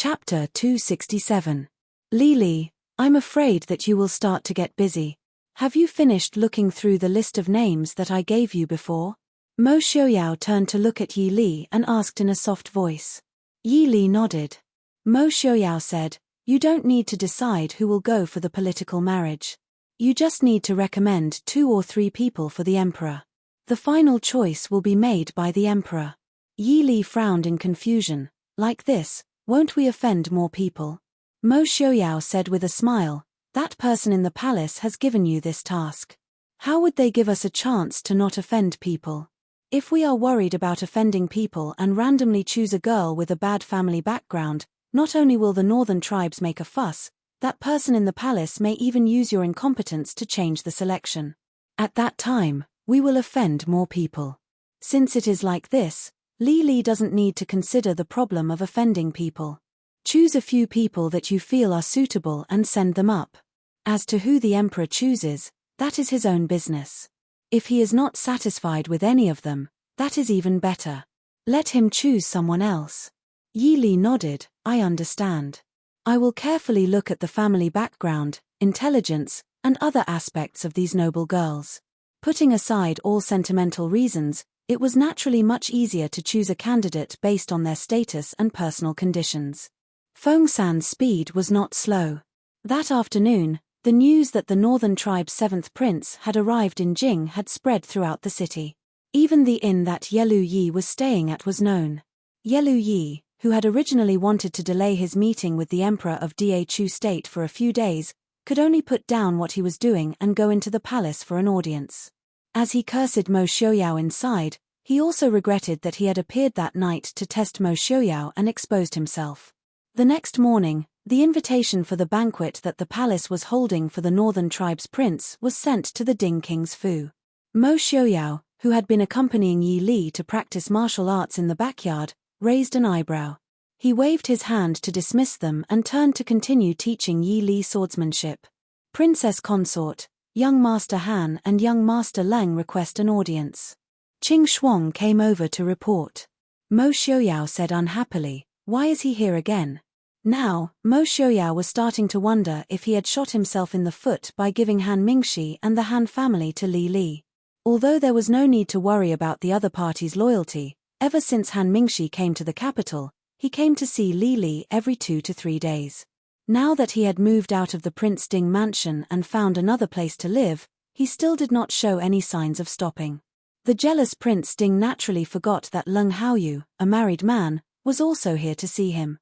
Chapter 267. Li, I'm afraid that you will start to get busy. Have you finished looking through the list of names that I gave you before? Mo Xiaoyao turned to look at Yi Li and asked in a soft voice. Yi Li nodded. Mo Xiaoyao said, You don't need to decide who will go for the political marriage. You just need to recommend 2 or 3 people for the emperor. The final choice will be made by the emperor. Yi Li frowned in confusion. Like this, won't we offend more people? Mo Xiaoyao said with a smile, That person in the palace has given you this task. How would they give us a chance to not offend people? If we are worried about offending people and randomly choose a girl with a bad family background, not only will the northern tribes make a fuss, that person in the palace may even use your incompetence to change the selection. At that time, we will offend more people. Since it is like this, Li doesn't need to consider the problem of offending people. Choose a few people that you feel are suitable and send them up. As to who the emperor chooses, that is his own business. If he is not satisfied with any of them, that is even better. Let him choose someone else. Yi Li nodded, I understand. I will carefully look at the family background, intelligence, and other aspects of these noble girls. Putting aside all sentimental reasons, it was naturally much easier to choose a candidate based on their status and personal conditions. Feng San's speed was not slow. That afternoon, the news that the northern tribe's 7th prince had arrived in Jing had spread throughout the city. Even the inn that Yelu Yi was staying at was known. Yelu Yi, who had originally wanted to delay his meeting with the emperor of Dachu state for a few days, could only put down what he was doing and go into the palace for an audience. As he cursed Mo Xiaoyao inside, he also regretted that he had appeared that night to test Mo Xiaoyao and exposed himself. The next morning, the invitation for the banquet that the palace was holding for the northern tribe's prince was sent to the Ding King's Fu. Mo Xiaoyao, who had been accompanying Yi Li to practice martial arts in the backyard, raised an eyebrow. He waved his hand to dismiss them and turned to continue teaching Yi Li swordsmanship. Princess Consort, Young Master Han and Young Master Leng request an audience. Qing Shuang came over to report. Mo Xiaoyao said unhappily, Why is he here again? Now, Mo Xiaoyao was starting to wonder if he had shot himself in the foot by giving Han Mingxi and the Han family to Li. Although there was no need to worry about the other party's loyalty, ever since Han Mingxi came to the capital, he came to see Li every 2 to 3 days. Now that he had moved out of the Prince Ding mansion and found another place to live, he still did not show any signs of stopping. The jealous Prince Ding naturally forgot that Leng Haoyu, a married man, was also here to see him.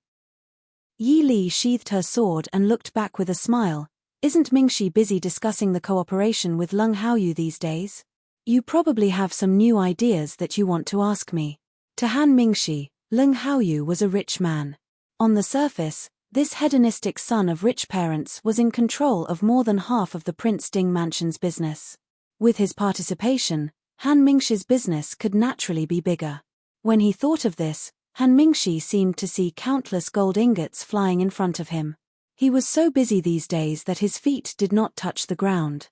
Yi Li sheathed her sword and looked back with a smile. Isn't Mingxi busy discussing the cooperation with Leng Haoyu these days? You probably have some new ideas that you want to ask me. To Han Mingxi, Leng Haoyu was a rich man. On the surface, this hedonistic son of rich parents was in control of more than half of the Prince Ding mansion's business. With his participation, Han Mingxi's business could naturally be bigger. When he thought of this, Han Mingxi seemed to see countless gold ingots flying in front of him. He was so busy these days that his feet did not touch the ground.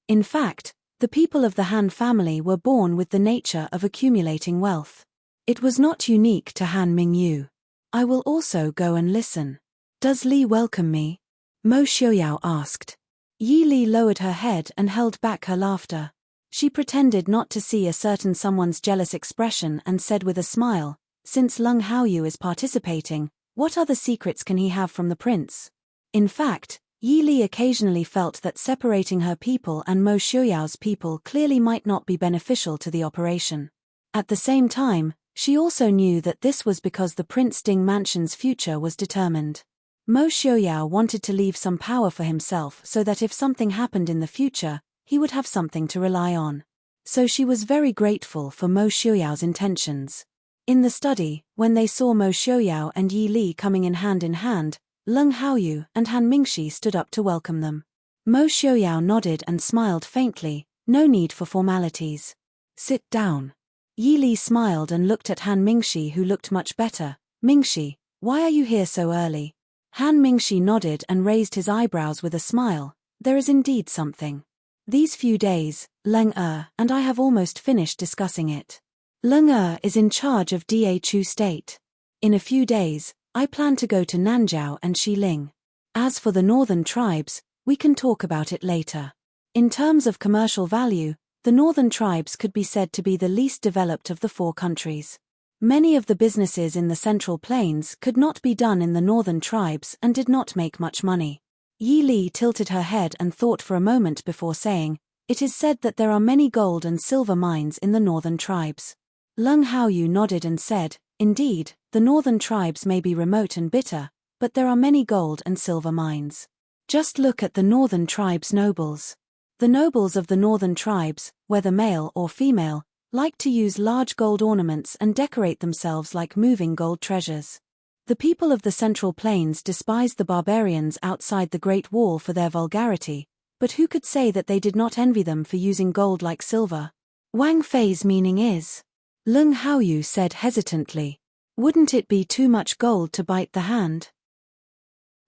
In fact, the people of the Han family were born with the nature of accumulating wealth. It was not unique to Han Mingyu. I will also go and listen. Does Li welcome me? Mo Xiaoyao asked. Yi Li lowered her head and held back her laughter. She pretended not to see a certain someone's jealous expression and said with a smile, Since Leng Haoyu is participating, what other secrets can he have from the prince? In fact, Yi Li occasionally felt that separating her people and Mo Xiaoyao's people clearly might not be beneficial to the operation. At the same time, she also knew that this was because the Prince Ding mansion's future was determined. Mo Xiaoyao wanted to leave some power for himself so that if something happened in the future, he would have something to rely on. So she was very grateful for Mo Xiaoyao's intentions. In the study, when they saw Mo Xiaoyao and Yi Li coming in hand, Leng Haoyu and Han Mingxi stood up to welcome them. Mo Xiaoyao nodded and smiled faintly, no need for formalities. Sit down. Yi Li smiled and looked at Han Mingxi, who looked much better. Mingxi, why are you here so early? Han Mingxi nodded and raised his eyebrows with a smile. There is indeed something. These few days, Leng and I have almost finished discussing it. Leng is in charge of Dachu state. In a few days, I plan to go to Nanjiao and Xiling. As for the northern tribes, we can talk about it later. In terms of commercial value, the northern tribes could be said to be the least developed of the 4 countries. Many of the businesses in the Central Plains could not be done in the northern tribes and did not make much money. Yi Li tilted her head and thought for a moment before saying, "It is said that there are many gold and silver mines in the northern tribes." Leng Haoyu nodded and said, "Indeed, the northern tribes may be remote and bitter, but there are many gold and silver mines. Just look at the northern tribes' nobles. The nobles of the northern tribes, whether male or female, like to use large gold ornaments and decorate themselves like moving gold treasures. The people of the Central Plains despise the barbarians outside the Great Wall for their vulgarity, but who could say that they did not envy them for using gold like silver?" Wang Fei's meaning is, Leng Haoyu said hesitantly, "Wouldn't it be too much gold to bite the hand?"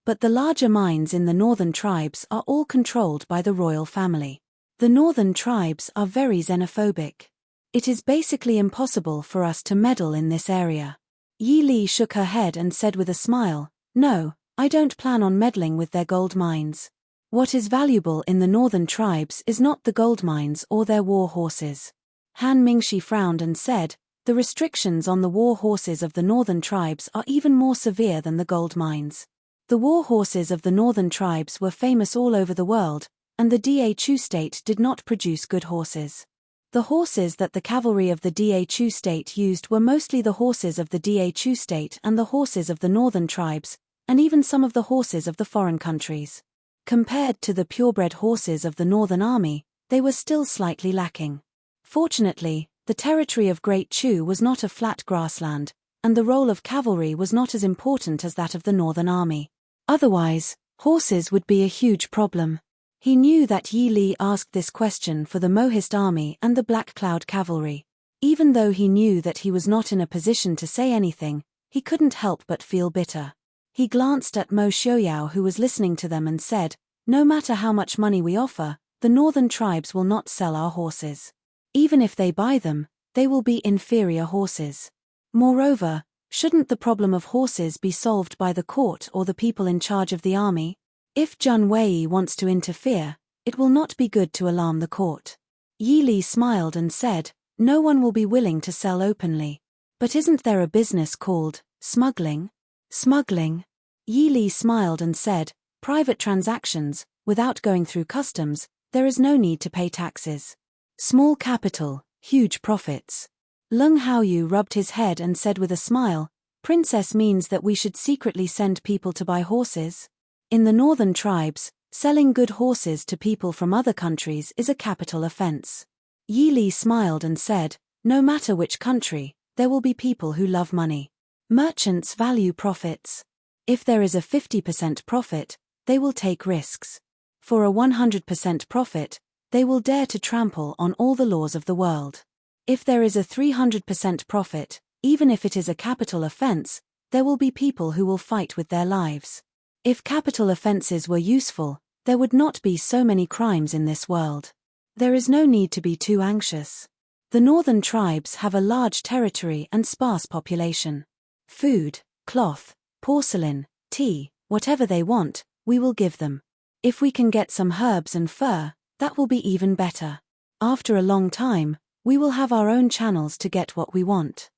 But the larger mines in the northern tribes are all controlled by the royal family. The northern tribes are very xenophobic. It is basically impossible for us to meddle in this area. Yi Li shook her head and said with a smile, "No, I don't plan on meddling with their gold mines. What is valuable in the northern tribes is not the gold mines or their war horses." Han Mingshi frowned and said, "The restrictions on the war horses of the northern tribes are even more severe than the gold mines. The war horses of the northern tribes were famous all over the world, and the Da state did not produce good horses. The horses that the cavalry of the Da state used were mostly the horses of the Da state and the horses of the northern tribes, and even some of the horses of the foreign countries. Compared to the purebred horses of the northern army, they were still slightly lacking. Fortunately, the territory of Great Chu was not a flat grassland, and the role of cavalry was not as important as that of the northern army. Otherwise, horses would be a huge problem." He knew that Yi Li asked this question for the Mohist army and the Black Cloud cavalry. Even though he knew that he was not in a position to say anything, he couldn't help but feel bitter. He glanced at Mo Xiaoyao, who was listening to them, and said, "No matter how much money we offer, the northern tribes will not sell our horses. Even if they buy them, they will be inferior horses. Moreover, shouldn't the problem of horses be solved by the court or the people in charge of the army? If Zhun Wei wants to interfere, it will not be good to alarm the court." Yi Li smiled and said, "No one will be willing to sell openly. But isn't there a business called smuggling?" "Smuggling?" Yi Li smiled and said, "Private transactions, without going through customs, there is no need to pay taxes. Small capital, huge profits." Leng Haoyu rubbed his head and said with a smile, "Princess means that we should secretly send people to buy horses? In the northern tribes, selling good horses to people from other countries is a capital offense." Yi Li smiled and said, "No matter which country, there will be people who love money. Merchants value profits. If there is a 50% profit, they will take risks. For a 100% profit, they will dare to trample on all the laws of the world. If there is a 300% profit, even if it is a capital offense, there will be people who will fight with their lives. If capital offenses were useful, there would not be so many crimes in this world. There is no need to be too anxious. The northern tribes have a large territory and sparse population. Food, cloth, porcelain, tea, whatever they want, we will give them. If we can get some herbs and fur, that will be even better. After a long time, we will have our own channels to get what we want."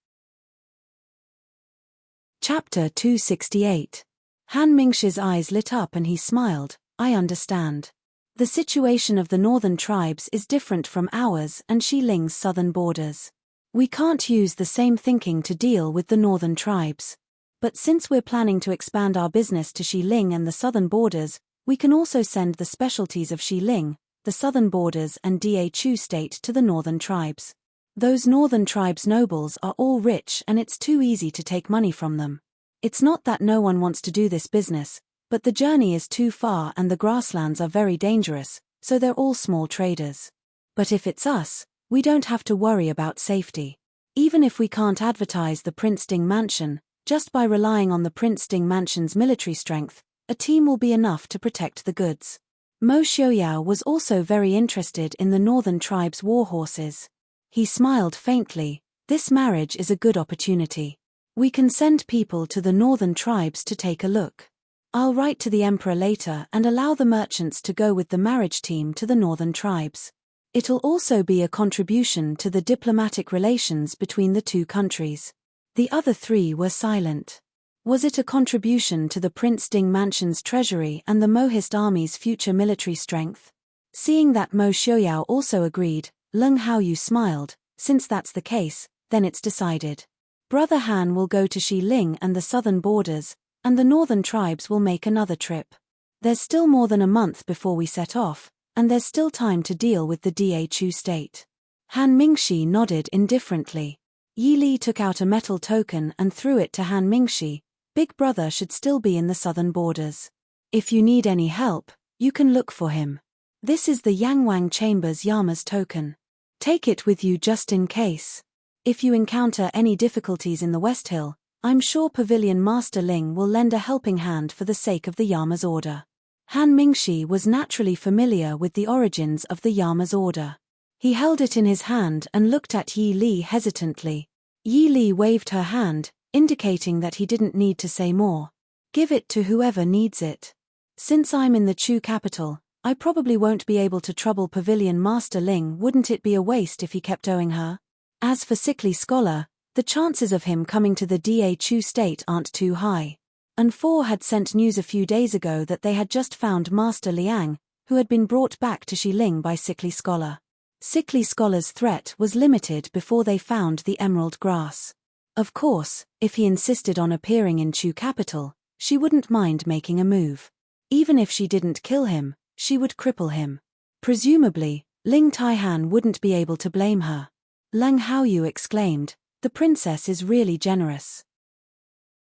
Chapter 268. Han Mingshi's eyes lit up and he smiled, "I understand. The situation of the northern tribes is different from ours and Xiling's southern borders. We can't use the same thinking to deal with the northern tribes. But since we're planning to expand our business to Xiling and the southern borders, we can also send the specialties of Xiling, the southern borders and Da state to the northern tribes. Those northern tribes' nobles are all rich and it's too easy to take money from them. It's not that no one wants to do this business, but the journey is too far and the grasslands are very dangerous, so they're all small traders. But if it's us, we don't have to worry about safety. Even if we can't advertise the Prince Ding Mansion, just by relying on the Prince Ding Mansion's military strength, a team will be enough to protect the goods." Mo Xiaoyao was also very interested in the northern tribes' war horses. He smiled faintly, "This marriage is a good opportunity. We can send people to the northern tribes to take a look. I'll write to the emperor later and allow the merchants to go with the marriage team to the northern tribes. It'll also be a contribution to the diplomatic relations between the two countries. The other three were silent. Was it a contribution to the Prince Ding Mansion's treasury and the Mohist army's future military strength? Seeing that Mo Xiaoyao also agreed, Leng Haoyu smiled. Since that's the case, then it's decided. Brother Han will go to Xiling and the southern borders, and the northern tribes will make another trip. There's still more than a month before we set off, and there's still time to deal with the Da state. Han Mingxi nodded indifferently. Yi Li took out a metal token and threw it to Han Mingxi. Big brother should still be in the southern borders. If you need any help, you can look for him. This is the Yangwang Chambers Yama's token. Take it with you just in case. If you encounter any difficulties in the West Hill, I'm sure Pavilion Master Ling will lend a helping hand for the sake of the Yama's order. Han Mingxi was naturally familiar with the origins of the Yama's order. He held it in his hand and looked at Yi Li hesitantly. Yi Li waved her hand, indicating that he didn't need to say more. Give it to whoever needs it. Since I'm in the Chu capital, I probably won't be able to trouble Pavilion Master Ling. Wouldn't it be a waste if he kept owing her? As for Sickly Scholar, the chances of him coming to the Da Chu state aren't too high. And Four had sent news a few days ago that they had just found Master Liang, who had been brought back to Xiling by Sickly Scholar. Sickly Scholar's threat was limited before they found the emerald grass. Of course, if he insisted on appearing in Chu capital, she wouldn't mind making a move. Even if she didn't kill him, she would cripple him. Presumably, Ling Taihan wouldn't be able to blame her. Leng Haoyu exclaimed, "The princess is really generous.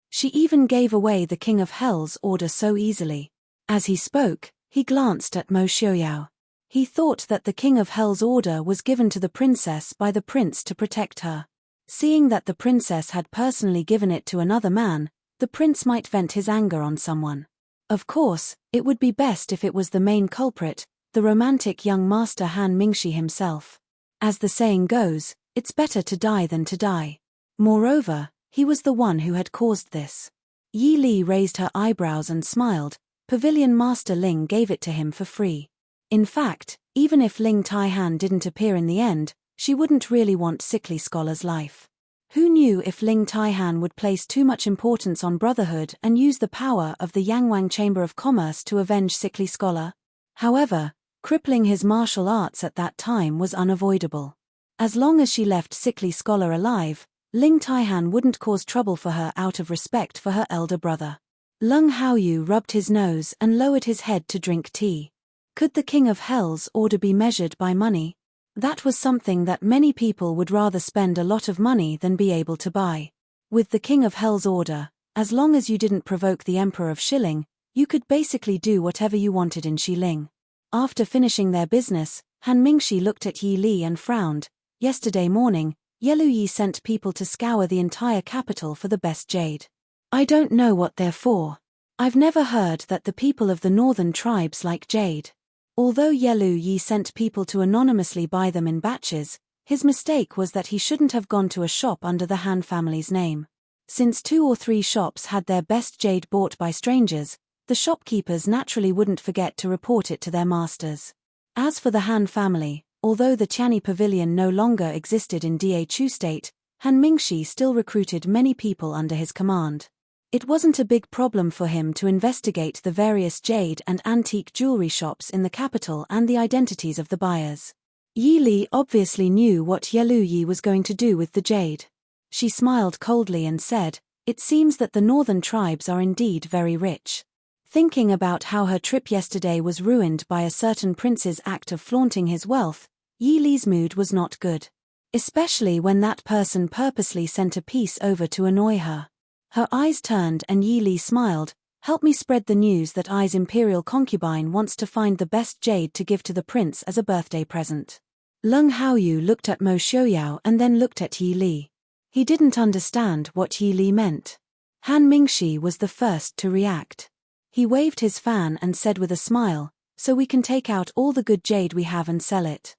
She even gave away the King of Hell's order so easily." As he spoke, he glanced at Mo Xiaoyao. He thought that the King of Hell's order was given to the princess by the prince to protect her. Seeing that the princess had personally given it to another man, the prince might vent his anger on someone. Of course, it would be best if it was the main culprit, the romantic young master Han Mingxi himself. As the saying goes, it's better to die than to die. Moreover, he was the one who had caused this. Yi Li raised her eyebrows and smiled. Pavilion Master Ling gave it to him for free. In fact, even if Ling Taihan didn't appear in the end, she wouldn't really want Sickly Scholar's life. Who knew if Ling Taihan would place too much importance on brotherhood and use the power of the Yangwang Chamber of Commerce to avenge Sickly Scholar? However, crippling his martial arts at that time was unavoidable. As long as she left Sickly Scholar alive, Ling Taihan wouldn't cause trouble for her out of respect for her elder brother. Leng Haoyu rubbed his nose and lowered his head to drink tea. Could the King of Hell's order be measured by money? That was something that many people would rather spend a lot of money than be able to buy. With the King of Hell's order, as long as you didn't provoke the Emperor of Xiling, you could basically do whatever you wanted in Xiling. After finishing their business, Han Mingxi looked at Yi Li and frowned. Yesterday morning, Yelu Yi sent people to scour the entire capital for the best jade. I don't know what they're for. I've never heard that the people of the northern tribes like jade. Although Yelu Yi sent people to anonymously buy them in batches, his mistake was that he shouldn't have gone to a shop under the Han family's name. Since 2 or 3 shops had their best jade bought by strangers, the shopkeepers naturally wouldn't forget to report it to their masters. As for the Han family, although the Qiani Pavilion no longer existed in Da Chu state, Han Mingxi still recruited many people under his command. It wasn't a big problem for him to investigate the various jade and antique jewelry shops in the capital and the identities of the buyers. Yi Li obviously knew what Yelu Yi was going to do with the jade. She smiled coldly and said, "It seems that the northern tribes are indeed very rich." Thinking about how her trip yesterday was ruined by a certain prince's act of flaunting his wealth, Yi Li's mood was not good. Especially when that person purposely sent a piece over to annoy her. Her eyes turned and Yi Li smiled. "Help me spread the news that Ai's imperial concubine wants to find the best jade to give to the prince as a birthday present." Leng Haoyu looked at Mo Xiaoyao and then looked at Yi Li. He didn't understand what Yi Li meant. Han Mingxi was the first to react. He waved his fan and said with a smile, "So we can take out all the good jade we have and sell it.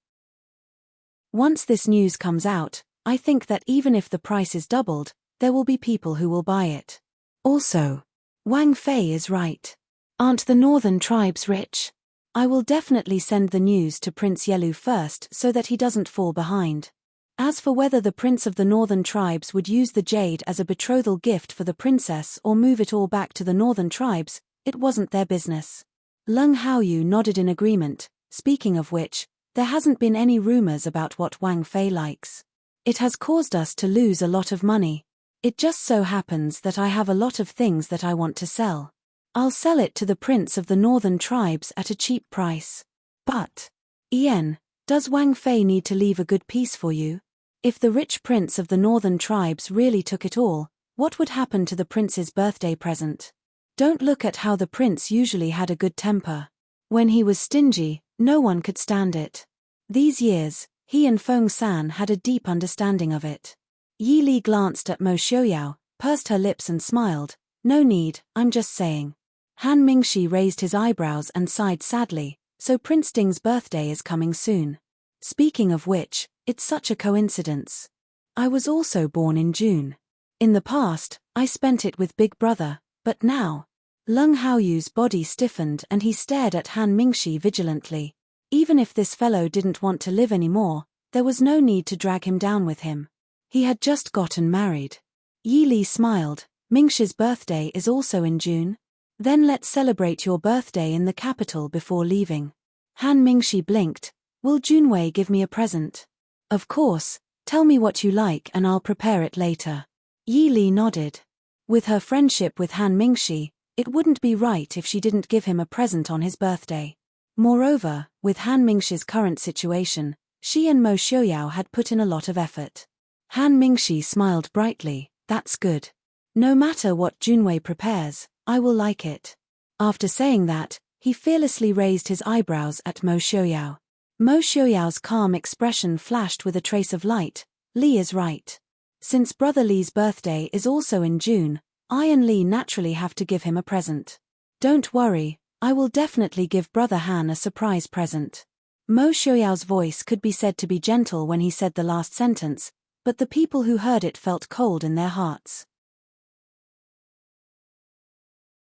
Once this news comes out, I think that even if the price is doubled, there will be people who will buy it. Also, Wang Fei is right. Aren't the northern tribes rich? I will definitely send the news to Prince Yelu first so that he doesn't fall behind. As for whether the prince of the northern tribes would use the jade as a betrothal gift for the princess or move it all back to the northern tribes, it wasn't their business. Leng Haoyu nodded in agreement, speaking of which, there hasn't been any rumors about what Wang Fei likes. It has caused us to lose a lot of money. It just so happens that I have a lot of things that I want to sell. I'll sell it to the prince of the northern tribes at a cheap price. But, Ian, does Wang Fei need to leave a good piece for you? If the rich prince of the northern tribes really took it all, what would happen to the prince's birthday present? Don't look at how the prince usually had a good temper. When he was stingy, no one could stand it. These years, he and Feng San had a deep understanding of it. Yi Li glanced at Mo Xiaoyao, pursed her lips and smiled. No need, I'm just saying. Han Mingxi raised his eyebrows and sighed sadly, so Prince Ding's birthday is coming soon. Speaking of which, it's such a coincidence. I was also born in June. In the past, I spent it with Big Brother, but now. Leng Haoyu's body stiffened and he stared at Han Mingxi vigilantly. Even if this fellow didn't want to live anymore, there was no need to drag him down with him. He had just gotten married. Yi Li smiled. Mingxi's birthday is also in June? Then let's celebrate your birthday in the capital before leaving. Han Mingxi blinked. Will Junwei give me a present? Of course, tell me what you like and I'll prepare it later. Yi Li nodded. With her friendship with Han Mingxi, it wouldn't be right if she didn't give him a present on his birthday. Moreover, with Han Mingxi's current situation, she and Mo Xiaoyao had put in a lot of effort. Han Mingxi smiled brightly. That's good. No matter what Junwei prepares, I will like it. After saying that, he fearlessly raised his eyebrows at Mo Xiaoyao. Mo Xiaoyao's calm expression flashed with a trace of light. Li is right. Since Brother Li's birthday is also in June, I and Li naturally have to give him a present. Don't worry, I will definitely give Brother Han a surprise present. Mo Xiaoyao's voice could be said to be gentle when he said the last sentence, but the people who heard it felt cold in their hearts.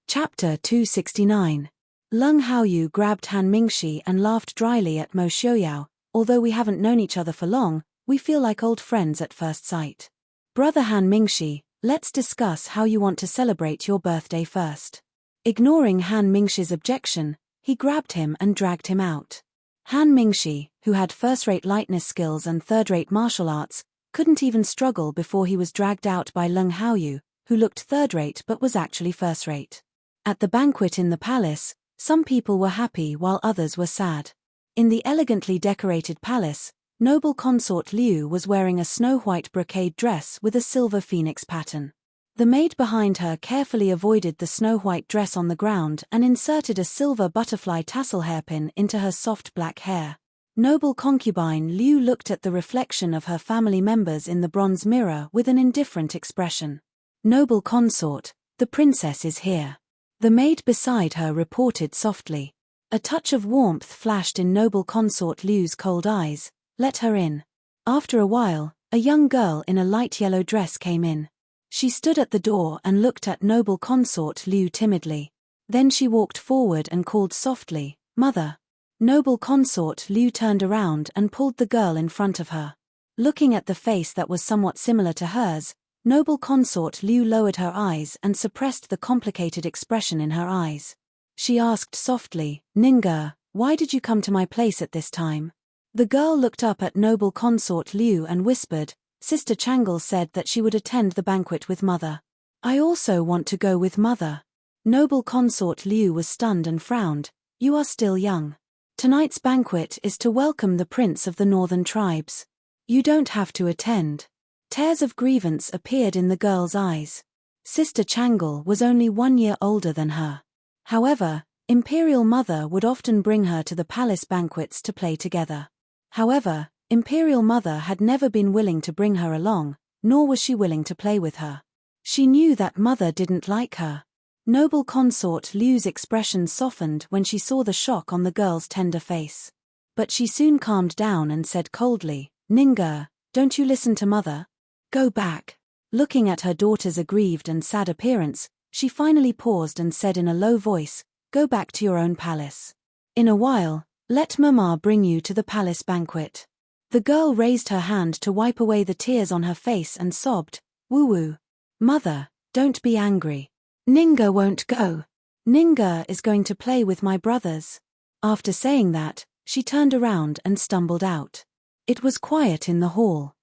Chapter 269. Leng Haoyu grabbed Han Mingxi and laughed dryly at Mo Xiaoyao. Although we haven't known each other for long, we feel like old friends at first sight. Brother Han Mingxi, let's discuss how you want to celebrate your birthday first. Ignoring Han Mingxi's objection, he grabbed him and dragged him out. Han Mingxi, who had first-rate lightness skills and third-rate martial arts, couldn't even struggle before he was dragged out by Leng Haoyu, who looked third-rate but was actually first-rate. At the banquet in the palace, some people were happy while others were sad. In the elegantly decorated palace, noble consort Liu was wearing a snow-white brocade dress with a silver phoenix pattern. The maid behind her carefully avoided the snow-white dress on the ground and inserted a silver butterfly tassel hairpin into her soft black hair. Noble concubine Liu looked at the reflection of her family members in the bronze mirror with an indifferent expression. Noble consort, the princess is here. The maid beside her reported softly. A touch of warmth flashed in noble consort Liu's cold eyes. Let her in. After a while, a young girl in a light yellow dress came in. She stood at the door and looked at noble consort Liu timidly. Then she walked forward and called softly, "Mother." Noble consort Liu turned around and pulled the girl in front of her. Looking at the face that was somewhat similar to hers, noble consort Liu lowered her eyes and suppressed the complicated expression in her eyes. She asked softly, "Ning'er, why did you come to my place at this time?" The girl looked up at noble consort Liu and whispered, "Sister Changle said that she would attend the banquet with mother. I also want to go with mother." Noble consort Liu was stunned and frowned. "You are still young. Tonight's banquet is to welcome the prince of the northern tribes. You don't have to attend." Tears of grievance appeared in the girl's eyes. Sister Changle was only 1 year older than her. However, Imperial Mother would often bring her to the palace banquets to play together. However, Imperial Mother had never been willing to bring her along, nor was she willing to play with her. She knew that Mother didn't like her. Noble consort Liu's expression softened when she saw the shock on the girl's tender face. But she soon calmed down and said coldly, "Ning'er, don't you listen to Mother? Go back. Looking at her daughter's aggrieved and sad appearance, she finally paused and said in a low voice, "Go back to your own palace. In a while, let Mama bring you to the palace banquet." The girl raised her hand to wipe away the tears on her face and sobbed, "Woo-woo. Mother, don't be angry. Ninga won't go. Ninga is going to play with my brothers." After saying that, she turned around and stumbled out. It was quiet in the hall.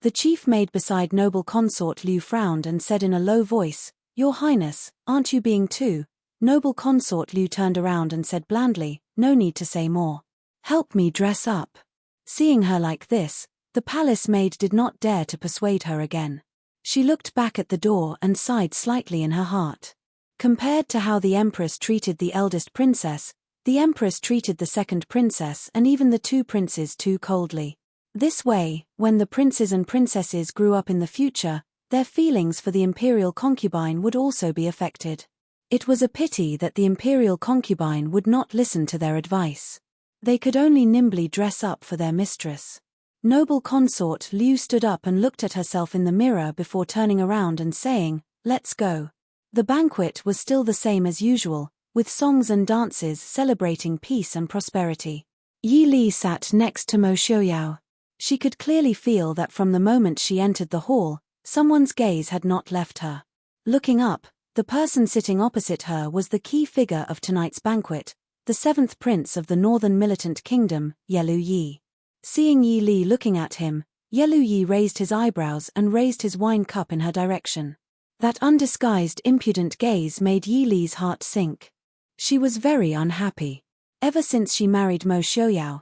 The chief maid beside noble consort Liu frowned and said in a low voice, "Your Highness, aren't you being too?" Noble consort Liu turned around and said blandly, "No need to say more. Help me dress up." Seeing her like this, the palace maid did not dare to persuade her again. She looked back at the door and sighed slightly in her heart. Compared to how the Empress treated the eldest princess, the Empress treated the second princess and even the two princes too coldly. This way, when the princes and princesses grew up in the future, their feelings for the imperial concubine would also be affected. It was a pity that the imperial concubine would not listen to their advice. They could only nimbly dress up for their mistress. Noble consort Liu stood up and looked at herself in the mirror before turning around and saying, "Let's go." The banquet was still the same as usual, with songs and dances celebrating peace and prosperity. Yi Li sat next to Mo Xiaoyao. She could clearly feel that from the moment she entered the hall, someone's gaze had not left her. Looking up, the person sitting opposite her was the key figure of tonight's banquet, the seventh prince of the northern militant kingdom, Yelu Yi. Seeing Yi Li looking at him, Yelu Yi raised his eyebrows and raised his wine cup in her direction. That undisguised impudent gaze made Yi Li's heart sink. She was very unhappy. Ever since she married Mo Xiaoyao,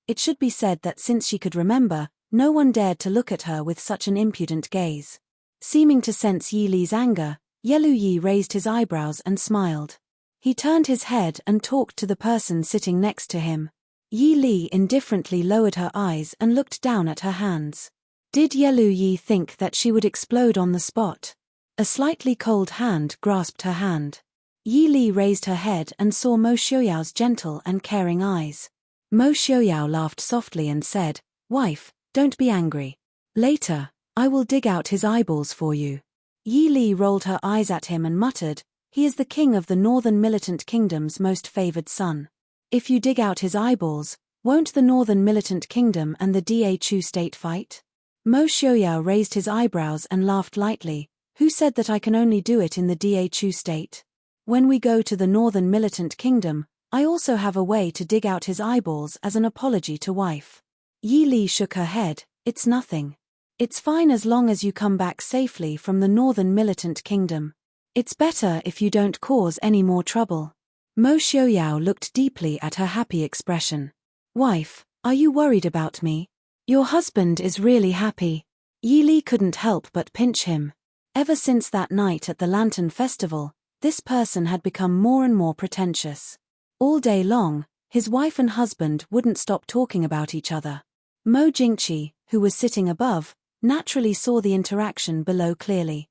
it should be said that since she could remember, no one dared to look at her with such an impudent gaze. Seeming to sense Yi Li's anger, Yelu Yi raised his eyebrows and smiled. He turned his head and talked to the person sitting next to him. Yi Li indifferently lowered her eyes and looked down at her hands. Did Yelu Yi think that she would explode on the spot? A slightly cold hand grasped her hand. Yi Li raised her head and saw Mo Xiaoyao's gentle and caring eyes. Mo Xiaoyao laughed softly and said, "Wife, don't be angry. Later, I will dig out his eyeballs for you." Yi Li rolled her eyes at him and muttered, "He is the king of the northern militant kingdom's most favored son. If you dig out his eyeballs, won't the northern militant kingdom and the Da Chu state fight?" Mo Xiaoyao raised his eyebrows and laughed lightly. "Who said that I can only do it in the Da Chu state? When we go to the northern militant kingdom, I also have a way to dig out his eyeballs as an apology to wife." Yi Li shook her head, "It's nothing. It's fine as long as you come back safely from the northern militant kingdom. It's better if you don't cause any more trouble." Mo Xiaoyao looked deeply at her happy expression. "Wife, are you worried about me? Your husband is really happy." Yi Li couldn't help but pinch him. Ever since that night at the Lantern Festival, this person had become more and more pretentious. All day long, his wife and husband wouldn't stop talking about each other. Mo Jingqi, who was sitting above, naturally saw the interaction below clearly.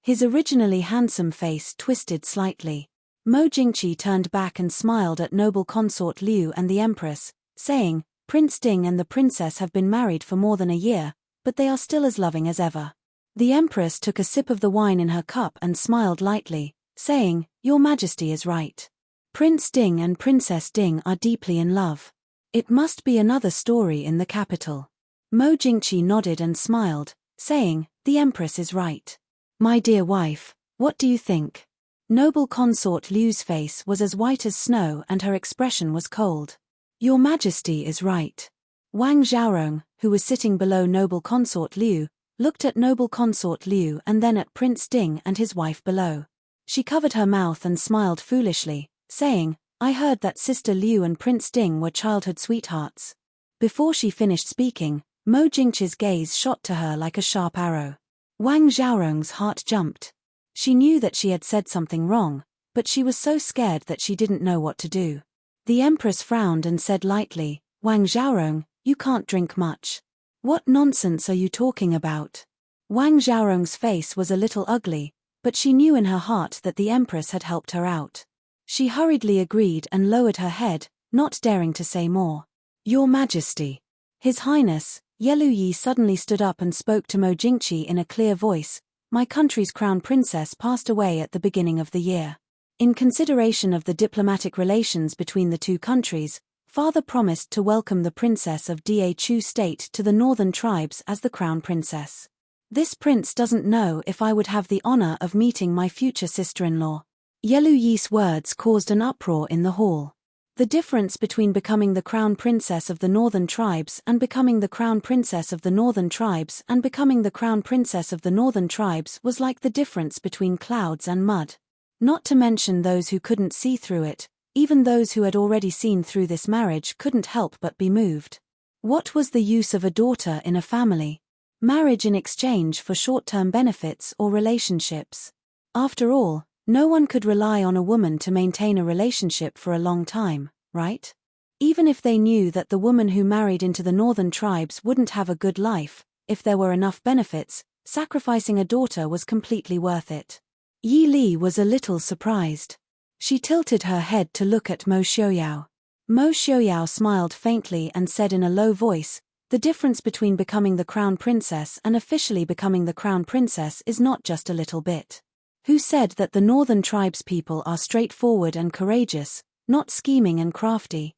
His originally handsome face twisted slightly. Mo Jingqi turned back and smiled at noble consort Liu and the Empress, saying, "Prince Ding and the princess have been married for more than a year, but they are still as loving as ever." The Empress took a sip of the wine in her cup and smiled lightly, saying, "Your Majesty is right. Prince Ding and Princess Ding are deeply in love. It must be another story in the capital." Mo Jingqi nodded and smiled, saying, "The Empress is right. My dear wife, what do you think?" Noble consort Liu's face was as white as snow and her expression was cold. "Your Majesty is right." Wang Xiaorong, who was sitting below noble consort Liu, looked at noble consort Liu and then at Prince Ding and his wife below. She covered her mouth and smiled foolishly, saying, "I heard that Sister Liu and Prince Ding were childhood sweethearts." Before she finished speaking, Mo Jingqi's gaze shot to her like a sharp arrow. Wang Xiaorong's heart jumped. She knew that she had said something wrong, but she was so scared that she didn't know what to do. The Empress frowned and said lightly, "Wang Xiaorong, you can't drink much. What nonsense are you talking about?" Wang Xiaorong's face was a little ugly, but she knew in her heart that the Empress had helped her out. She hurriedly agreed and lowered her head, not daring to say more. "Your Majesty. His Highness, Yelu Yi suddenly stood up and spoke to Mo Jingqi in a clear voice. My country's crown princess passed away at the beginning of the year. In consideration of the diplomatic relations between the two countries, father promised to welcome the princess of Da Chu state to the northern tribes as the crown princess. This prince doesn't know if I would have the honor of meeting my future sister-in-law. Yelu Yi's words caused an uproar in the hall. The difference between becoming the crown princess of the northern tribes and becoming the crown princess of the northern tribes and becoming the crown princess of the northern tribes was like the difference between clouds and mud. Not to mention those who couldn't see through it, even those who had already seen through this marriage couldn't help but be moved. What was the use of a daughter in a family? Marriage in exchange for short-term benefits or relationships. After all, no one could rely on a woman to maintain a relationship for a long time, right? Even if they knew that the woman who married into the northern tribes wouldn't have a good life, if there were enough benefits, sacrificing a daughter was completely worth it. Yi Li was a little surprised. She tilted her head to look at Mo Xiaoyao. Mo Xiaoyao smiled faintly and said in a low voice, the difference between becoming the crown princess and officially becoming the crown princess is not just a little bit. Who said that the northern tribes people are straightforward and courageous, not scheming and crafty?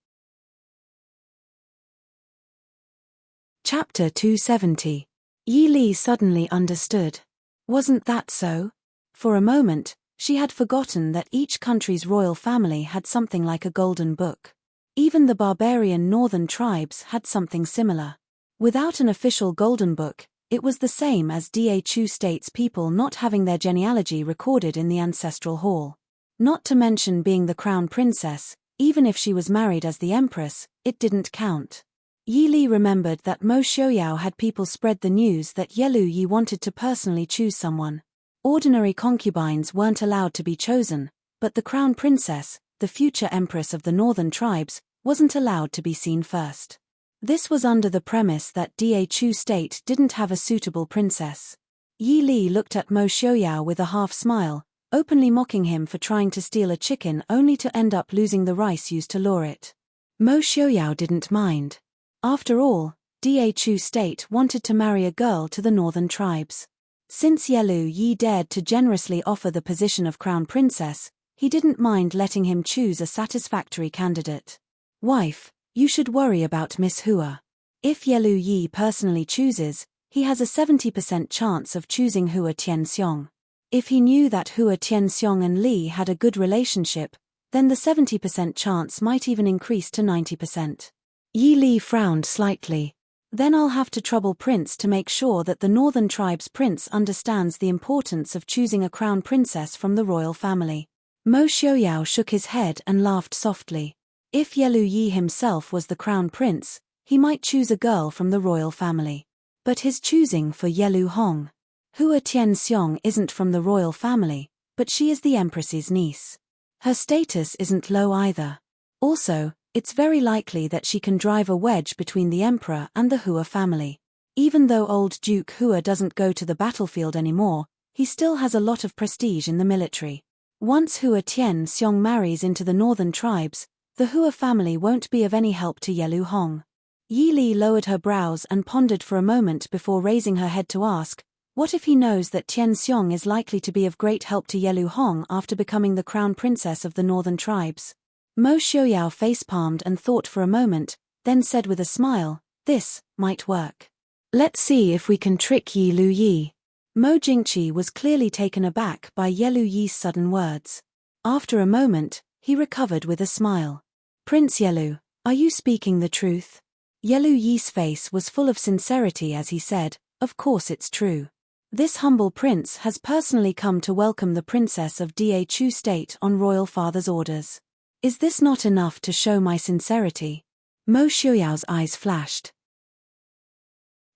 Chapter 270. Yi Li suddenly understood. Wasn't that so? For a moment, she had forgotten that each country's royal family had something like a golden book. Even the barbarian northern tribes had something similar. Without an official golden book, it was the same as Da Chu state's people not having their genealogy recorded in the ancestral hall. Not to mention being the crown princess, even if she was married as the empress, it didn't count. Yi Li remembered that Mo Xiaoyao had people spread the news that Yelu Yi wanted to personally choose someone. Ordinary concubines weren't allowed to be chosen, but the crown princess, the future empress of the northern tribes, wasn't allowed to be seen first. This was under the premise that Da Chu state didn't have a suitable princess. Yi Li looked at Mo Xiaoyao with a half-smile, openly mocking him for trying to steal a chicken only to end up losing the rice used to lure it. Mo Xiaoyao didn't mind. After all, Da Chu state wanted to marry a girl to the northern tribes. Since Yelu Yi dared to generously offer the position of crown princess, he didn't mind letting him choose a satisfactory candidate. Wife, you should worry about Miss Hua. If Yelu Yi personally chooses, he has a 70% chance of choosing Hua Tianxiong. If he knew that Hua Tianxiong and Li had a good relationship, then the 70% chance might even increase to 90%. Yi Li frowned slightly. Then I'll have to trouble Prince to make sure that the northern tribe's prince understands the importance of choosing a crown princess from the royal family. Mo Xiaoyao shook his head and laughed softly. If Yelu Yi himself was the crown prince, he might choose a girl from the royal family. But his choosing for Yelu Hong. Hua Tianxiong isn't from the royal family, but she is the empress's niece. Her status isn't low either. Also, it's very likely that she can drive a wedge between the emperor and the Hua family. Even though old Duke Hua doesn't go to the battlefield anymore, he still has a lot of prestige in the military. Once Hua Tianxiong marries into the northern tribes, the Hua family won't be of any help to Yelu Hong. Yi Li lowered her brows and pondered for a moment before raising her head to ask, what if he knows that Tianxiong is likely to be of great help to Yelu Hong after becoming the crown princess of the northern tribes? Mo Xiaoyao facepalmed and thought for a moment, then said with a smile, this might work. Let's see if we can trick Yi Lu Yi. Mo Jingqi was clearly taken aback by Yelu Yi's sudden words. After a moment, he recovered with a smile. Prince Yelu, are you speaking the truth? Yelu Yi's face was full of sincerity as he said, of course it's true. This humble prince has personally come to welcome the princess of Da Chu state on royal father's orders. Is this not enough to show my sincerity? Mo Xiaoyao's eyes flashed.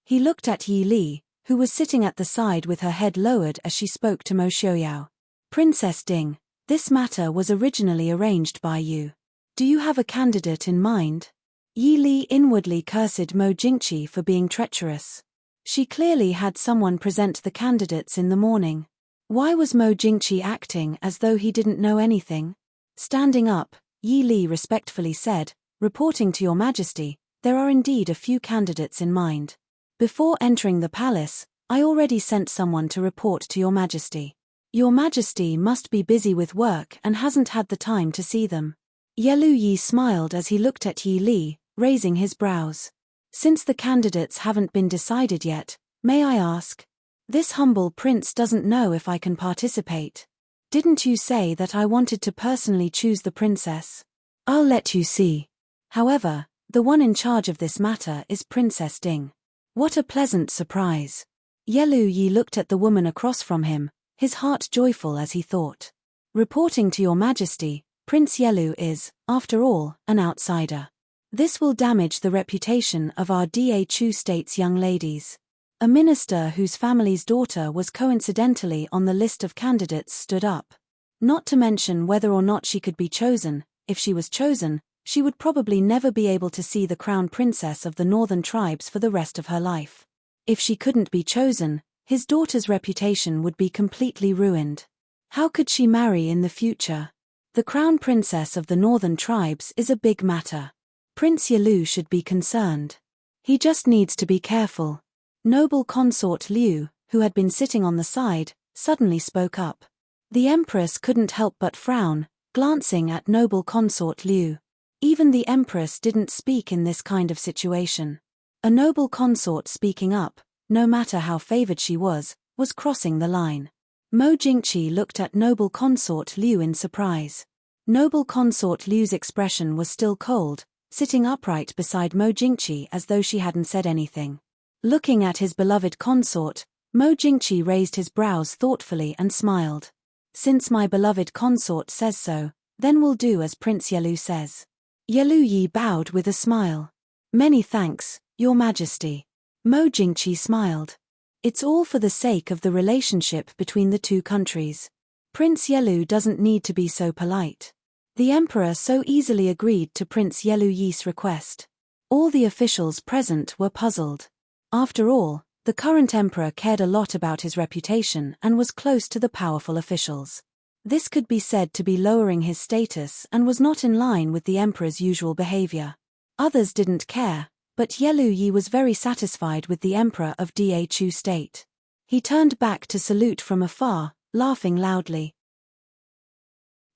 He looked at Yi Li, who was sitting at the side with her head lowered as she spoke to Mo Xiaoyao. Princess Ding, this matter was originally arranged by you. Do you have a candidate in mind? Yi Li inwardly cursed Mo Jingqi for being treacherous. She clearly had someone present the candidates in the morning. Why was Mo Jingqi acting as though he didn't know anything? Standing up, Yi Li respectfully said, reporting to your majesty, there are indeed a few candidates in mind. Before entering the palace, I already sent someone to report to Your Majesty. Your Majesty must be busy with work and hasn't had the time to see them. Yelu Yi smiled as he looked at Yi Li, raising his brows. Since the candidates haven't been decided yet, may I ask? This humble prince doesn't know if I can participate. Didn't you say that I wanted to personally choose the princess? I'll let you see. However, the one in charge of this matter is Princess Ding. What a pleasant surprise. Yelu Yi looked at the woman across from him, his heart joyful as he thought. Reporting to Your Majesty, Prince Yelu is, after all, an outsider. This will damage the reputation of our Chu state's young ladies. A minister whose family's daughter was coincidentally on the list of candidates stood up. Not to mention whether or not she could be chosen. If she was chosen, she would probably never be able to see the crown princess of the northern tribes for the rest of her life. If she couldn't be chosen, his daughter's reputation would be completely ruined. How could she marry in the future? The crown princess of the northern tribes is a big matter. Prince Yelu should be concerned. He just needs to be careful. Noble consort Liu, who had been sitting on the side, suddenly spoke up. The empress couldn't help but frown, glancing at noble consort Liu. Even the empress didn't speak in this kind of situation. A noble consort speaking up, no matter how favored she was crossing the line. Mo Jingqi looked at noble consort Liu in surprise. Noble consort Liu's expression was still cold, sitting upright beside Mo Jingqi as though she hadn't said anything. Looking at his beloved consort, Mo Jingqi raised his brows thoughtfully and smiled. Since my beloved consort says so, then we'll do as Prince Yelu says. Yelu Yi bowed with a smile. Many thanks, Your Majesty. Mo Jingqi smiled. It's all for the sake of the relationship between the two countries. Prince Yelu doesn't need to be so polite. The emperor so easily agreed to Prince Yelu Yi's request. All the officials present were puzzled. After all, the current emperor cared a lot about his reputation and was close to the powerful officials. This could be said to be lowering his status and was not in line with the emperor's usual behavior. Others didn't care, but Yelu Yi was very satisfied with the emperor of Chu state. He turned back to salute from afar, laughing loudly.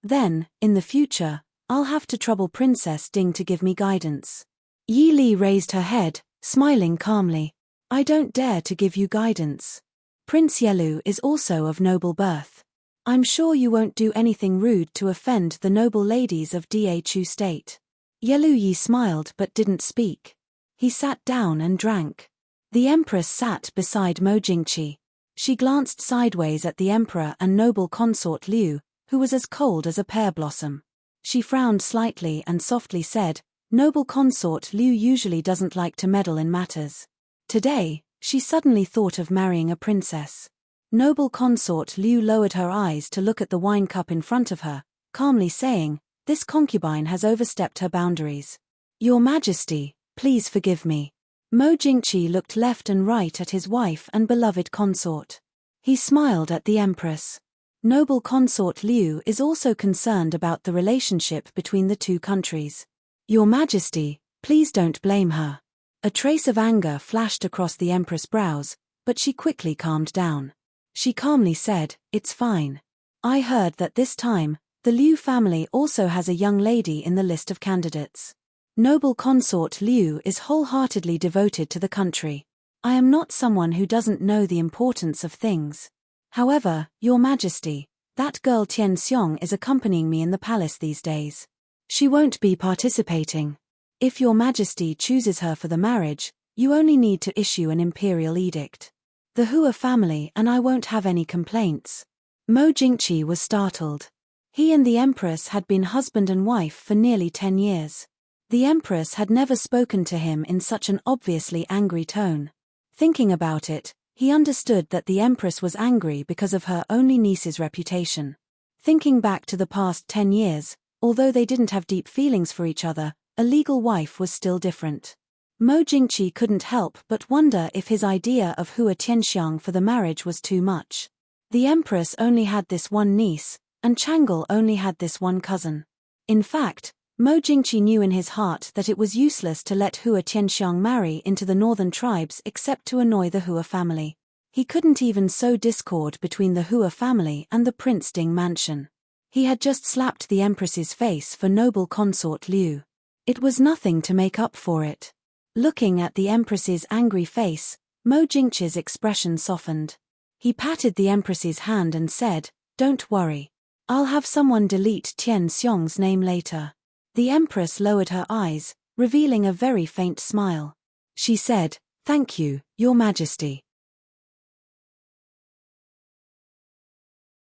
Then, in the future, I'll have to trouble Princess Ding to give me guidance. Yi Li raised her head, smiling calmly. I don't dare to give you guidance. Prince Yelu is also of noble birth. I'm sure you won't do anything rude to offend the noble ladies of Chu state. Yelu Yi smiled but didn't speak. He sat down and drank. The empress sat beside Mo Jingqi. She glanced sideways at the emperor and noble consort Liu, who was as cold as a pear blossom. She frowned slightly and softly said, Noble consort Liu usually doesn't like to meddle in matters. Today, she suddenly thought of marrying a princess. Noble consort Liu lowered her eyes to look at the wine cup in front of her, calmly saying, This concubine has overstepped her boundaries. Your Majesty, please forgive me. Mo Jingqi looked left and right at his wife and beloved consort. He smiled at the empress. Noble consort Liu is also concerned about the relationship between the two countries. Your Majesty, please don't blame her. A trace of anger flashed across the empress' brows, but she quickly calmed down. She calmly said, It's fine. I heard that this time, the Liu family also has a young lady in the list of candidates. Noble consort Liu is wholeheartedly devoted to the country. I am not someone who doesn't know the importance of things. However, Your Majesty, that girl Tian Xiong is accompanying me in the palace these days. She won't be participating. If Your Majesty chooses her for the marriage, you only need to issue an imperial edict. The Hua family and I won't have any complaints. Mo Jingqi was startled. He and the empress had been husband and wife for nearly 10 years. The empress had never spoken to him in such an obviously angry tone. Thinking about it, he understood that the empress was angry because of her only niece's reputation. Thinking back to the past 10 years, although they didn't have deep feelings for each other, a legal wife was still different. Mo Jingqi couldn't help but wonder if his idea of Hua Tianxiang for the marriage was too much. The empress only had this one niece, and Chang'e only had this one cousin. In fact, Mo Jingqi knew in his heart that it was useless to let Hua Tianxiang marry into the northern tribes except to annoy the Hua family. He couldn't even sow discord between the Hua family and the Prince Ding mansion. He had just slapped the Empress's face for noble consort Liu. It was nothing to make up for it. Looking at the Empress's angry face, Mo Jingqi's expression softened. He patted the Empress's hand and said, "Don't worry. I'll have someone delete Tian Xiong's name later." The Empress lowered her eyes, revealing a very faint smile. She said, "Thank you, Your Majesty."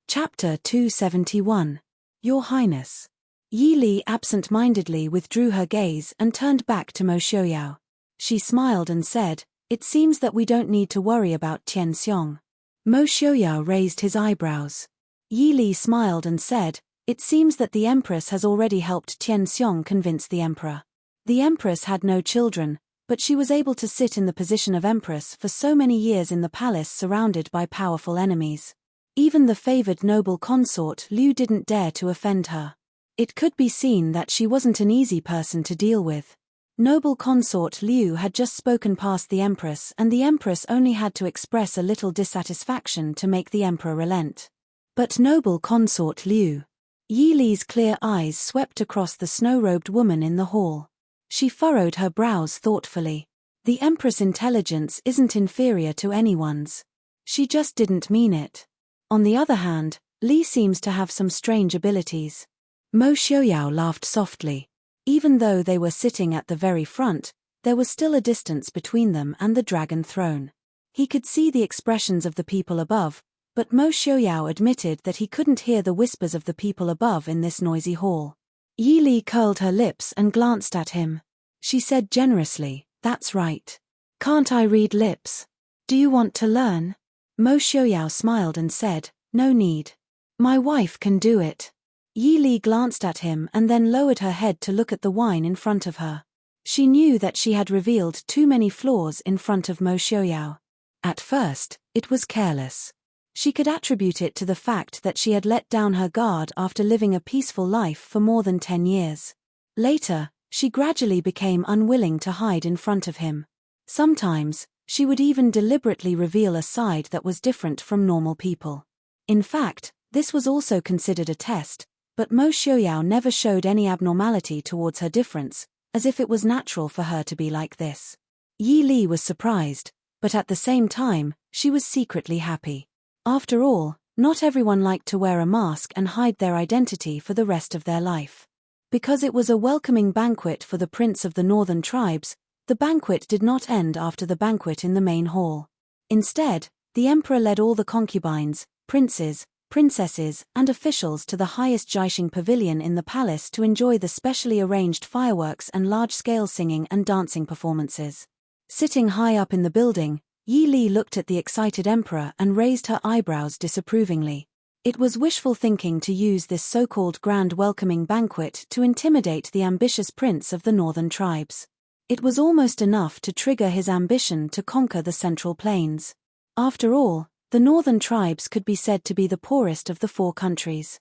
Chapter 271. Your Highness. Yi Li absent-mindedly withdrew her gaze and turned back to Mo Xiaoyao. She smiled and said, "It seems that we don't need to worry about Tian Xiong." Mo Xiaoyao raised his eyebrows. Yi Li smiled and said, "It seems that the Empress has already helped Tian Xiong convince the Emperor." The Empress had no children, but she was able to sit in the position of Empress for so many years in the palace surrounded by powerful enemies. Even the favored noble consort Liu didn't dare to offend her. It could be seen that she wasn't an easy person to deal with. Noble consort Liu had just spoken past the Empress, and the Empress only had to express a little dissatisfaction to make the Emperor relent. But noble consort Liu. Yi Li's clear eyes swept across the snow-robed woman in the hall. She furrowed her brows thoughtfully. The Empress' intelligence isn't inferior to anyone's. She just didn't mean it. On the other hand, Li seems to have some strange abilities. Mo Xiaoyao laughed softly. Even though they were sitting at the very front, there was still a distance between them and the dragon throne. He could see the expressions of the people above, but Mo Xiaoyao admitted that he couldn't hear the whispers of the people above in this noisy hall. Yi Li curled her lips and glanced at him. She said generously, "That's right. Can't I read lips? Do you want to learn?" Mo Xiaoyao smiled and said, "No need. My wife can do it." Yi Li glanced at him and then lowered her head to look at the wine in front of her. She knew that she had revealed too many flaws in front of Mo Xiaoyao. At first, it was careless. She could attribute it to the fact that she had let down her guard after living a peaceful life for more than 10 years. Later, she gradually became unwilling to hide in front of him. Sometimes, she would even deliberately reveal a side that was different from normal people. In fact, this was also considered a test, but Mo Xiaoyao never showed any abnormality towards her difference, as if it was natural for her to be like this. Yi Li was surprised, but at the same time, she was secretly happy. After all, not everyone liked to wear a mask and hide their identity for the rest of their life. Because it was a welcoming banquet for the Prince of the Northern Tribes, the banquet did not end after the banquet in the main hall. Instead, the Emperor led all the concubines, princes, princesses, and officials to the highest Jiaxing pavilion in the palace to enjoy the specially arranged fireworks and large-scale singing and dancing performances. Sitting high up in the building, Yi Li looked at the excited Emperor and raised her eyebrows disapprovingly. It was wishful thinking to use this so-called grand welcoming banquet to intimidate the ambitious prince of the northern tribes. It was almost enough to trigger his ambition to conquer the Central Plains. After all, the northern tribes could be said to be the poorest of the 4 countries.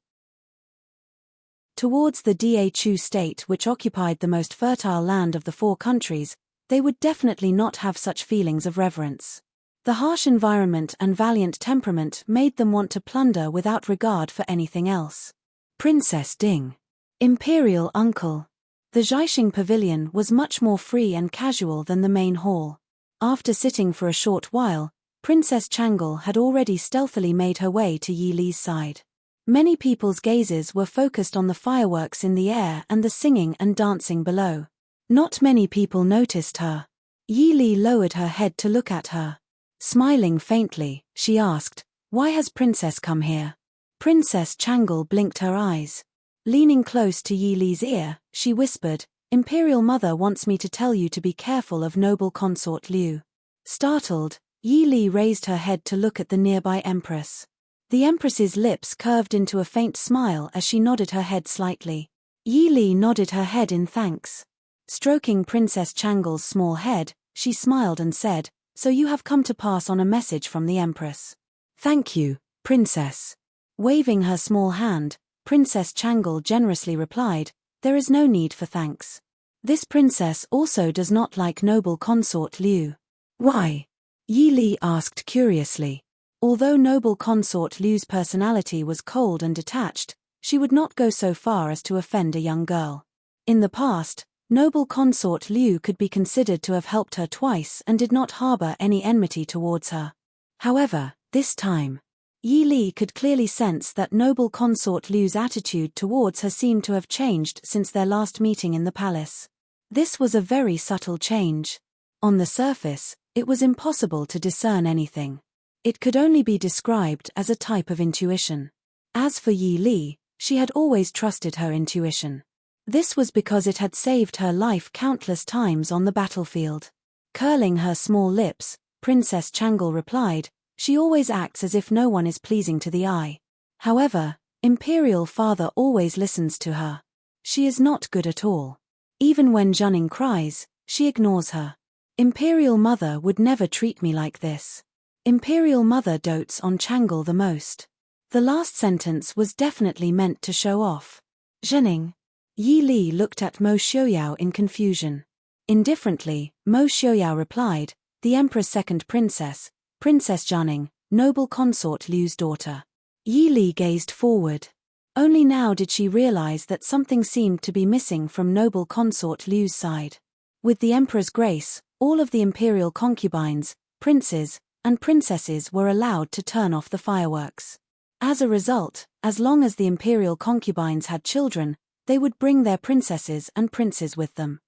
Towards the Da state, which occupied the most fertile land of the 4 countries, they would definitely not have such feelings of reverence. The harsh environment and valiant temperament made them want to plunder without regard for anything else. Princess Ding. Imperial Uncle. The Jiaxing Pavilion was much more free and casual than the main hall. After sitting for a short while, Princess Chang'e had already stealthily made her way to Yi Li's side. Many people's gazes were focused on the fireworks in the air and the singing and dancing below. Not many people noticed her. Yi Li lowered her head to look at her. Smiling faintly, she asked, "Why has Princess come here?" Princess Chang'e blinked her eyes. Leaning close to Yi Li's ear, she whispered, "Imperial Mother wants me to tell you to be careful of noble consort Liu." Startled, Yi Li raised her head to look at the nearby Empress. The Empress's lips curved into a faint smile as she nodded her head slightly. Yi Li nodded her head in thanks. Stroking Princess Chang'e's small head, she smiled and said, "So you have come to pass on a message from the Empress." "Thank you, Princess." Waving her small hand, Princess Chang'e generously replied, There is no need for thanks. This princess also does not like noble consort Liu. Why? Yi Li asked curiously. Although noble consort Liu's personality was cold and detached, she would not go so far as to offend a young girl. In the past, noble consort Liu could be considered to have helped her twice and did not harbor any enmity towards her. However, this time, Yi Li could clearly sense that noble consort Liu's attitude towards her seemed to have changed since their last meeting in the palace. This was a very subtle change. On the surface, it was impossible to discern anything. It could only be described as a type of intuition. As for Yi Li, she had always trusted her intuition. This was because it had saved her life countless times on the battlefield. Curling her small lips, Princess Changle replied, "She always acts as if no one is pleasing to the eye. However, Imperial Father always listens to her. She is not good at all. Even when Zhenning cries, she ignores her. Imperial Mother would never treat me like this. Imperial Mother dotes on Changle the most." The last sentence was definitely meant to show off. Zhenning. Yi Li looked at Mo Xiaoyao in confusion. Indifferently, Mo Xiaoyao replied, "The Emperor's second princess, Princess Zhenning, noble consort Liu's daughter." Yi Li gazed forward. Only now did she realize that something seemed to be missing from noble consort Liu's side. With the Emperor's grace, all of the imperial concubines, princes, and princesses were allowed to turn off the fireworks. As a result, as long as the imperial concubines had children, they would bring their princesses and princes with them.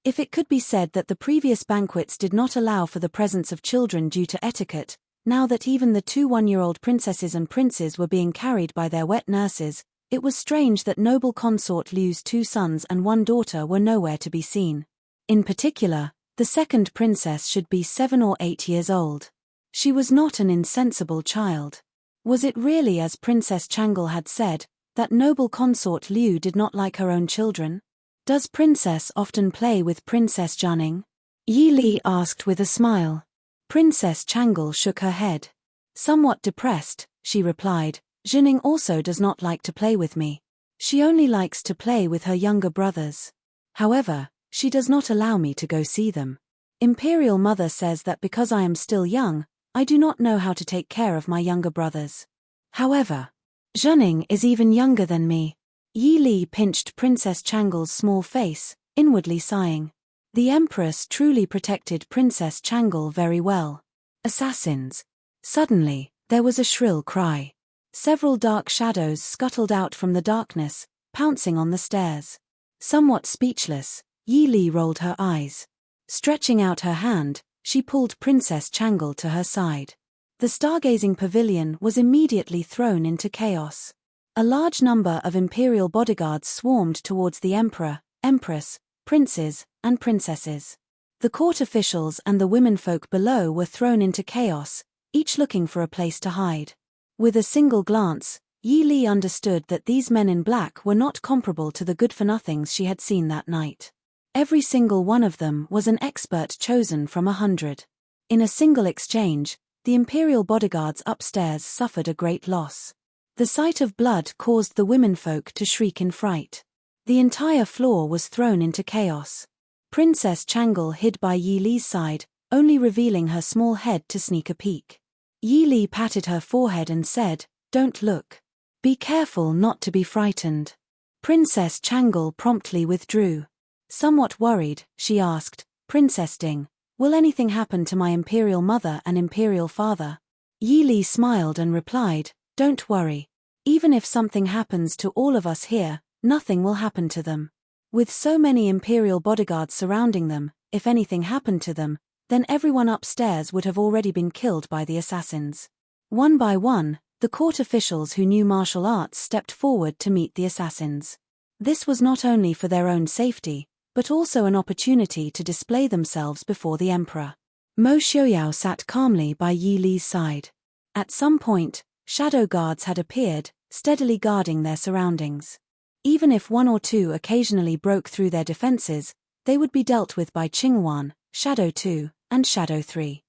If it could be said that the previous banquets did not allow for the presence of children due to etiquette, now that even the 2 one-year-old princesses and princes were being carried by their wet nurses, it was strange that noble consort Liu's 2 sons and 1 daughter were nowhere to be seen. In particular, the second princess should be 7 or 8 years old. She was not an insensible child. Was it really as Princess Changle had said, that noble consort Liu did not like her own children? Does Princess often play with Princess Zhenning? Yi Li asked with a smile. Princess Changle shook her head. Somewhat depressed, she replied, "Zhenning also does not like to play with me. She only likes to play with her younger brothers. However, she does not allow me to go see them. Imperial Mother says that because I am still young, I do not know how to take care of my younger brothers. However, Zhenning is even younger than me." Yi Li pinched Princess Changle's small face, inwardly sighing. The Empress truly protected Princess Changle very well. Assassins. Suddenly, there was a shrill cry. Several dark shadows scuttled out from the darkness, pouncing on the stairs. Somewhat speechless, Yi Li rolled her eyes. Stretching out her hand, she pulled Princess Changle to her side. The stargazing pavilion was immediately thrown into chaos. A large number of imperial bodyguards swarmed towards the Emperor, Empress, princes, and princesses. The court officials and the womenfolk below were thrown into chaos, each looking for a place to hide. With a single glance, Yi Li understood that these men in black were not comparable to the good-for-nothings she had seen that night. Every single one of them was an expert chosen from 100. In a single exchange, the imperial bodyguards upstairs suffered a great loss. The sight of blood caused the womenfolk to shriek in fright. The entire floor was thrown into chaos. Princess Changle hid by Yi Li's side, only revealing her small head to sneak a peek. Yi Li patted her forehead and said, "Don't look. Be careful not to be frightened." Princess Changle promptly withdrew. Somewhat worried, she asked, "Princess Ding, will anything happen to my imperial mother and imperial father?" Yi Li smiled and replied, "Don't worry. Even if something happens to all of us here, nothing will happen to them. With so many imperial bodyguards surrounding them, if anything happened to them, then everyone upstairs would have already been killed by the assassins." One by one, the court officials who knew martial arts stepped forward to meet the assassins. This was not only for their own safety, but also an opportunity to display themselves before the emperor. Mo Xiaoyao sat calmly by Yi Li's side. At some point, shadow guards had appeared, steadily guarding their surroundings. Even if 1 or 2 occasionally broke through their defenses, they would be dealt with by Qingwan, Shadow 2, and Shadow 3.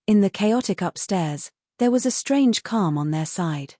In the chaotic upstairs, there was a strange calm on their side.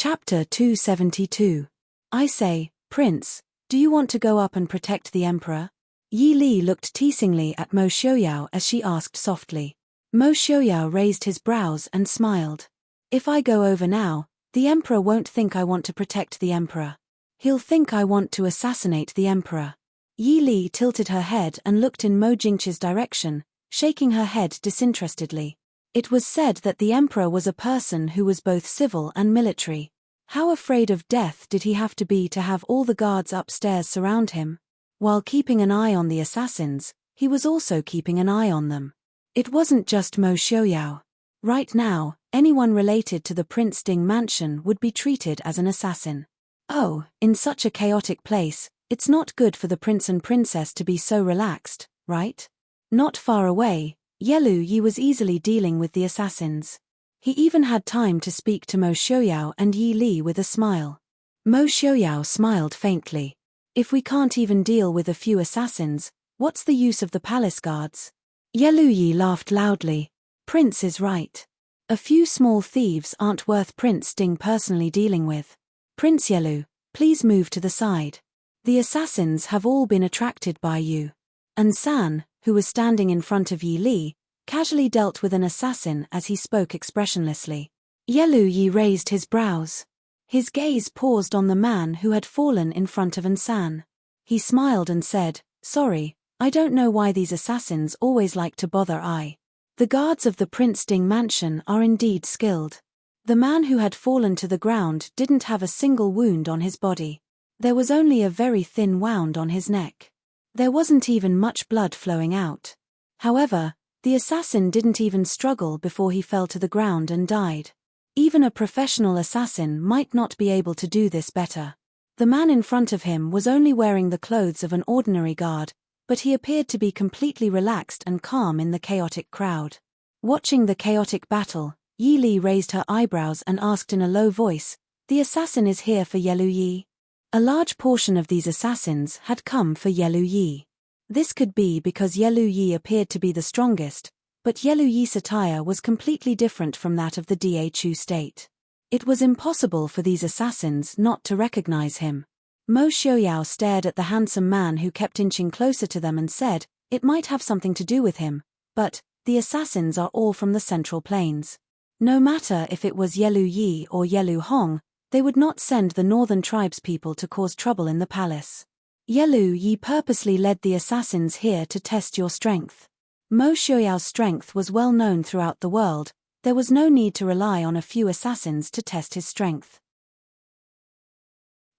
Chapter 272. I say, Prince, do you want to go up and protect the emperor? Yi Li looked teasingly at Mo Xiaoyao as she asked softly. Mo Xiaoyao raised his brows and smiled. If I go over now, the emperor won't think I want to protect the emperor. He'll think I want to assassinate the emperor. Yi Li tilted her head and looked in Mo Jingqi's direction, shaking her head disinterestedly. It was said that the emperor was a person who was both civil and military. How afraid of death did he have to have all the guards upstairs surround him? While keeping an eye on the assassins, he was also keeping an eye on them. It wasn't just Mo Xiaoyao. Right now, anyone related to the Prince Ding mansion would be treated as an assassin. Oh, in such a chaotic place, it's not good for the prince and princess to be so relaxed, right? Not far away, Yelu Yi was easily dealing with the assassins. He even had time to speak to Mo Xiaoyao and Yi Li with a smile. Mo Xiaoyao smiled faintly. If we can't even deal with a few assassins, what's the use of the palace guards? Yelu Yi laughed loudly. Prince is right. A few small thieves aren't worth Prince Ding personally dealing with. Prince Yelu, please move to the side. The assassins have all been attracted by you. And San, who was standing in front of Yi Li, casually dealt with an assassin as he spoke expressionlessly. Yelu Yi raised his brows. His gaze paused on the man who had fallen in front of San. He smiled and said, Sorry, I don't know why these assassins always like to bother I. The guards of the Prince Ding mansion are indeed skilled. The man who had fallen to the ground didn't have a single wound on his body. There was only a very thin wound on his neck. There wasn't even much blood flowing out. However, the assassin didn't even struggle before he fell to the ground and died. Even a professional assassin might not be able to do this better. The man in front of him was only wearing the clothes of an ordinary guard, but he appeared to be completely relaxed and calm in the chaotic crowd. Watching the chaotic battle, Yi Li raised her eyebrows and asked in a low voice, The assassin is here for Yelu Yi? A large portion of these assassins had come for Yelu Yi. This could be because Yelu Yi appeared to be the strongest, but Yelu Yi's attire was completely different from that of the Dhu state. It was impossible for these assassins not to recognize him. Mo Xiaoyao stared at the handsome man who kept inching closer to them and said, It might have something to do with him, but the assassins are all from the Central Plains. No matter if it was Yelu Yi or Yelu Hong, they would not send the northern tribespeople to cause trouble in the palace. Yelu Yi purposely led the assassins here to test your strength. Mo Xiaoyao's strength was well known throughout the world. There was no need to rely on a few assassins to test his strength.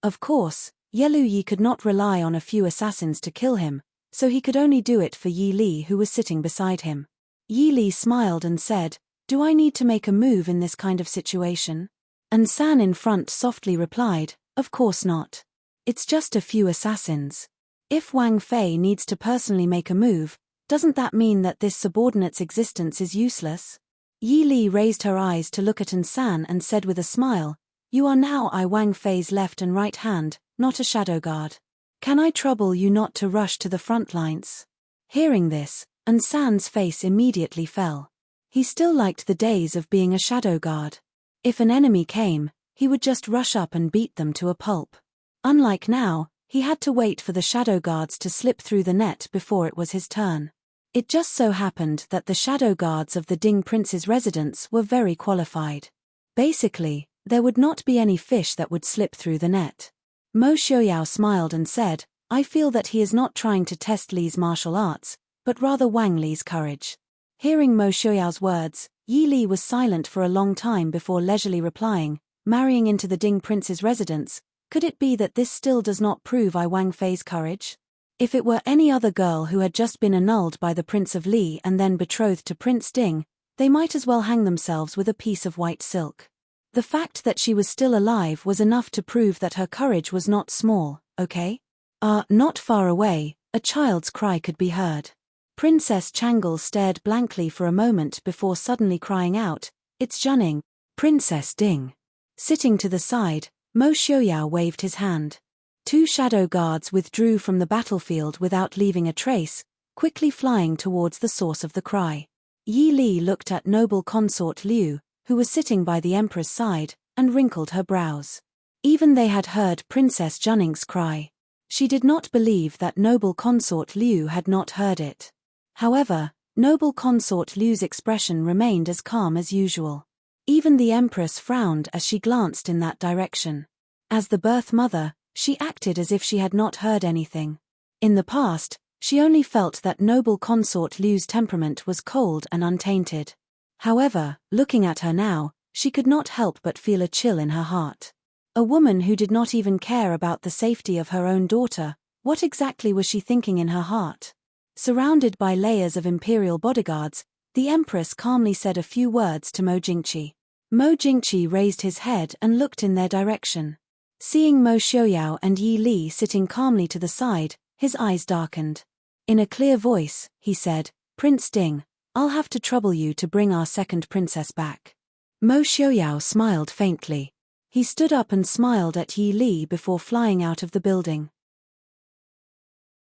Of course, Yelu Yi could not rely on a few assassins to kill him, so he could only do it for Yi Li, who was sitting beside him. Yi Li smiled and said, Do I need to make a move in this kind of situation? And San in front softly replied, Of course not. It's just a few assassins. If Wang Fei needs to personally make a move, doesn't that mean that this subordinate's existence is useless? Yi Li raised her eyes to look at San and said with a smile, You are now Wang Fei's left and right hand, not a shadow guard. Can I trouble you not to rush to the front lines? Hearing this, San's face immediately fell. He still liked the days of being a shadow guard. If an enemy came, he would just rush up and beat them to a pulp. Unlike now, he had to wait for the shadow guards to slip through the net before it was his turn. It just so happened that the shadow guards of the Ding Prince's residence were very qualified. Basically, there would not be any fish that would slip through the net. Mo Xiaoyao smiled and said, I feel that he is not trying to test Li's martial arts, but rather Wang Li's courage. Hearing Mo Xiaoyao's words, Yi Li was silent for a long time before leisurely replying, Marrying into the Ding Prince's residence, could it be that this still does not prove Wang Fei's courage? If it were any other girl who had just been annulled by the Prince of Li and then betrothed to Prince Ding, they might as well hang themselves with a piece of white silk. The fact that she was still alive was enough to prove that her courage was not small, okay? Not far away, a child's cry could be heard. Princess Changle stared blankly for a moment before suddenly crying out, It's Zhenning, Princess Ding. Sitting to the side, Mo Xiaoyao waved his hand. 2 shadow guards withdrew from the battlefield without leaving a trace, quickly flying towards the source of the cry. Yi Li looked at noble consort Liu, who was sitting by the emperor's side, and wrinkled her brows. Even they had heard Princess Junning's cry. She did not believe that noble consort Liu had not heard it. However, noble consort Liu's expression remained as calm as usual. Even the Empress frowned as she glanced in that direction. As the birth mother, she acted as if she had not heard anything. In the past, she only felt that noble consort Liu's temperament was cold and untainted. However, looking at her now, she could not help but feel a chill in her heart. A woman who did not even care about the safety of her own daughter, what exactly was she thinking in her heart? Surrounded by layers of imperial bodyguards, the Empress calmly said a few words to Mo Jingqi. Mo Jingqi raised his head and looked in their direction. Seeing Mo Xiaoyao and Yi Li sitting calmly to the side, his eyes darkened. In a clear voice, he said, "Prince Ding, I'll have to trouble you to bring our second princess back." Mo Xiaoyao smiled faintly. He stood up and smiled at Yi Li before flying out of the building.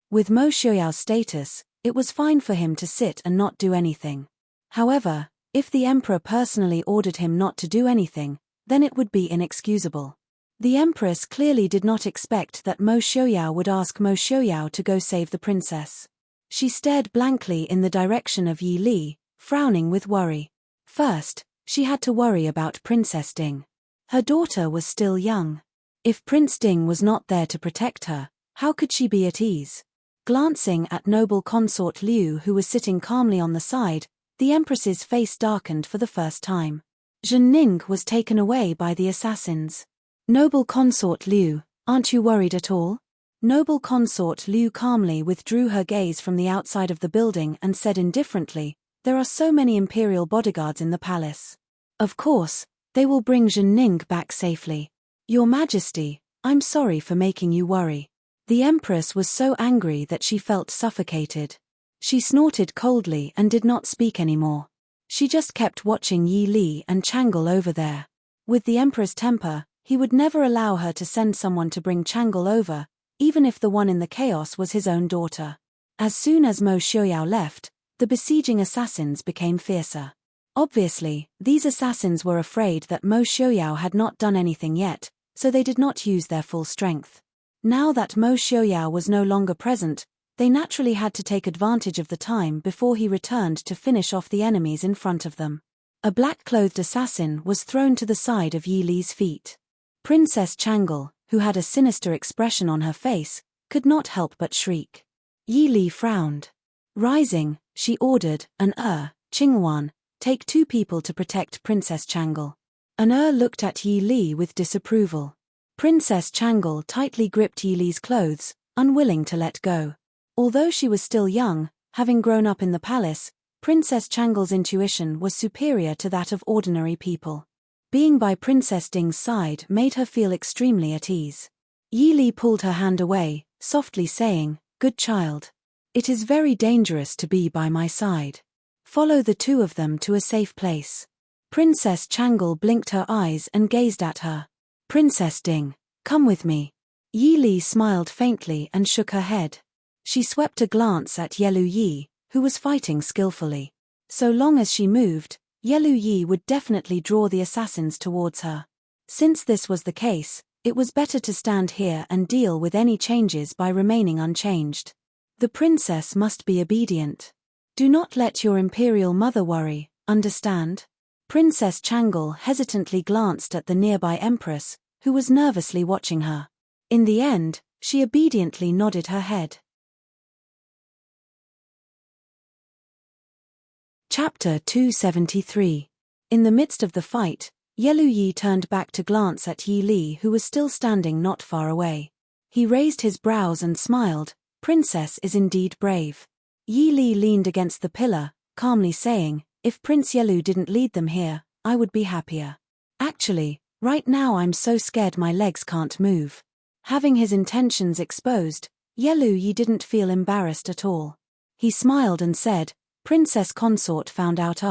With Mo Xiaoyao's status, it was fine for him to sit and not do anything. However, if the emperor personally ordered him not to do anything, then it would be inexcusable. The empress clearly did not expect that Mo Xiaoyao would ask Mo Xiaoyao to go save the princess. She stared blankly in the direction of Yi Li, frowning with worry. First, she had to worry about Princess Ding. Her daughter was still young. If Prince Ding was not there to protect her, how could she be at ease? Glancing at noble consort Liu, who was sitting calmly on the side, the empress's face darkened for the first time. Zhen Ning was taken away by the assassins. Noble consort Liu, aren't you worried at all? Noble consort Liu calmly withdrew her gaze from the outside of the building and said indifferently, "There are so many imperial bodyguards in the palace. Of course, they will bring Zhen Ning back safely. Your Majesty, I'm sorry for making you worry." The Empress was so angry that she felt suffocated. She snorted coldly and did not speak anymore. She just kept watching Yi Li and Chang'e over there. With the Emperor's temper, he would never allow her to send someone to bring Chang'e over, even if the one in the chaos was his own daughter. As soon as Mo Xiaoyao left, the besieging assassins became fiercer. Obviously, these assassins were afraid that Mo Xiaoyao had not done anything yet, so they did not use their full strength. Now that Mo Xiaoyao was no longer present, they naturally had to take advantage of the time before he returned to finish off the enemies in front of them. A black-clothed assassin was thrown to the side of Yi Li's feet. Princess Chang'e, who had a sinister expression on her face, could not help but shriek. Yi Li frowned. Rising, she ordered, Qinghuan, take 2 people to protect Princess Chang'e. Looked at Yi Li with disapproval. Princess Chang'e tightly gripped Yi Li's clothes, unwilling to let go. Although she was still young, having grown up in the palace, Princess Chang'e's intuition was superior to that of ordinary people. Being by Princess Ding's side made her feel extremely at ease. Yi Li pulled her hand away, softly saying, "Good child. It is very dangerous to be by my side. Follow the 2 of them to a safe place." Princess Chang'e blinked her eyes and gazed at her. "Princess Ding, come with me." Yi Li smiled faintly and shook her head. She swept a glance at Yelu Yi, who was fighting skillfully. So long as she moved, Yelu Yi would definitely draw the assassins towards her. Since this was the case, it was better to stand here and deal with any changes by remaining unchanged. The princess must be obedient. Do not let your imperial mother worry, understand? Princess Chang'e hesitantly glanced at the nearby empress, who was nervously watching her. In the end, she obediently nodded her head. Chapter 273. In the midst of the fight, Yelu Yi turned back to glance at Yi Li, who was still standing not far away. He raised his brows and smiled. "Princess is indeed brave." Yi Li leaned against the pillar, calmly saying, "If Prince Yelu didn't lead them here, I would be happier. Actually, right now I'm so scared my legs can't move." Having his intentions exposed, Yelu Yi didn't feel embarrassed at all. He smiled and said, "Princess consort found out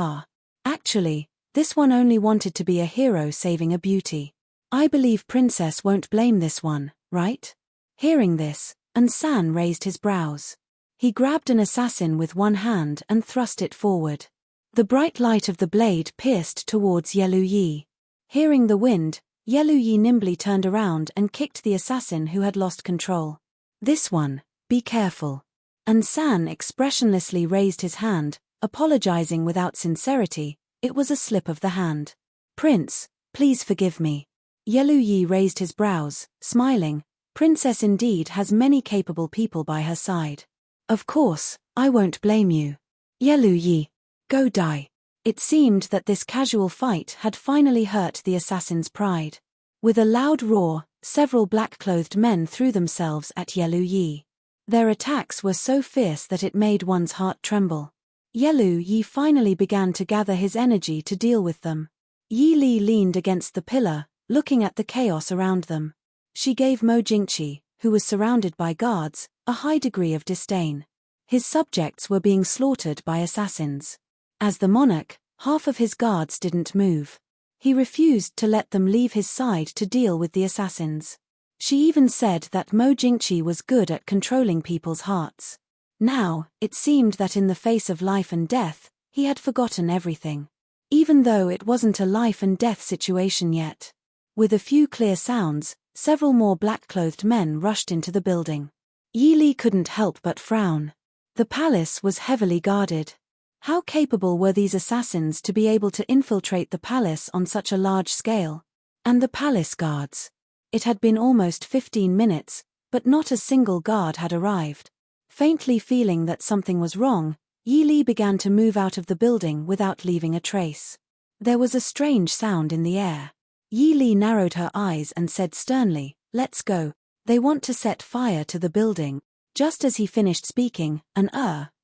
Actually, this one only wanted to be a hero saving a beauty. I believe Princess won't blame this one, right?" Hearing this, San raised his brows. He grabbed an assassin with one hand and thrust it forward. The bright light of the blade pierced towards Yelu Yi. Hearing the wind, Yelu Yi nimbly turned around and kicked the assassin who had lost control. "This one, be careful." And San expressionlessly raised his hand, apologizing without sincerity. It was a slip of the hand. "Prince, please forgive me." Yelu Yi raised his brows, smiling. Princess indeed has many capable people by her side. "Of course, I won't blame you. Yelu Yi, go die." It seemed that this casual fight had finally hurt the assassin's pride. With a loud roar, several black-clothed men threw themselves at Yelu Yi. Their attacks were so fierce that it made one's heart tremble. Yelu Yi finally began to gather his energy to deal with them. Yi Li leaned against the pillar, looking at the chaos around them. She gave Mo Jingqi, who was surrounded by guards, a high degree of disdain. His subjects were being slaughtered by assassins. As the monarch, half of his guards didn't move. He refused to let them leave his side to deal with the assassins. She even said that Mo Jingqi was good at controlling people's hearts. Now, it seemed that in the face of life and death, he had forgotten everything. Even though it wasn't a life and death situation yet. With a few clear sounds, several more black-clothed men rushed into the building. Yi Li couldn't help but frown. The palace was heavily guarded. How capable were these assassins to be able to infiltrate the palace on such a large scale? And the palace guards. It had been almost 15 minutes, but not a single guard had arrived. Faintly feeling that something was wrong, Yi Li began to move out of the building without leaving a trace. There was a strange sound in the air. Yi Li narrowed her eyes and said sternly, "Let's go. They want to set fire to the building." Just as he finished speaking, an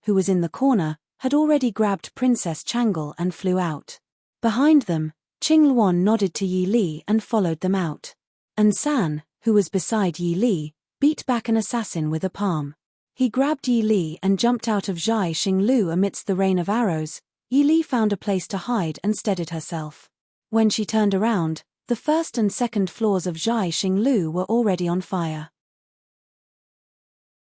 who was in the corner, had already grabbed Princess Changle and flew out. Behind them, Qing Luan nodded to Yi Li and followed them out. And San, who was beside Yi Li, beat back an assassin with a palm. He grabbed Yi Li and jumped out of Zhai Xinglu amidst the rain of arrows. Yi Li found a place to hide and steadied herself. When she turned around, the first and second floors of Zhai Xinglu were already on fire.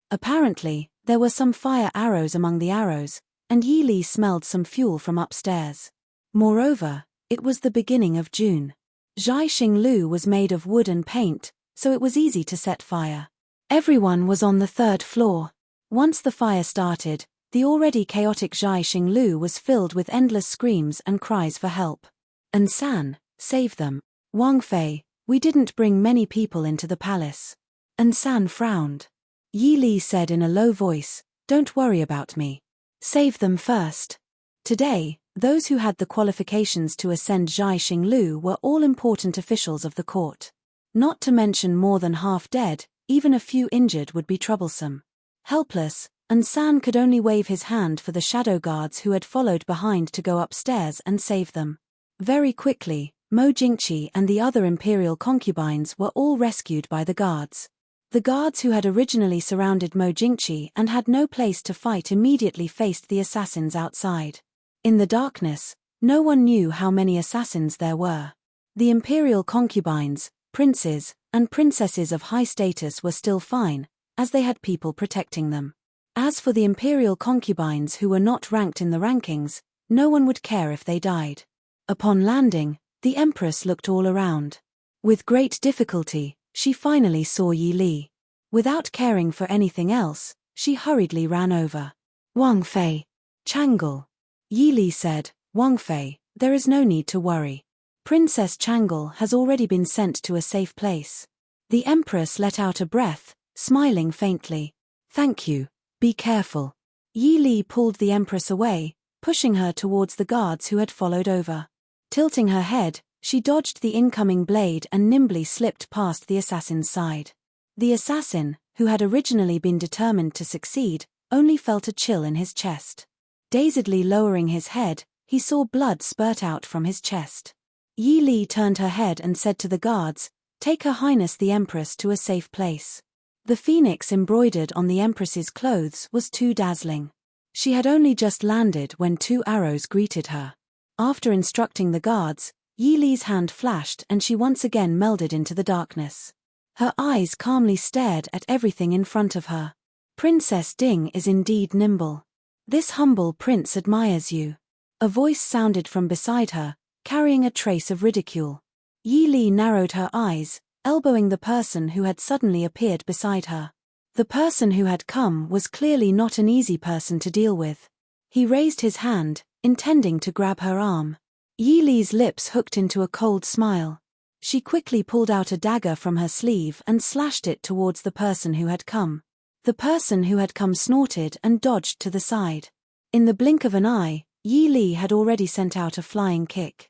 Apparently, there were some fire arrows among the arrows, and Yi Li smelled some fuel from upstairs. Moreover, it was the beginning of June. Zhai Xinglu was made of wood and paint, so it was easy to set fire. Everyone was on the third floor. Once the fire started, the already chaotic Zhai Xinglu was filled with endless screams and cries for help. And San, save them. Wang Fei, we didn't bring many people into the palace. And San frowned. Yi Li said in a low voice, "Don't worry about me. Save them first." Today, those who had the qualifications to ascend Zhai Xinglu were all important officials of the court. Not to mention more than half dead, even a few injured would be troublesome. Helpless, and San could only wave his hand for the shadow guards who had followed behind to go upstairs and save them. Very quickly, Mo Jingqi and the other imperial concubines were all rescued by the guards. The guards who had originally surrounded Mo Jingqi and had no place to fight immediately faced the assassins outside. In the darkness, no one knew how many assassins there were. The imperial concubines, princes, and princesses of high status were still fine, as they had people protecting them. As for the imperial concubines who were not ranked in the rankings, no one would care if they died. Upon landing, the empress looked all around. With great difficulty, she finally saw Yi Li. Without caring for anything else, she hurriedly ran over. "Wang Fei. Changle." Yi Li said, "Wang Fei, there is no need to worry. Princess Changle has already been sent to a safe place." The empress let out a breath, smiling faintly. "Thank you, be careful." Yi Li pulled the empress away, pushing her towards the guards who had followed over. Tilting her head, she dodged the incoming blade and nimbly slipped past the assassin's side. The assassin, who had originally been determined to succeed, only felt a chill in his chest. Dazedly lowering his head, he saw blood spurt out from his chest. Yi Li turned her head and said to the guards, "Take Her Highness the Empress to a safe place." The phoenix embroidered on the Empress's clothes was too dazzling. She had only just landed when 2 arrows greeted her. After instructing the guards, Yi Li's hand flashed and she once again melded into the darkness. Her eyes calmly stared at everything in front of her. "Princess Ding is indeed nimble. This humble prince admires you." A voice sounded from beside her, carrying a trace of ridicule. Yi Li narrowed her eyes, elbowing the person who had suddenly appeared beside her. The person who had come was clearly not an easy person to deal with. He raised his hand, intending to grab her arm. Yi Li's lips hooked into a cold smile. She quickly pulled out a dagger from her sleeve and slashed it towards the person who had come. The person who had come snorted and dodged to the side. In the blink of an eye, Yi Li had already sent out a flying kick.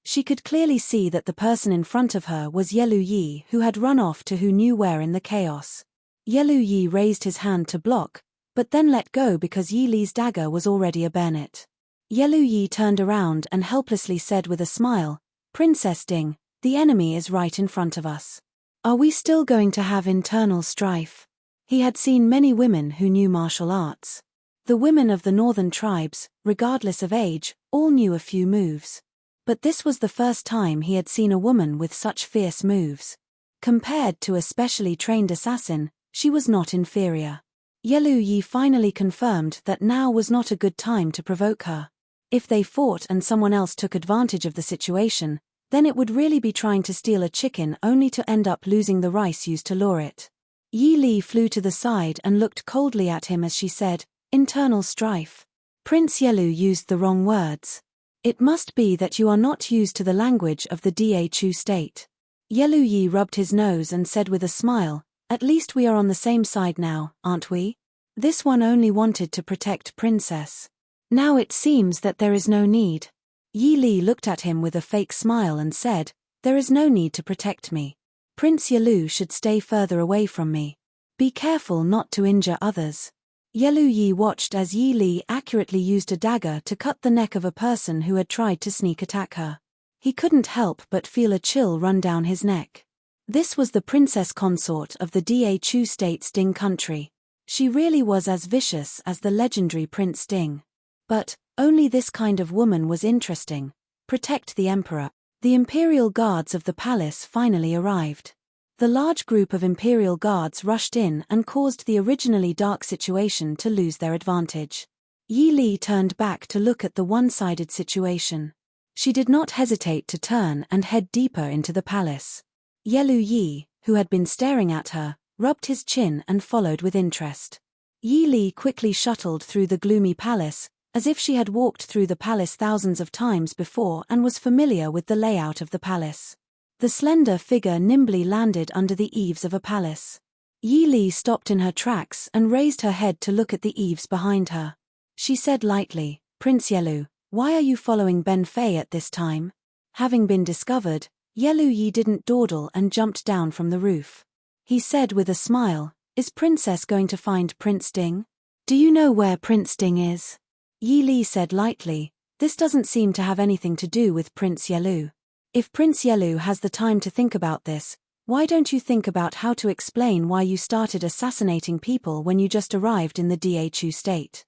She could clearly see that the person in front of her was Yelu Yi, who had run off to who knew where in the chaos. Yelu Yi raised his hand to block, but then let go because Yi Li's dagger was already a bayonet. Yelu Yi turned around and helplessly said with a smile, "Princess Ding, the enemy is right in front of us. Are we still going to have internal strife?" He had seen many women who knew martial arts. The women of the northern tribes, regardless of age, all knew a few moves. But this was the first time he had seen a woman with such fierce moves. Compared to a specially trained assassin, she was not inferior. Yelu Yi finally confirmed that now was not a good time to provoke her. If they fought and someone else took advantage of the situation, then it would really be trying to steal a chicken only to end up losing the rice used to lure it. Yi Li flew to the side and looked coldly at him as she said, "Internal strife. Prince Yelu used the wrong words. It must be that you are not used to the language of the Dhu state." Yelu Yi rubbed his nose and said with a smile, "At least we are on the same side now, aren't we? This one only wanted to protect Princess. Now it seems that there is no need." Yi Li looked at him with a fake smile and said, "There is no need to protect me. Prince Yelu should stay further away from me. Be careful not to injure others." Yelu Yi watched as Yi Li accurately used a dagger to cut the neck of a person who had tried to sneak attack her. He couldn't help but feel a chill run down his neck. This was the princess consort of the Dhu state's Ding country. She really was as vicious as the legendary Prince Ding. But only this kind of woman was interesting. Protect the emperor. The imperial guards of the palace finally arrived. The large group of imperial guards rushed in and caused the originally dark situation to lose their advantage. Yi Li turned back to look at the one-sided situation. She did not hesitate to turn and head deeper into the palace. Yelu Yi, who had been staring at her, rubbed his chin and followed with interest. Yi Li quickly shuttled through the gloomy palace, as if she had walked through the palace thousands of times before and was familiar with the layout of the palace. The slender figure nimbly landed under the eaves of a palace. Yi Li stopped in her tracks and raised her head to look at the eaves behind her. She said lightly, "Prince Yelu, why are you following Ben Fei at this time?" Having been discovered, Yelu Yi didn't dawdle and jumped down from the roof. He said with a smile, "Is Princess going to find Prince Ding? Do you know where Prince Ding is?" Yi Li said lightly, "This doesn't seem to have anything to do with Prince Yelu. If Prince Yelu has the time to think about this, why don't you think about how to explain why you started assassinating people when you just arrived in the Dhu state?"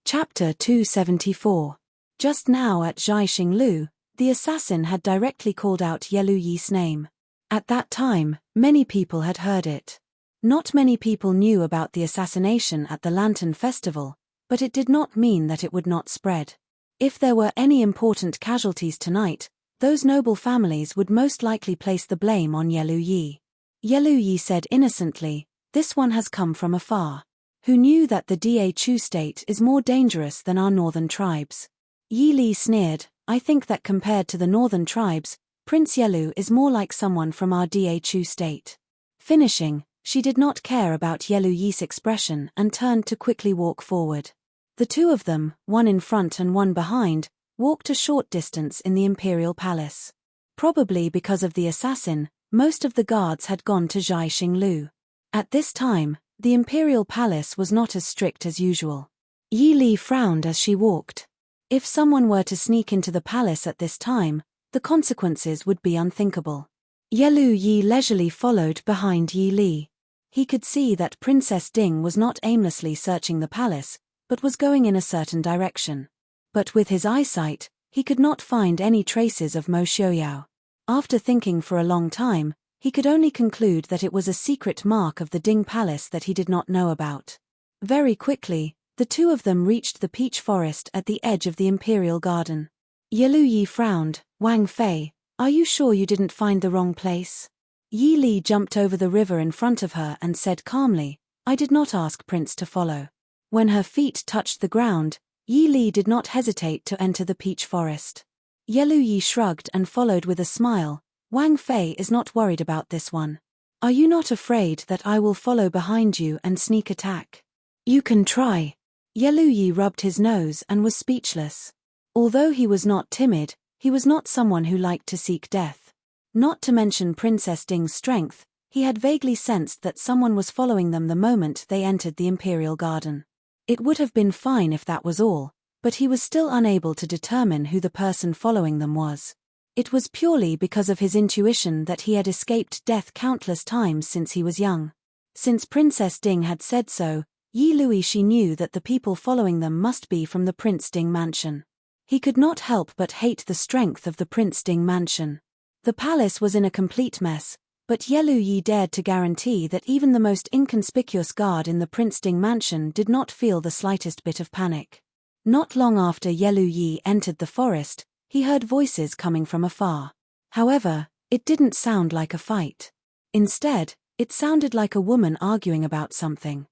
Chapter 274. Just now at Zhaixing Lu, the assassin had directly called out Yelu Yi's name. At that time, many people had heard it. Not many people knew about the assassination at the Lantern Festival, but it did not mean that it would not spread. If there were any important casualties tonight, those noble families would most likely place the blame on Yelu Yi. Yelu Yi said innocently, "This one has come from afar. Who knew that the Dhu state is more dangerous than our northern tribes?" Yi Li sneered, "I think that compared to the northern tribes, Prince Yelu is more like someone from our Dhu state." Finishing, she did not care about Yelu Yi's expression and turned to quickly walk forward. The two of them, one in front and one behind, walked a short distance in the imperial palace. Probably because of the assassin, most of the guards had gone to Zhaixing Lu. At this time, the imperial palace was not as strict as usual. Yi Li frowned as she walked. If someone were to sneak into the palace at this time, the consequences would be unthinkable. Yelu Yi leisurely followed behind Yi Li. He could see that Princess Ding was not aimlessly searching the palace, but was going in a certain direction. But with his eyesight, he could not find any traces of Mo Xiaoyao. After thinking for a long time, he could only conclude that it was a secret mark of the Ding Palace that he did not know about. Very quickly, The two of them reached the peach forest at the edge of the imperial garden. Yelu Yi frowned. Wang Fei, are you sure you didn't find the wrong place? Yi Li jumped over the river in front of her and said calmly, I did not ask Prince to follow. When her feet touched the ground, Yi Li did not hesitate to enter the peach forest. Yelu Yi shrugged and followed with a smile. Wang Fei is not worried about this one. Are you not afraid that I will follow behind you and sneak attack? You can try. Yelu Yi rubbed his nose and was speechless. Although he was not timid, he was not someone who liked to seek death. Not to mention Princess Ding's strength, he had vaguely sensed that someone was following them the moment they entered the imperial garden. It would have been fine if that was all, but he was still unable to determine who the person following them was. It was purely because of his intuition that he had escaped death countless times since he was young. Since Princess Ding had said so, Yi Luixi knew that the people following them must be from the Prince Ding mansion. He could not help but hate the strength of the Prince Ding mansion. The palace was in a complete mess, but Yelu Yi dared to guarantee that even the most inconspicuous guard in the Prince Ding mansion did not feel the slightest bit of panic. Not long after Yelu Yi entered the forest, he heard voices coming from afar. However, it didn't sound like a fight. Instead, it sounded like a woman arguing about something.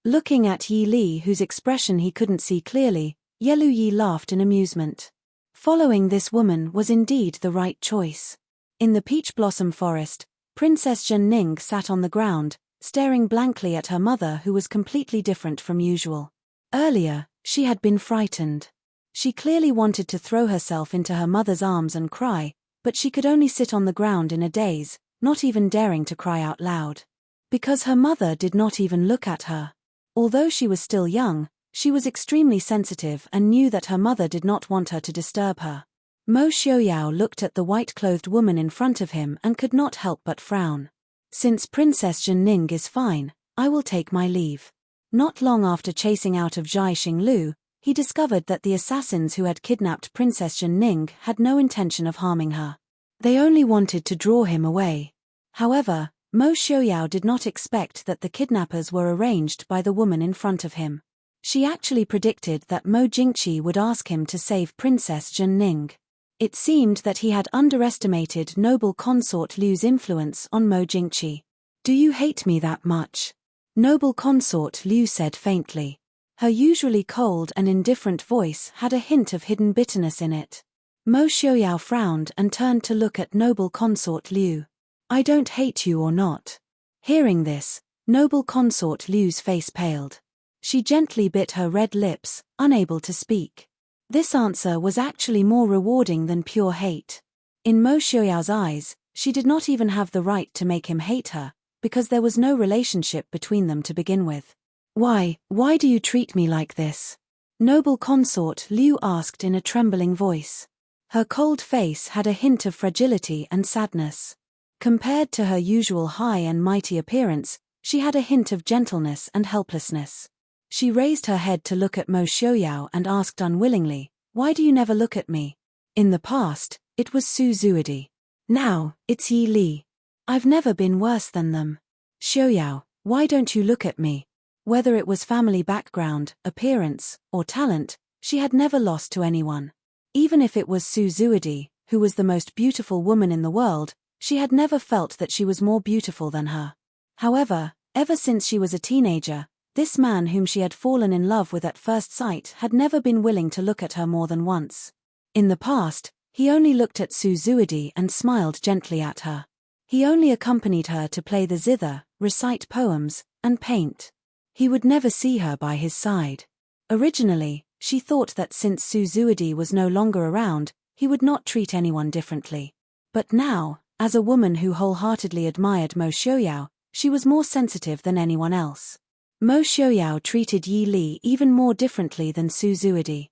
Looking at Yi Li, whose expression he couldn't see clearly, Yelu Yi laughed in amusement. Following this woman was indeed the right choice. In the peach blossom forest, Princess Zhenning sat on the ground, staring blankly at her mother, who was completely different from usual. Earlier, she had been frightened. She clearly wanted to throw herself into her mother's arms and cry, but she could only sit on the ground in a daze, not even daring to cry out loud. Because her mother did not even look at her. Although she was still young, she was extremely sensitive and knew that her mother did not want her to disturb her. Mo Xiaoyao looked at the white-clothed woman in front of him and could not help but frown. Since Princess Zhenning is fine, I will take my leave. Not long after chasing out of Zhai Xinglu, he discovered that the assassins who had kidnapped Princess Zhenning had no intention of harming her. They only wanted to draw him away. However, Mo Xiaoyao did not expect that the kidnappers were arranged by the woman in front of him. She actually predicted that Mo Jingqi would ask him to save Princess Zhenning. It seemed that he had underestimated noble consort Liu's influence on Mo Jingqi. Do you hate me that much? Noble consort Liu said faintly. Her usually cold and indifferent voice had a hint of hidden bitterness in it. Mo Xiaoyao frowned and turned to look at noble consort Liu. I don't hate you or not. Hearing this, noble consort Liu's face paled. She gently bit her red lips, unable to speak. This answer was actually more rewarding than pure hate. In Mo Xiaoyao's eyes, she did not even have the right to make him hate her, because there was no relationship between them to begin with. Why do you treat me like this? Noble consort Liu asked in a trembling voice. Her cold face had a hint of fragility and sadness. Compared to her usual high and mighty appearance, she had a hint of gentleness and helplessness. She raised her head to look at Mo Xiaoyao and asked unwillingly, why do you never look at me? In the past, it was Su Zuidi. Now, it's Yi Li. I've never been worse than them. Xiaoyao, why don't you look at me? Whether it was family background, appearance, or talent, she had never lost to anyone. Even if it was Su Zuidi, who was the most beautiful woman in the world, she had never felt that she was more beautiful than her. However, ever since she was a teenager, this man whom she had fallen in love with at first sight had never been willing to look at her more than once. In the past, he only looked at Su Zuidi and smiled gently at her. He only accompanied her to play the zither, recite poems, and paint. He would never see her by his side. Originally, she thought that since Su Zuidi was no longer around, he would not treat anyone differently. But now, as a woman who wholeheartedly admired Mo Xiaoyao, she was more sensitive than anyone else. Mo Xiaoyao treated Yi Li even more differently than Su Zuidi.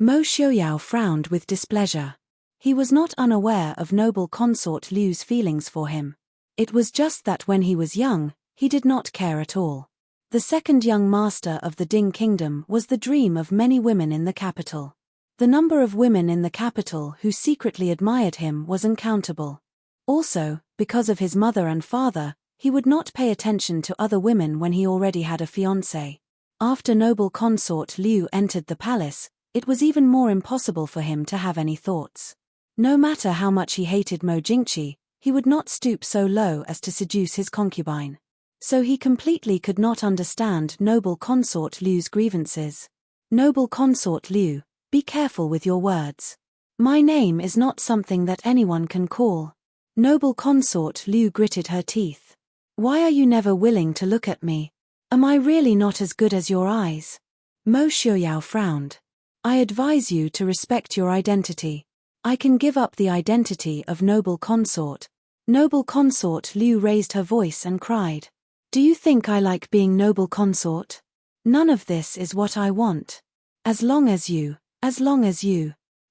Mo Xiaoyao frowned with displeasure. He was not unaware of noble consort Liu's feelings for him. It was just that when he was young, he did not care at all. The second young master of the Ding Kingdom was the dream of many women in the capital. The number of women in the capital who secretly admired him was uncountable. Also, because of his mother and father, He would not pay attention to other women when he already had a fiancée. After noble consort Liu entered the palace, it was even more impossible for him to have any thoughts. No matter how much he hated Mo Jingqi, he would not stoop so low as to seduce his concubine. So he completely could not understand noble consort Liu's grievances. Noble consort Liu, be careful with your words. My name is not something that anyone can call. Noble consort Liu gritted her teeth. Why are you never willing to look at me? Am I really not as good as your eyes? Mo Xiaoyao frowned. I advise you to respect your identity. I can give up the identity of noble consort. Noble consort Liu raised her voice and cried. Do you think I like being noble consort? None of this is what I want. As long as you,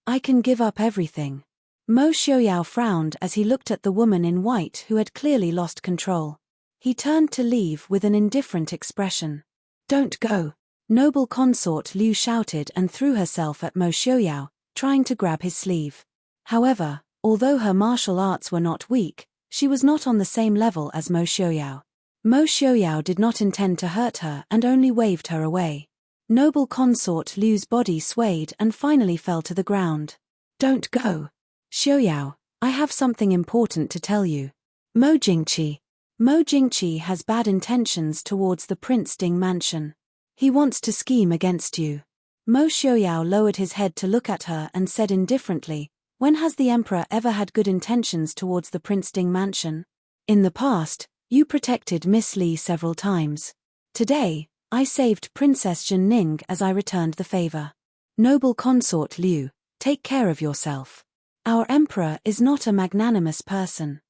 I can give up everything. Mo Xiaoyao frowned as he looked at the woman in white who had clearly lost control. He turned to leave with an indifferent expression. Don't go! Noble consort Liu shouted and threw herself at Mo Xiaoyao, trying to grab his sleeve. However, although her martial arts were not weak, she was not on the same level as Mo Xiaoyao. Mo Xiaoyao did not intend to hurt her and only waved her away. Noble consort Liu's body swayed and finally fell to the ground. Don't go! Xiaoyao, I have something important to tell you. Mo Jingqi has bad intentions towards the Prince Ding mansion. He wants to scheme against you. Mo Xiaoyao lowered his head to look at her and said indifferently, when has the emperor ever had good intentions towards the Prince Ding mansion? In the past, you protected Miss Li several times. Today, I saved Princess Jinning as I returned the favor. Noble consort Liu, take care of yourself. Our emperor is not a magnanimous person.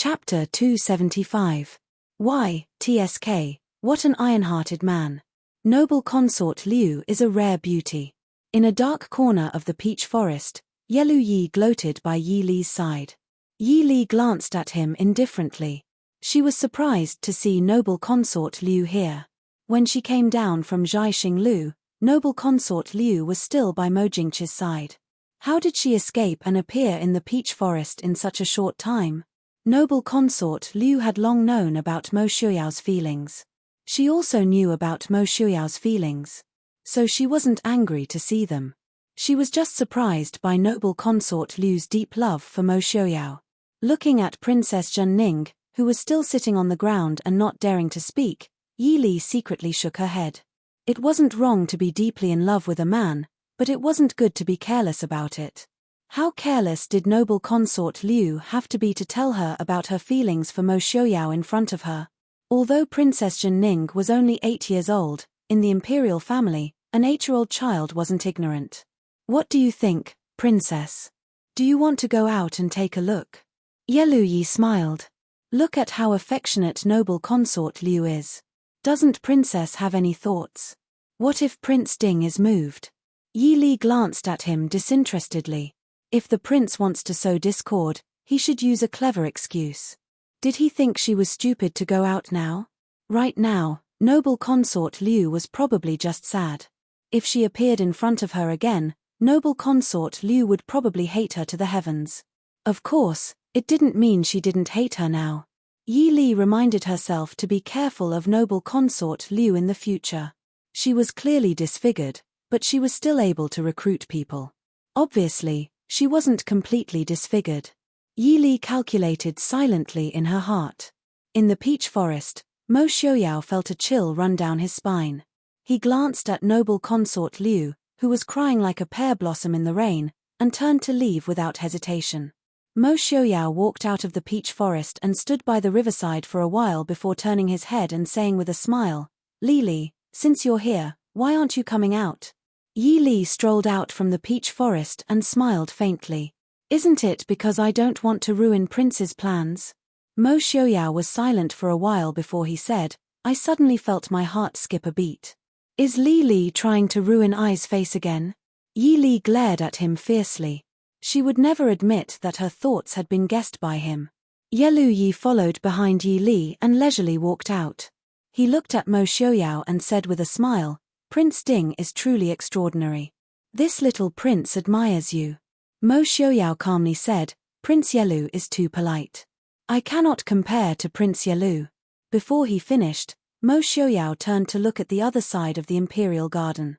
Chapter 275. Why, TSK, what an iron-hearted man. Noble consort Liu is a rare beauty. In a dark corner of the peach forest, Yelu Yi gloated by Yi Li's side. Yi Li glanced at him indifferently. She was surprised to see noble consort Liu here. When she came down from Zhaixing Lu, noble consort Liu was still by Mo Jingqi's side. How did she escape and appear in the peach forest in such a short time? Noble consort Liu had long known about Mo Xiaoyao's feelings. She also knew about Mo Xiaoyao's feelings. So she wasn't angry to see them. She was just surprised by noble consort Liu's deep love for Mo Xiaoyao. Looking at Princess Jinning, who was still sitting on the ground and not daring to speak, Yi Li secretly shook her head. It wasn't wrong to be deeply in love with a man, but it wasn't good to be careless about it. How careless did noble consort Liu have to be to tell her about her feelings for Mo Xiaoyao in front of her? Although Princess Jinning was only 8 years old, in the imperial family, an 8-year-old child wasn't ignorant. What do you think, princess? Do you want to go out and take a look? Yelu Yi smiled. Look at how affectionate noble consort Liu is. Doesn't princess have any thoughts? What if Prince Ding is moved? Yi Li glanced at him disinterestedly. If the prince wants to sow discord, he should use a clever excuse. Did he think she was stupid to go out now? Right now, noble consort Liu was probably just sad. If she appeared in front of her again, noble consort Liu would probably hate her to the heavens. Of course, it didn't mean she didn't hate her now. Yi Li reminded herself to be careful of noble consort Liu in the future. She was clearly disfigured, but she was still able to recruit people. Obviously, she wasn't completely disfigured. Yi Li calculated silently in her heart. In the peach forest, Mo Xiaoyao felt a chill run down his spine. He glanced at noble consort Liu, who was crying like a pear blossom in the rain, and turned to leave without hesitation. Mo Xiaoyao walked out of the peach forest and stood by the riverside for a while before turning his head and saying with a smile, Li, since you're here, why aren't you coming out? Yi Li strolled out from the peach forest and smiled faintly. Isn't it because I don't want to ruin Prince's plans? Mo Xiaoyao was silent for a while before he said, I suddenly felt my heart skip a beat. Is Li trying to ruin Ai's face again? Yi Li glared at him fiercely. She would never admit that her thoughts had been guessed by him. Yelu Yi followed behind Yi Li and leisurely walked out. He looked at Mo Xiaoyao and said with a smile, Prince Ding is truly extraordinary. This little prince admires you. Mo Xiaoyao calmly said, Prince Yelu is too polite. I cannot compare to Prince Yelu. Before he finished, Mo Xiaoyao turned to look at the other side of the imperial garden.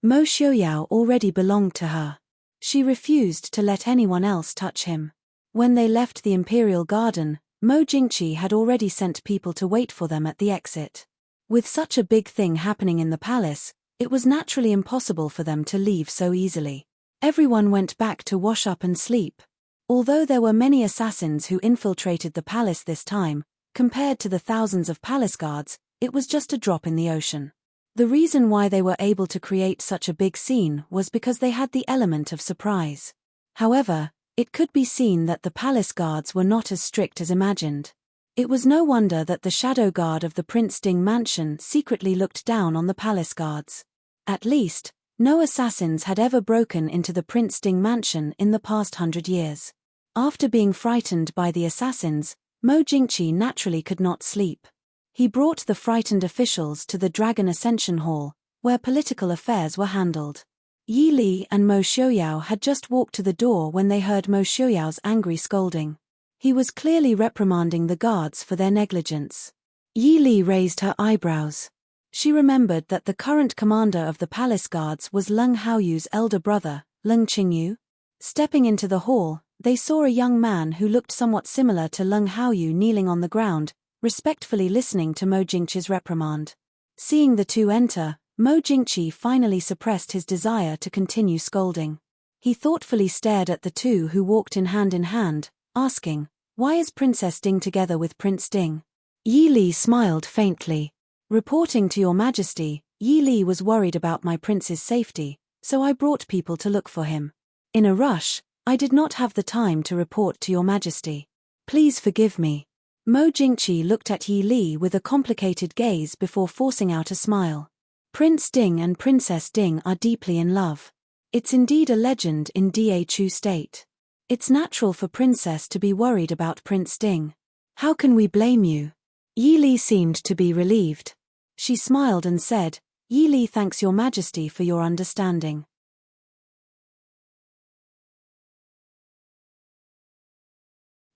Mo Xiaoyao already belonged to her. She refused to let anyone else touch him. When they left the imperial garden, Mo Jingqi had already sent people to wait for them at the exit. With such a big thing happening in the palace, it was naturally impossible for them to leave so easily. Everyone went back to wash up and sleep. Although there were many assassins who infiltrated the palace this time, compared to the thousands of palace guards, it was just a drop in the ocean. The reason why they were able to create such a big scene was because they had the element of surprise. However, it could be seen that the palace guards were not as strict as imagined. It was no wonder that the shadow guard of the Prince Ding mansion secretly looked down on the palace guards. At least, no assassins had ever broken into the Prince Ding mansion in the past 100 years. After being frightened by the assassins, Mo Jingqi naturally could not sleep. He brought the frightened officials to the Dragon Ascension Hall, where political affairs were handled. Yi Li and Mo Xiaoyao had just walked to the door when they heard Mo Xiaoyao's angry scolding. He was clearly reprimanding the guards for their negligence. Yi Li raised her eyebrows. She remembered that the current commander of the palace guards was Leng Haoyu's elder brother, Leng Qingyu. Stepping into the hall, they saw a young man who looked somewhat similar to Leng Haoyu kneeling on the ground, respectfully listening to Mo Jingqi's reprimand. Seeing the two enter, Mo Jingqi finally suppressed his desire to continue scolding. He thoughtfully stared at the two who walked in hand, asking, "Why is Princess Ding together with Prince Ding?" Yi Li smiled faintly. "Reporting to your majesty, Yi Li was worried about my prince's safety, so I brought people to look for him. In a rush, I did not have the time to report to your majesty. Please forgive me." Mo Jingqi looked at Yi Li with a complicated gaze before forcing out a smile. Prince Ding and Princess Ding are deeply in love. It's indeed a legend in Da Chu State. It's natural for Princess to be worried about Prince Ding. How can we blame you? Yi Li seemed to be relieved. She smiled and said, "Yi Li thanks your majesty for your understanding."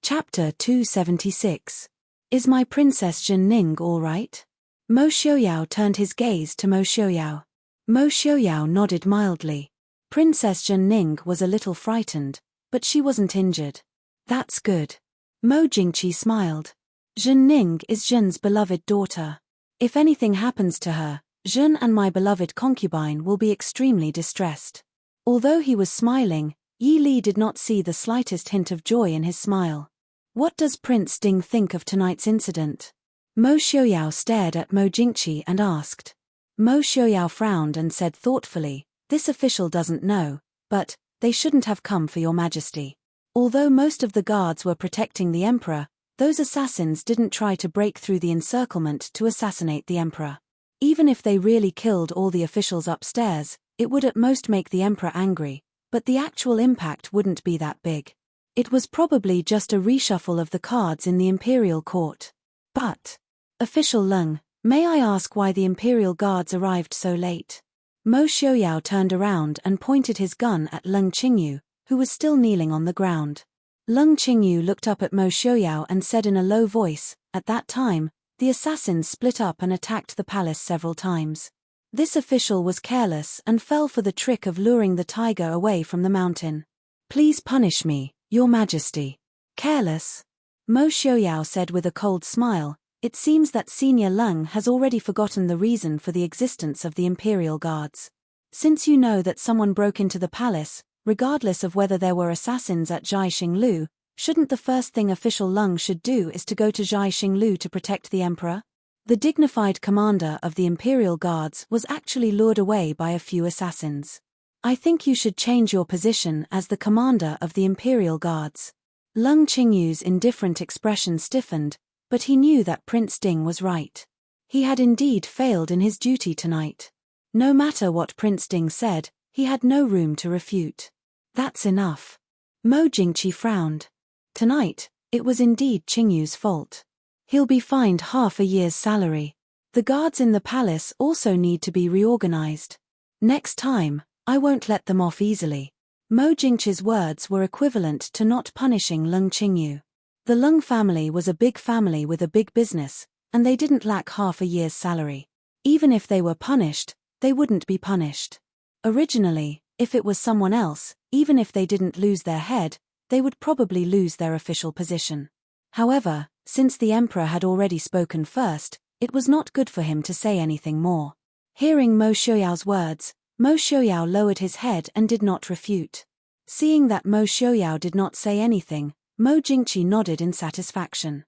Chapter 276. Is my Princess Zhenning all right? Mo Xiaoyao turned his gaze to Mo Xiaoyao. Mo Xiaoyao nodded mildly. Princess Zhenning was a little frightened, but she wasn't injured. That's good. Mo Jingqi smiled. Zhenning is Zhen's beloved daughter. If anything happens to her, Zhen and my beloved concubine will be extremely distressed. Although he was smiling, Yi Li did not see the slightest hint of joy in his smile. What does Prince Ding think of tonight's incident? Mo Xiaoyao stared at Mo Jingqi and asked. Mo Xiaoyao frowned and said thoughtfully, "This official doesn't know, but they shouldn't have come for your majesty. Although most of the guards were protecting the emperor, those assassins didn't try to break through the encirclement to assassinate the emperor. Even if they really killed all the officials upstairs, it would at most make the emperor angry, but the actual impact wouldn't be that big. It was probably just a reshuffle of the cards in the imperial court. But, Official Leng, may I ask why the imperial guards arrived so late?" Mo Xiaoyao turned around and pointed his gun at Leng Qingyu, who was still kneeling on the ground. Leng Qingyu looked up at Mo Xiaoyao and said in a low voice, "At that time, the assassins split up and attacked the palace several times. This official was careless and fell for the trick of luring the tiger away from the mountain. Please punish me, your majesty." "Careless?" Mo Xiaoyao said with a cold smile. "It seems that Senior Leng has already forgotten the reason for the existence of the imperial guards. Since you know that someone broke into the palace, regardless of whether there were assassins at Zhaixinglu, shouldn't the first thing Official Leng should do is to go to Zhaixinglu to protect the emperor?" The dignified commander of the imperial guards was actually lured away by a few assassins. "I think you should change your position as the commander of the imperial guards." Leng Qingyu's indifferent expression stiffened, but he knew that Prince Ding was right. He had indeed failed in his duty tonight. No matter what Prince Ding said, he had no room to refute. "That's enough." Mo Jingqi frowned. Tonight, it was indeed Qingyu's fault. He'll be fined half a year's salary. The guards in the palace also need to be reorganized. Next time, I won't let them off easily. Mo Jingqi's words were equivalent to not punishing Lung Qingyu. The Lung family was a big family with a big business, and they didn't lack half a year's salary. Even if they were punished, they wouldn't be punished. Originally, if it was someone else, even if they didn't lose their head, they would probably lose their official position. However, since the emperor had already spoken first, it was not good for him to say anything more. Hearing Mo Xiuyao's words, Mo Xiuyao lowered his head and did not refute. Seeing that Mo Xiuyao did not say anything, Mo Jingqi nodded in satisfaction.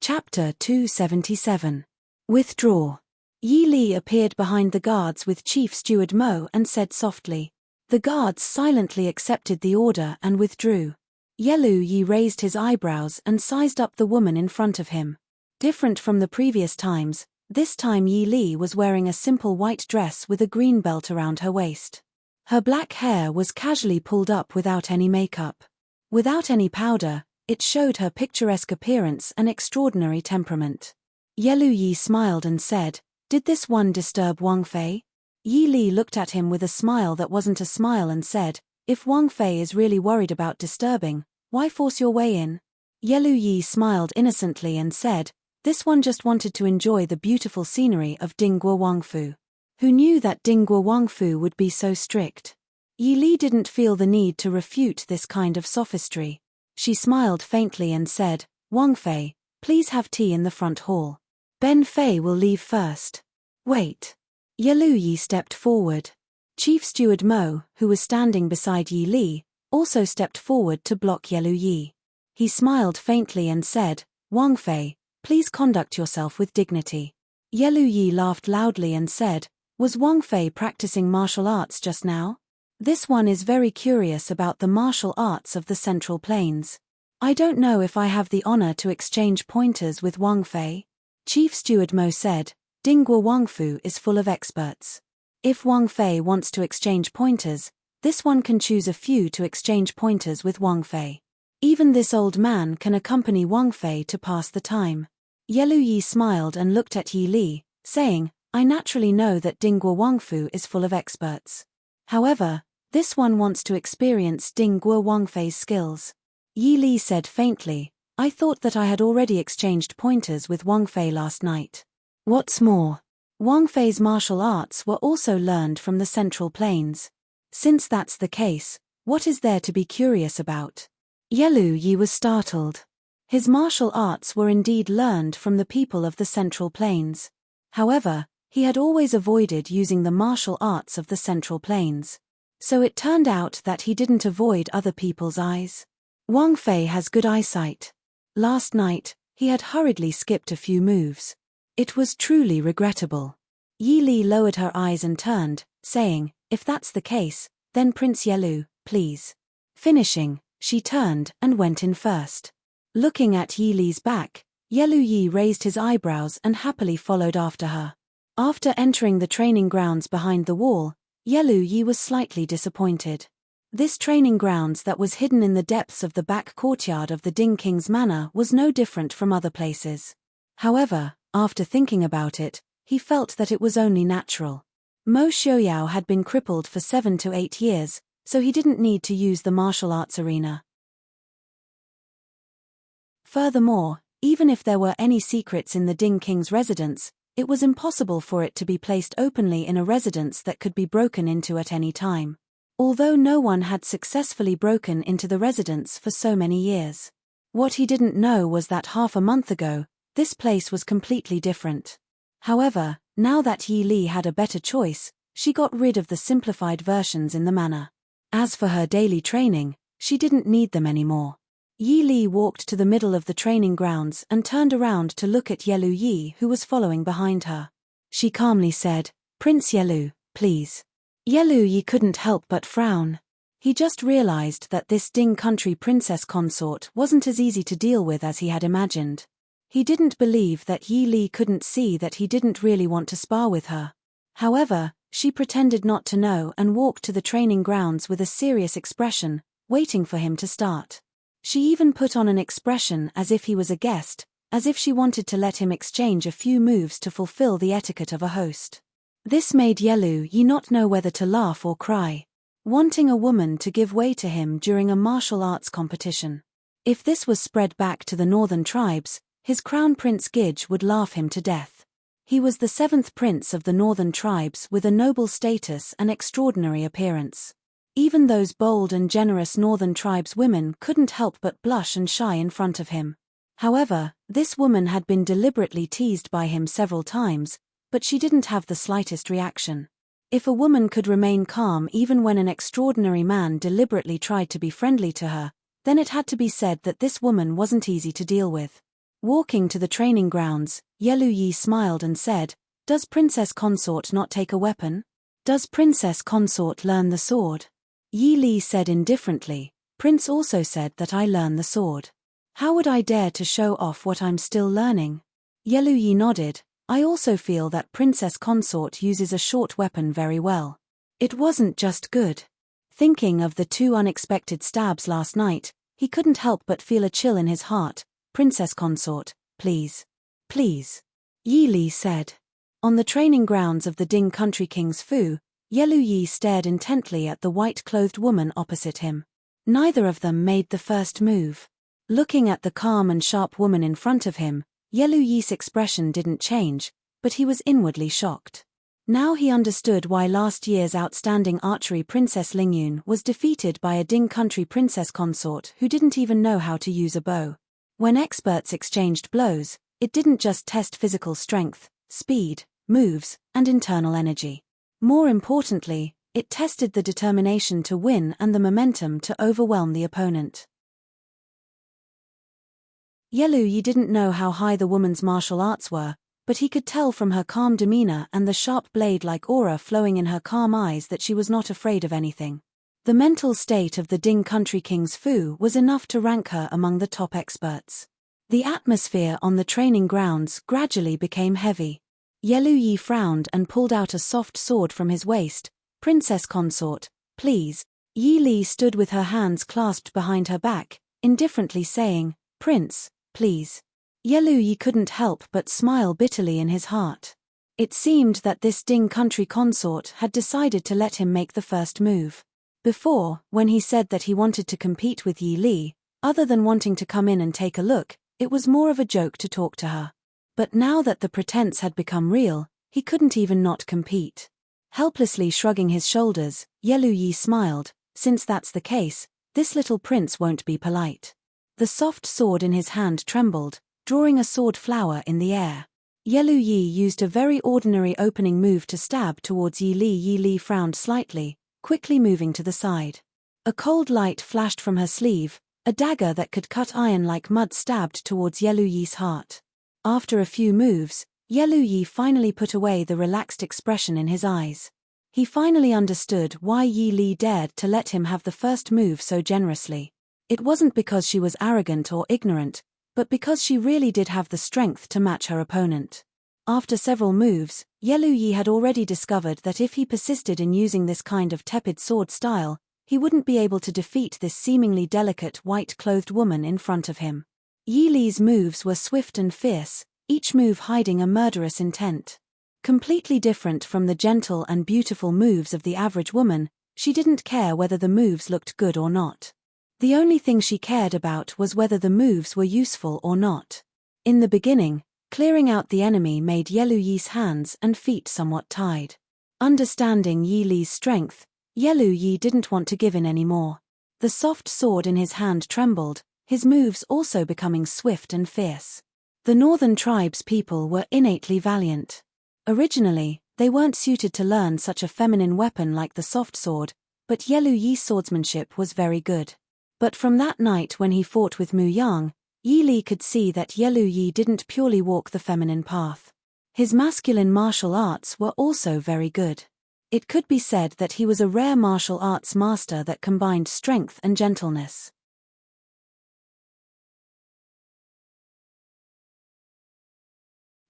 Chapter 277. Withdraw. Yi Li appeared behind the guards with Chief Steward Mo and said softly. The guards silently accepted the order and withdrew. Yelu Yi raised his eyebrows and sized up the woman in front of him. Different from the previous times, this time Yi Li was wearing a simple white dress with a green belt around her waist. Her black hair was casually pulled up without any makeup. Without any powder, it showed her picturesque appearance and extraordinary temperament. Yelu Yi smiled and said, "Did this one disturb Wang Fei?" Yi Li looked at him with a smile that wasn't a smile and said, "If Wang Fei is really worried about disturbing, why force your way in?" Yelu Yi smiled innocently and said, "This one just wanted to enjoy the beautiful scenery of Dingguo Wangfu." Who knew that Dingguo Wangfu would be so strict? Yi Li didn't feel the need to refute this kind of sophistry. She smiled faintly and said, "Wang Fei, please have tea in the front hall. Ben Fei will leave first." "Wait." Yelu Yi stepped forward. Chief Steward Mo, who was standing beside Yi Li, also stepped forward to block Yelu Yi. He smiled faintly and said, "Wang Fei, please conduct yourself with dignity." Yelu Yi laughed loudly and said, "Was Wang Fei practicing martial arts just now? This one is very curious about the martial arts of the Central Plains. I don't know if I have the honor to exchange pointers with Wang Fei." Chief Steward Mo said, "Dingguo Wangfu is full of experts. If Wang Fei wants to exchange pointers, this one can choose a few to exchange pointers with Wang Fei. Even this old man can accompany Wang Fei to pass the time." Yelu Yi smiled and looked at Yi Li, saying, "I naturally know that Dingguo Wangfu is full of experts. However, this one wants to experience Dingguo Wangfei's skills." Yi Li said faintly, "I thought that I had already exchanged pointers with Wang Fei last night. What's more, Wang Fei's martial arts were also learned from the Central Plains. Since that's the case, what is there to be curious about?" Yelu Yi was startled. His martial arts were indeed learned from the people of the Central Plains. However, he had always avoided using the martial arts of the Central Plains. So it turned out that he didn't avoid other people's eyes. Wang Fei has good eyesight. Last night, he had hurriedly skipped a few moves. It was truly regrettable. Yi Li lowered her eyes and turned, saying, "If that's the case, then Prince Yelu, please." Finishing, she turned and went in first. Looking at Yi Li's back, Yelu Yi raised his eyebrows and happily followed after her. After entering the training grounds behind the wall, Yelu Yi was slightly disappointed. This training grounds that was hidden in the depths of the back courtyard of the Ding King's manor was no different from other places. However, after thinking about it, he felt that it was only natural. Mo Xiuyao had been crippled for 7 to 8 years, so he didn't need to use the martial arts arena. Furthermore, even if there were any secrets in the Ding King's residence, it was impossible for it to be placed openly in a residence that could be broken into at any time. Although no one had successfully broken into the residence for so many years. What he didn't know was that half a month ago, this place was completely different. However, now that Yi Li had a better choice, she got rid of the simplified versions in the manor. As for her daily training, she didn't need them anymore. Yi Li walked to the middle of the training grounds and turned around to look at Yelu Yi, who was following behind her. She calmly said, "Prince Yelu, please." Yelu Yi couldn't help but frown. He just realized that this Ding country princess consort wasn't as easy to deal with as he had imagined. He didn't believe that Yi Li couldn't see that he didn't really want to spar with her. However, she pretended not to know and walked to the training grounds with a serious expression, waiting for him to start. She even put on an expression as if he was a guest, as if she wanted to let him exchange a few moves to fulfill the etiquette of a host. This made Yelu Yi not know whether to laugh or cry, wanting a woman to give way to him during a martial arts competition. If this was spread back to the northern tribes, his crown prince Gij would laugh him to death. He was the 7th prince of the northern tribes with a noble status and extraordinary appearance. Even those bold and generous northern tribes women couldn't help but blush and shy in front of him. However, this woman had been deliberately teased by him several times, but she didn't have the slightest reaction. If a woman could remain calm even when an extraordinary man deliberately tried to be friendly to her, then it had to be said that this woman wasn't easy to deal with. Walking to the training grounds, Yelu Yi smiled and said, "Does Princess Consort not take a weapon? Does Princess Consort learn the sword?" Yi Li said indifferently, "Prince also said that I learn the sword. How would I dare to show off what I'm still learning?" Yelu Yi nodded, "I also feel that Princess Consort uses a short weapon very well. It wasn't just good." Thinking of the 2 unexpected stabs last night, he couldn't help but feel a chill in his heart. "Princess Consort, please. Please," Yi Li said. On the training grounds of the Ding Country King's Fu, Yelu Yi stared intently at the white-clothed woman opposite him. Neither of them made the first move. Looking at the calm and sharp woman in front of him, Yelu Yi's expression didn't change, but he was inwardly shocked. Now he understood why last year's outstanding archery Princess Lingyun was defeated by a Ding Country princess consort who didn't even know how to use a bow. When experts exchanged blows, it didn't just test physical strength, speed, moves, and internal energy. More importantly, it tested the determination to win and the momentum to overwhelm the opponent. Yelu Yi didn't know how high the woman's martial arts were, but he could tell from her calm demeanor and the sharp blade-like aura flowing in her calm eyes that she was not afraid of anything. The mental state of the Ding Country King's Fu was enough to rank her among the top experts. The atmosphere on the training grounds gradually became heavy. Yelu Yi frowned and pulled out a soft sword from his waist. "Princess Consort, please." Yi Li stood with her hands clasped behind her back, indifferently saying, "Prince, please." Yelu Yi couldn't help but smile bitterly in his heart. It seemed that this Ding Country consort had decided to let him make the first move. Before, when he said that he wanted to compete with Yi Li, other than wanting to come in and take a look, it was more of a joke to talk to her. But now that the pretense had become real, he couldn't even not compete. Helplessly shrugging his shoulders, Yelu Yi smiled, "Since that's the case, this little prince won't be polite." The soft sword in his hand trembled, drawing a sword flower in the air. Yelu Yi used a very ordinary opening move to stab towards Yi Li. Yi Li frowned slightly, quickly moving to the side. A cold light flashed from her sleeve, a dagger that could cut iron like mud stabbed towards Yelu Yi's heart. After a few moves, Yelu Yi finally put away the relaxed expression in his eyes. He finally understood why Yi Li dared to let him have the first move so generously. It wasn't because she was arrogant or ignorant, but because she really did have the strength to match her opponent. After several moves, Yelu Yi had already discovered that if he persisted in using this kind of tepid sword style, he wouldn't be able to defeat this seemingly delicate white-clothed woman in front of him. Yi Li's moves were swift and fierce, each move hiding a murderous intent. Completely different from the gentle and beautiful moves of the average woman, she didn't care whether the moves looked good or not. The only thing she cared about was whether the moves were useful or not. In the beginning, clearing out the enemy made Yelu Yi's hands and feet somewhat tied. Understanding Yi Li's strength, Yelu Yi didn't want to give in anymore. The soft sword in his hand trembled, his moves also becoming swift and fierce. The northern tribes people were innately valiant. Originally, they weren't suited to learn such a feminine weapon like the soft sword, but Yelu Yi's swordsmanship was very good. But from that night when he fought with Mu Yang, Yi Li could see that Yelu Yi didn't purely walk the feminine path. His masculine martial arts were also very good. It could be said that he was a rare martial arts master that combined strength and gentleness.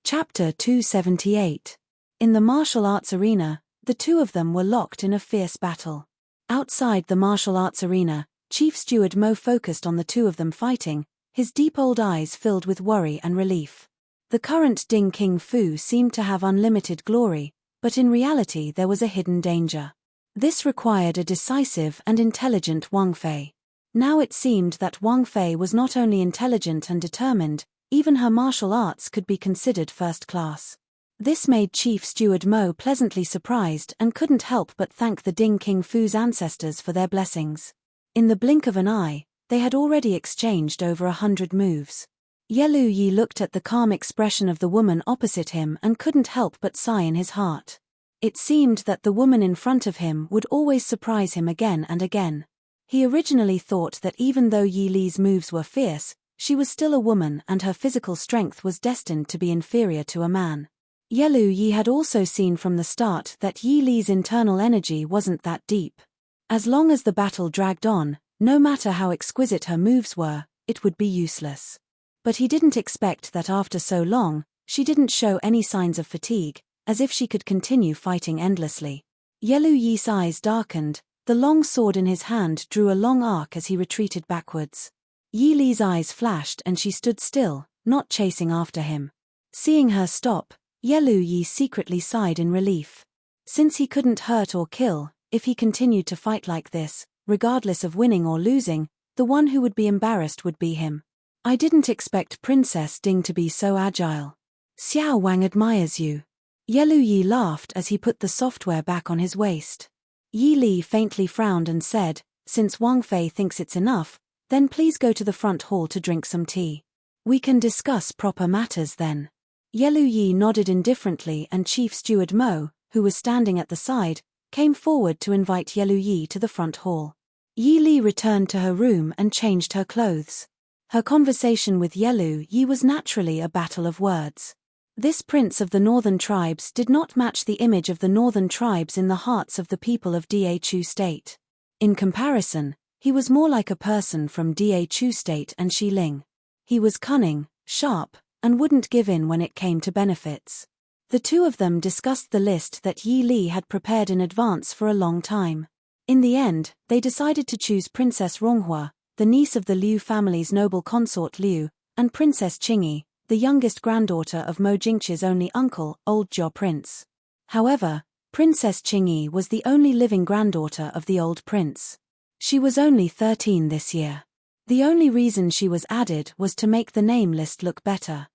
Chapter 278. In the martial arts arena, the two of them were locked in a fierce battle. Outside the martial arts arena, Chief Steward Mo focused on the two of them fighting, his deep old eyes filled with worry and relief. The current Ding King Fu seemed to have unlimited glory, but in reality there was a hidden danger. This required a decisive and intelligent Wang Fei. Now it seemed that Wang Fei was not only intelligent and determined, even her martial arts could be considered first class. This made Chief Steward Mo pleasantly surprised and couldn't help but thank the Ding King Fu's ancestors for their blessings. In the blink of an eye, they had already exchanged over 100 moves. Yelu Yi looked at the calm expression of the woman opposite him and couldn't help but sigh in his heart. It seemed that the woman in front of him would always surprise him again and again. He originally thought that even though Yi Li's moves were fierce, she was still a woman and her physical strength was destined to be inferior to a man. Yelu Yi had also seen from the start that Yi Li's internal energy wasn't that deep. As long as the battle dragged on, no matter how exquisite her moves were, it would be useless. But he didn't expect that after so long, she didn't show any signs of fatigue, as if she could continue fighting endlessly. Yelu Yi's eyes darkened, the long sword in his hand drew a long arc as he retreated backwards. Yi Li's eyes flashed and she stood still, not chasing after him. Seeing her stop, Yelu Yi secretly sighed in relief. Since he couldn't hurt or kill, if he continued to fight like this, regardless of winning or losing, the one who would be embarrassed would be him. I didn't expect Princess Ding to be so agile. Xiao Wang admires you. Yelu Yi laughed as he put the software back on his waist. Yi Li faintly frowned and said, since Wang Fei thinks it's enough, then please go to the front hall to drink some tea. We can discuss proper matters then. Yelu Yi nodded indifferently and Chief Steward Mo, who was standing at the side, came forward to invite Yelu Yi to the front hall. Yi Li returned to her room and changed her clothes. Her conversation with Yelu Yi was naturally a battle of words. This prince of the northern tribes did not match the image of the northern tribes in the hearts of the people of Dachu State. In comparison, he was more like a person from Dachu State and Xiling. He was cunning, sharp, and wouldn't give in when it came to benefits. The two of them discussed the list that Yi Li had prepared in advance for a long time. In the end, they decided to choose Princess Ronghua, the niece of the Liu family's noble consort Liu, and Princess Qingyi, the youngest granddaughter of Mo Jingqi's only uncle, Old Jiao Prince. However, Princess Qingyi was the only living granddaughter of the old prince. She was only 13 this year. The only reason she was added was to make the name list look better.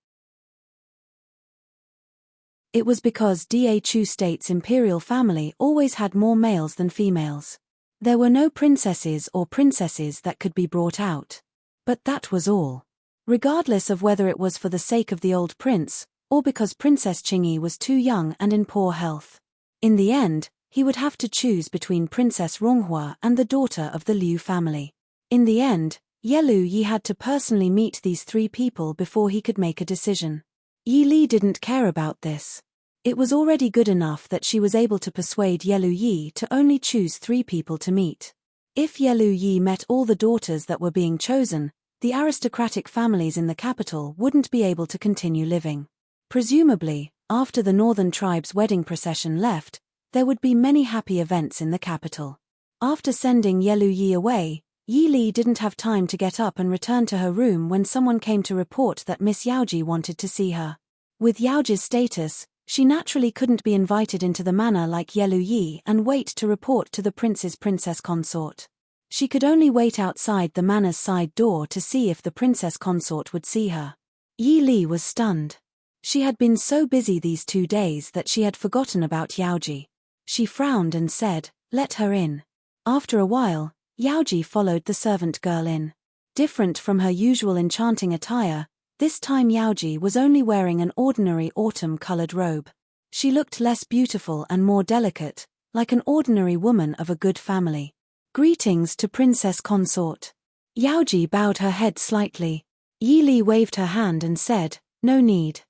It was because Dachu State's imperial family always had more males than females. There were no princesses or princesses that could be brought out. But that was all. Regardless of whether it was for the sake of the old prince, or because Princess Qingyi was too young and in poor health. In the end, he would have to choose between Princess Ronghua and the daughter of the Liu family. In the end, Yelu Yi had to personally meet these three people before he could make a decision. Yi Li didn't care about this. It was already good enough that she was able to persuade Yelu Yi to only choose 3 people to meet. If Yelu Yi met all the daughters that were being chosen, the aristocratic families in the capital wouldn't be able to continue living. Presumably, after the northern tribe's wedding procession left, there would be many happy events in the capital. After sending Yelu Yi away, Yi Li didn't have time to get up and return to her room when someone came to report that Miss Yaoji wanted to see her. With Yaoji's status, she naturally couldn't be invited into the manor like Yelu Yi and wait to report to the prince's princess consort. She could only wait outside the manor's side door to see if the princess consort would see her. Yi Li was stunned. She had been so busy these 2 days that she had forgotten about Yaoji. She frowned and said, "Let her in." After a while, Yaoji followed the servant girl in. Different from her usual enchanting attire, this time Yaoji was only wearing an ordinary autumn-colored robe. She looked less beautiful and more delicate, like an ordinary woman of a good family. "Greetings to Princess Consort." Yaoji bowed her head slightly. Yi Li waved her hand and said, "No need.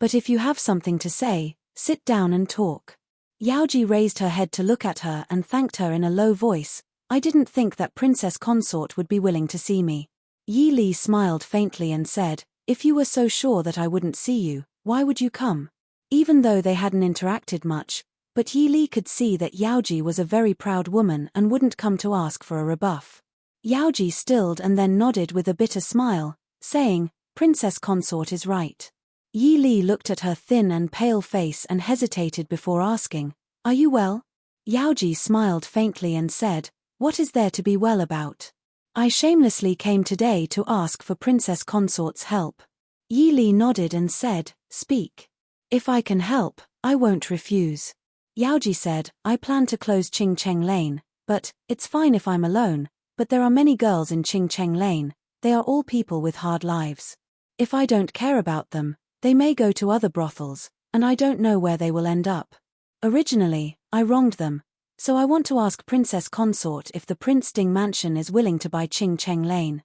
But if you have something to say, sit down and talk." Yaoji raised her head to look at her and thanked her in a low voice. "I didn't think that Princess Consort would be willing to see me." Yi Li smiled faintly and said, "If you were so sure that I wouldn't see you, why would you come?" Even though they hadn't interacted much, but Yi Li could see that Yaoji was a very proud woman and wouldn't come to ask for a rebuff. Yaoji stilled and then nodded with a bitter smile, saying, Princess Consort is right. Yi Li looked at her thin and pale face and hesitated before asking, Are you well? Yaoji smiled faintly and said, What is there to be well about? I shamelessly came today to ask for Princess Consort's help. Yi Li nodded and said, Speak. If I can help, I won't refuse. Yaoji said, I plan to close Qing Cheng Lane, but it's fine if I'm alone, but there are many girls in Qing Cheng Lane, they are all people with hard lives. If I don't care about them, they may go to other brothels, and I don't know where they will end up. Originally, I wronged them, so I want to ask Princess Consort if the Prince Ding Mansion is willing to buy Qing Cheng Lane.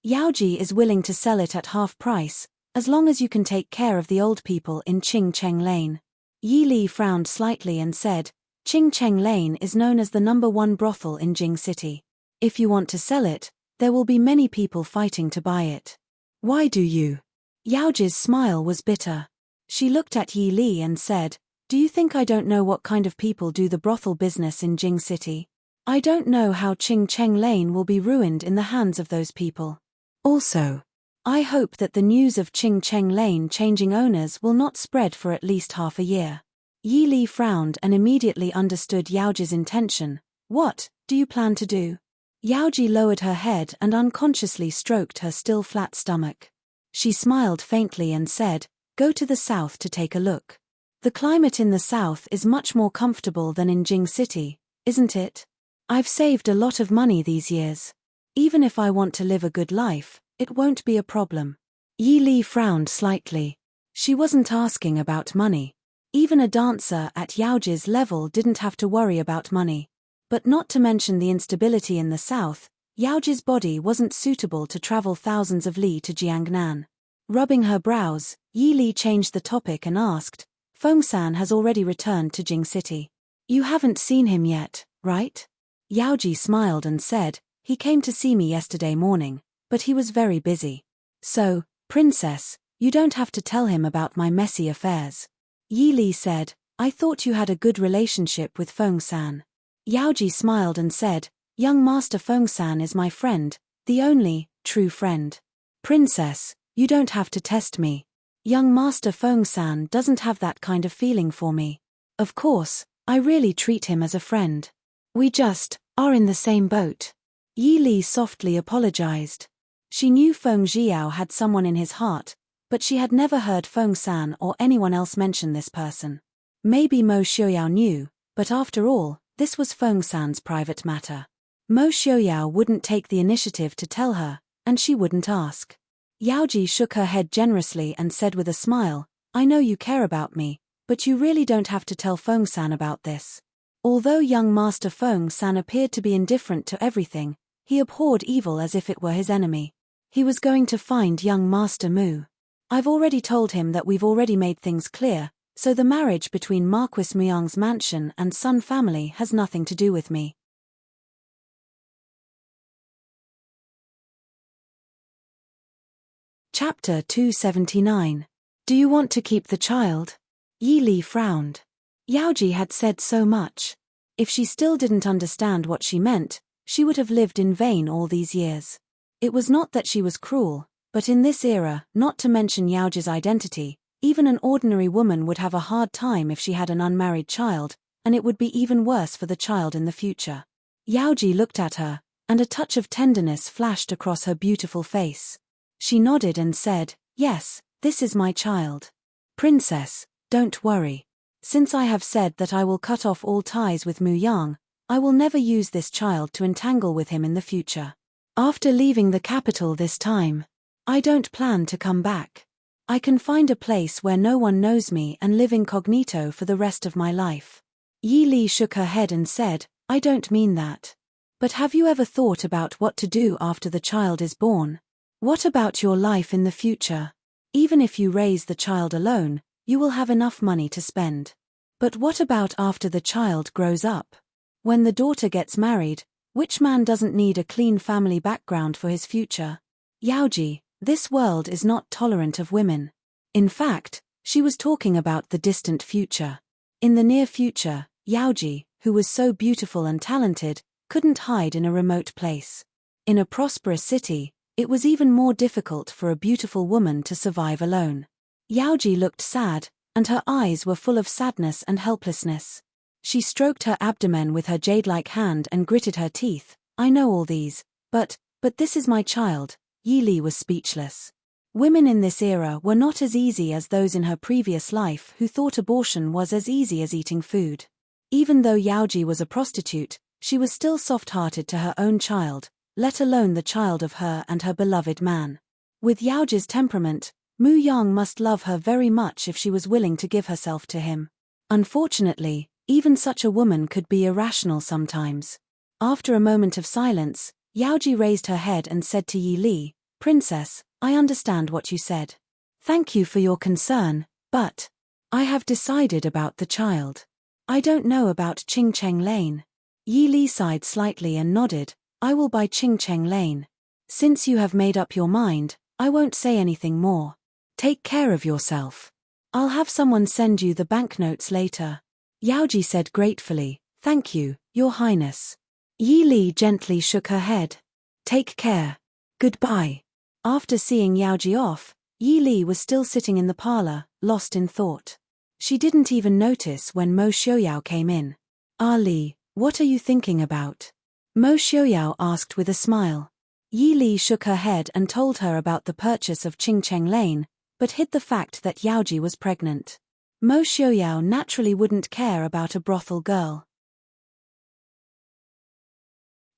Yaoji is willing to sell it at half price, as long as you can take care of the old people in Qing Cheng Lane. Yi Li frowned slightly and said, Qing Cheng Lane is known as the #1 brothel in Jing City. If you want to sell it, there will be many people fighting to buy it. Why do you? Yaoji's smile was bitter. She looked at Yi Li and said, Do you think I don't know what kind of people do the brothel business in Jing City? I don't know how Qing Cheng Lane will be ruined in the hands of those people. Also, I hope that the news of Qing Cheng Lane changing owners will not spread for at least half a year. Yi Li frowned and immediately understood Yaoji's intention. What do you plan to do? Yaoji lowered her head and unconsciously stroked her still flat stomach. She smiled faintly and said, Go to the south to take a look. The climate in the south is much more comfortable than in Jing City, isn't it? I've saved a lot of money these years. Even if I want to live a good life, it won't be a problem. Yi Li frowned slightly. She wasn't asking about money. Even a dancer at Yaoji's level didn't have to worry about money. But not to mention the instability in the south, Yaoji's body wasn't suitable to travel thousands of li to Jiangnan. Rubbing her brows, Yi Li changed the topic and asked, Fengsan has already returned to Jing City. You haven't seen him yet, right? Yaoji smiled and said, He came to see me yesterday morning, but he was very busy. So, Princess, you don't have to tell him about my messy affairs. Yi Li said, I thought you had a good relationship with Fengsan. Yaoji smiled and said, Young Master Fengsan is my friend, the only true friend. Princess, you don't have to test me. Young Master Fengsan doesn't have that kind of feeling for me. Of course, I really treat him as a friend. We just are in the same boat. Yi Li softly apologized. She knew Feng Jiao had someone in his heart, but she had never heard Fengsan or anyone else mention this person. Maybe Mo Xiuyao knew, but after all, this was Fengsan's private matter. Mo Xiuyao wouldn't take the initiative to tell her, and she wouldn't ask. Yaoji shook her head generously and said with a smile, I know you care about me, but you really don't have to tell Fengsan about this. Although young Master Fengsan appeared to be indifferent to everything, he abhorred evil as if it were his enemy. He was going to find young Master Mu. I've already told him that we've already made things clear, so the marriage between Marquis Muyang's mansion and Sun family has nothing to do with me. Chapter 279. Do you want to keep the child? Yi Li frowned. Yaoji had said so much. If she still didn't understand what she meant, she would have lived in vain all these years. It was not that she was cruel, but in this era, not to mention Yaoji's identity, even an ordinary woman would have a hard time if she had an unmarried child, and it would be even worse for the child in the future. Yaoji looked at her, and a touch of tenderness flashed across her beautiful face. She nodded and said, Yes, this is my child. Princess, don't worry. Since I have said that I will cut off all ties with Mu Yang, I will never use this child to entangle with him in the future. After leaving the capital this time, I don't plan to come back. I can find a place where no one knows me and live incognito for the rest of my life. Yi Li shook her head and said, I don't mean that. But have you ever thought about what to do after the child is born? What about your life in the future? Even if you raise the child alone, you will have enough money to spend. But what about after the child grows up? When the daughter gets married, which man doesn't need a clean family background for his future? Yaoji, this world is not tolerant of women. In fact, she was talking about the distant future. In the near future, Yaoji, who was so beautiful and talented, couldn't hide in a remote place. In a prosperous city, it was even more difficult for a beautiful woman to survive alone. Yaoji looked sad, and her eyes were full of sadness and helplessness. She stroked her abdomen with her jade-like hand and gritted her teeth. I know all these, but this is my child. Yi Li was speechless. Women in this era were not as easy as those in her previous life who thought abortion was as easy as eating food. Even though Yaoji was a prostitute, she was still soft-hearted to her own child, let alone the child of her and her beloved man. With Yaoji's temperament, Mu Yang must love her very much if she was willing to give herself to him. Unfortunately, even such a woman could be irrational sometimes. After a moment of silence, Yaoji raised her head and said to Yi Li, "Princess, I understand what you said. Thank you for your concern, but I have decided about the child. I don't know about Qingcheng Lane." Yi Li sighed slightly and nodded. "I will buy Qingcheng Lane. Since you have made up your mind, I won't say anything more. Take care of yourself. I'll have someone send you the banknotes later." Yaoji said gratefully, "Thank you, Your Highness." Yi Li gently shook her head. "Take care. Goodbye." After seeing Yaoji off, Yi Li was still sitting in the parlor, lost in thought. She didn't even notice when Mo Xiaoyao came in. "Ah Li, what are you thinking about?" Mo Xiaoyao asked with a smile. Yi Li shook her head and told her about the purchase of Qingcheng Lane, but hid the fact that Yaoji was pregnant. Mo Xiaoyao naturally wouldn't care about a brothel girl.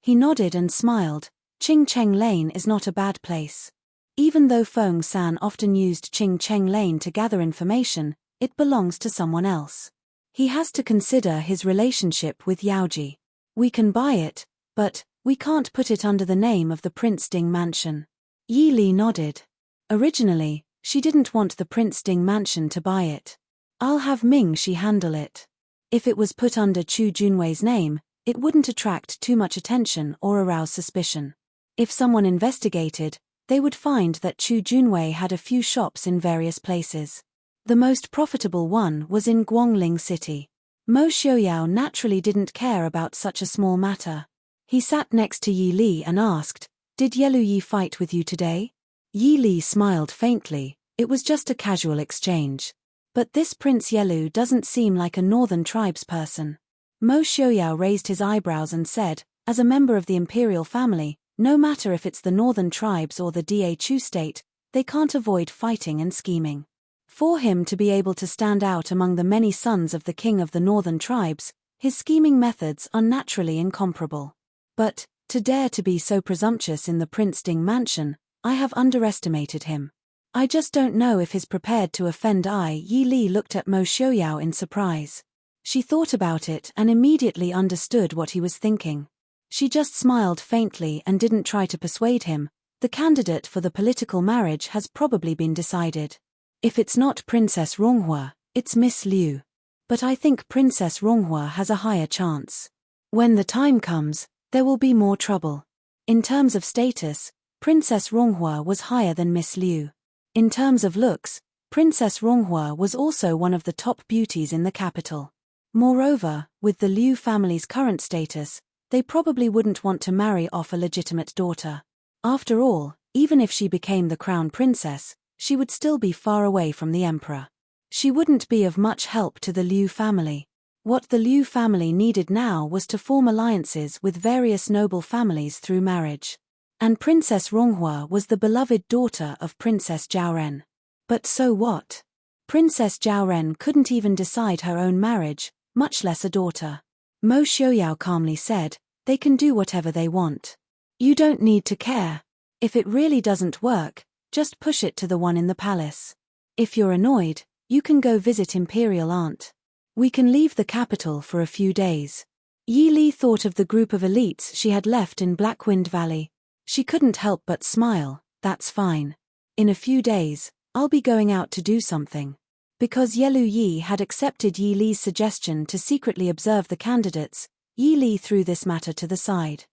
He nodded and smiled. Qingcheng Lane is not a bad place. Even though Feng San often used Qingcheng Lane to gather information, it belongs to someone else. He has to consider his relationship with Yaoji. We can buy it, but we can't put it under the name of the Prince Ding mansion. Yi Li nodded. Originally, she didn't want the Prince Ding mansion to buy it. I'll have Ming Shi handle it. If it was put under Chu Junwei's name, it wouldn't attract too much attention or arouse suspicion. If someone investigated, they would find that Chu Junwei had a few shops in various places. The most profitable one was in Guangling City. Mo Xiaoyao naturally didn't care about such a small matter. He sat next to Yi Li and asked, "Did Yelu Yi fight with you today?" Yi Li smiled faintly. It was just a casual exchange. But this Prince Yelu doesn't seem like a northern tribes person. Mo Xiaoyao raised his eyebrows and said, "As a member of the imperial family, no matter if it's the northern tribes or the Da Chu state, they can't avoid fighting and scheming. For him to be able to stand out among the many sons of the king of the northern tribes, his scheming methods are naturally incomparable. But, to dare to be so presumptuous in the Prince Ding mansion, I have underestimated him. I just don't know if he's prepared to offend." Yi Li looked at Mo Xiaoyao in surprise. She thought about it and immediately understood what he was thinking. She just smiled faintly and didn't try to persuade him. The candidate for the political marriage has probably been decided. If it's not Princess Ronghua, it's Miss Liu. But I think Princess Ronghua has a higher chance. When the time comes, there will be more trouble. In terms of status, Princess Ronghua was higher than Miss Liu. In terms of looks, Princess Ronghua was also one of the top beauties in the capital. Moreover, with the Liu family's current status, they probably wouldn't want to marry off a legitimate daughter. After all, even if she became the crown princess, she would still be far away from the emperor. She wouldn't be of much help to the Liu family. What the Liu family needed now was to form alliances with various noble families through marriage. And Princess Ronghua was the beloved daughter of Princess Zhaoren. But so what? Princess Zhaoren couldn't even decide her own marriage, much less a daughter. Mo Xiaoyao calmly said, "They can do whatever they want. You don't need to care. If it really doesn't work, just push it to the one in the palace. If you're annoyed, you can go visit Imperial Aunt. We can leave the capital for a few days." Yi Li thought of the group of elites she had left in Blackwind Valley. She couldn't help but smile. "That's fine. In a few days, I'll be going out to do something." Because Yelu Yi had accepted Yi Li's suggestion to secretly observe the candidates, Yi Li threw this matter to the side.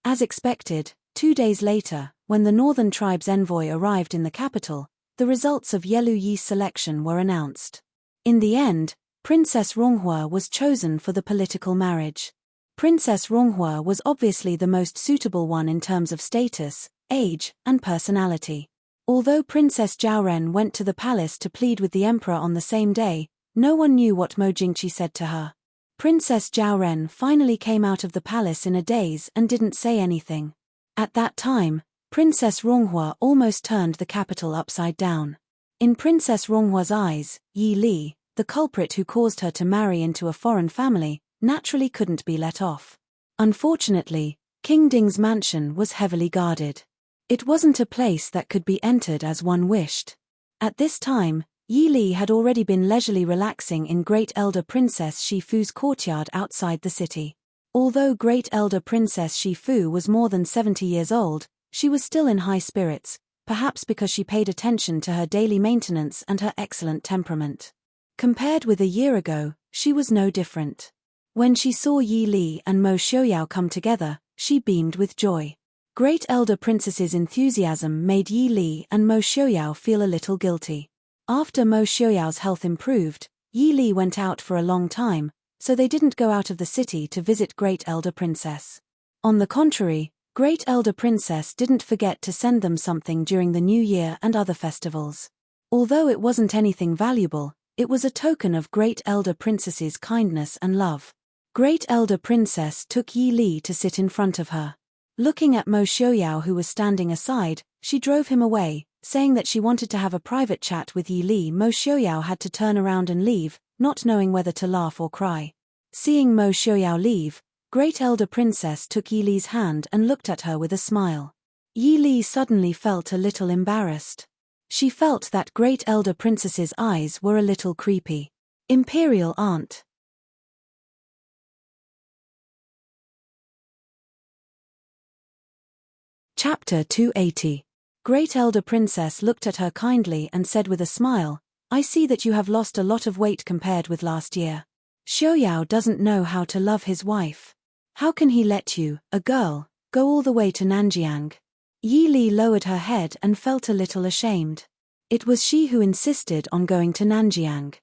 As expected, 2 days later, when the Northern Tribe's envoy arrived in the capital, the results of Yelu Yi's selection were announced. In the end, Princess Ronghua was chosen for the political marriage. Princess Ronghua was obviously the most suitable one in terms of status, age, and personality. Although Princess Zhaoren went to the palace to plead with the emperor on the same day, no one knew what Mo Jingqi said to her. Princess Zhaoren finally came out of the palace in a daze and didn't say anything. At that time, Princess Ronghua almost turned the capital upside down. In Princess Ronghua's eyes, Yi Li, the culprit who caused her to marry into a foreign family, naturally couldn't be let off. Unfortunately, King Ding's mansion was heavily guarded. It wasn't a place that could be entered as one wished. At this time, Yi Li had already been leisurely relaxing in Great Elder Princess Shifu's courtyard outside the city. Although Great Elder Princess Shifu was more than 70 years old, she was still in high spirits, perhaps because she paid attention to her daily maintenance and her excellent temperament. Compared with a year ago, she was no different. When she saw Yi Li and Mo Xiaoyao come together, she beamed with joy. Great Elder Princess's enthusiasm made Yi Li and Mo Xiaoyao feel a little guilty. After Mo Xiaoyao's health improved, Yi Li went out for a long time, so they didn't go out of the city to visit Great Elder Princess. On the contrary, Great Elder Princess didn't forget to send them something during the New Year and other festivals. Although it wasn't anything valuable, it was a token of Great Elder Princess's kindness and love. Great Elder Princess took Yi Li to sit in front of her. Looking at Mo Xiaoyao, who was standing aside, she drove him away, saying that she wanted to have a private chat with Yi Li. Mo Xiaoyao had to turn around and leave, not knowing whether to laugh or cry. Seeing Mo Xiaoyao leave, Great Elder Princess took Yi Li's hand and looked at her with a smile. Yi Li suddenly felt a little embarrassed. She felt that Great Elder Princess's eyes were a little creepy. Imperial Aunt. Chapter 280. Great Elder Princess looked at her kindly and said with a smile, "I see that you have lost a lot of weight compared with last year. Xiaoyao doesn't know how to love his wife. How can he let you, a girl, go all the way to Nanjiang?" Yi Li lowered her head and felt a little ashamed. It was she who insisted on going to Nanjiang.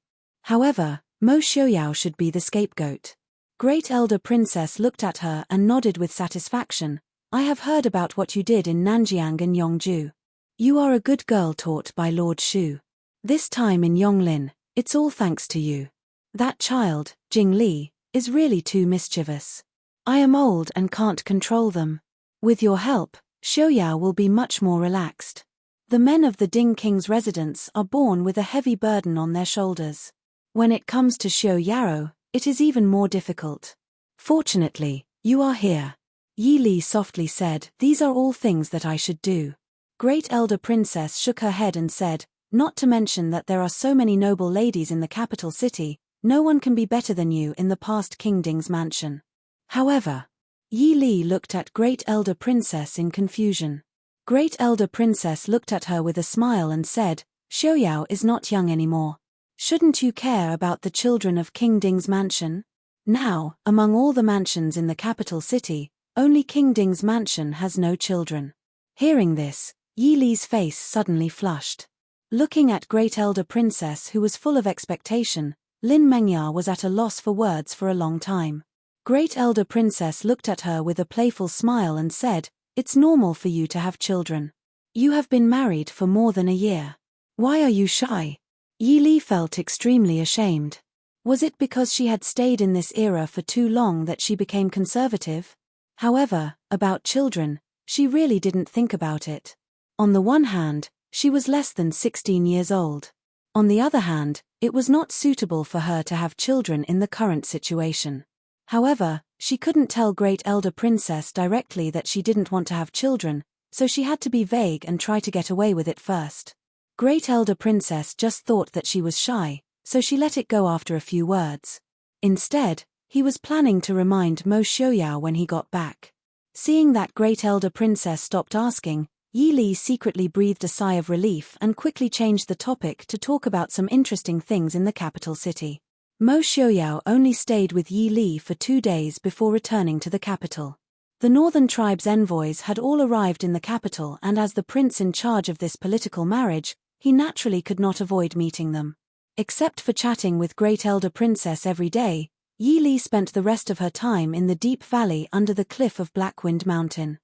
However, Mo Xiaoyao should be the scapegoat. Great Elder Princess looked at her and nodded with satisfaction. "I have heard about what you did in Nanjiang and Yongju. You are a good girl taught by Lord Shu. This time in Yonglin, it's all thanks to you. That child, Jing Li, is really too mischievous. I am old and can't control them. With your help, Xiaoyao will be much more relaxed. The men of the Ding King's residence are born with a heavy burden on their shoulders. When it comes to Xiaoyao, it is even more difficult. Fortunately, you are here." Yi Li softly said, "These are all things that I should do." Great Elder Princess shook her head and said, "Not to mention that there are so many noble ladies in the capital city, no one can be better than you in the past King Ding's mansion." However, Yi Li looked at Great Elder Princess in confusion. Great Elder Princess looked at her with a smile and said, "Xiaoyao is not young anymore. Shouldn't you care about the children of King Ding's mansion? Now, among all the mansions in the capital city, only King Ding's mansion has no children." Hearing this, Yi Li's face suddenly flushed. Looking at Great Elder Princess, who was full of expectation, Lin Mengya was at a loss for words for a long time. Great Elder Princess looked at her with a playful smile and said, "It's normal for you to have children. You have been married for more than a year. Why are you shy?" Yi Li felt extremely ashamed. Was it because she had stayed in this era for too long that she became conservative? However, about children, she really didn't think about it. On the one hand, she was less than 16 years old. On the other hand, it was not suitable for her to have children in the current situation. However, she couldn't tell Great Elder Princess directly that she didn't want to have children, so she had to be vague and try to get away with it first. Great Elder Princess just thought that she was shy, so she let it go after a few words. Instead, he was planning to remind Mo Xiaoyao when he got back. Seeing that Great Elder Princess stopped asking, Yi Li secretly breathed a sigh of relief and quickly changed the topic to talk about some interesting things in the capital city. Mo Xiaoyao only stayed with Yi Li for 2 days before returning to the capital. The northern tribes' envoys had all arrived in the capital, and as the prince in charge of this political marriage, he naturally could not avoid meeting them. Except for chatting with Great Elder Princess every day, Yi Li spent the rest of her time in the deep valley under the cliff of Blackwind Mountain.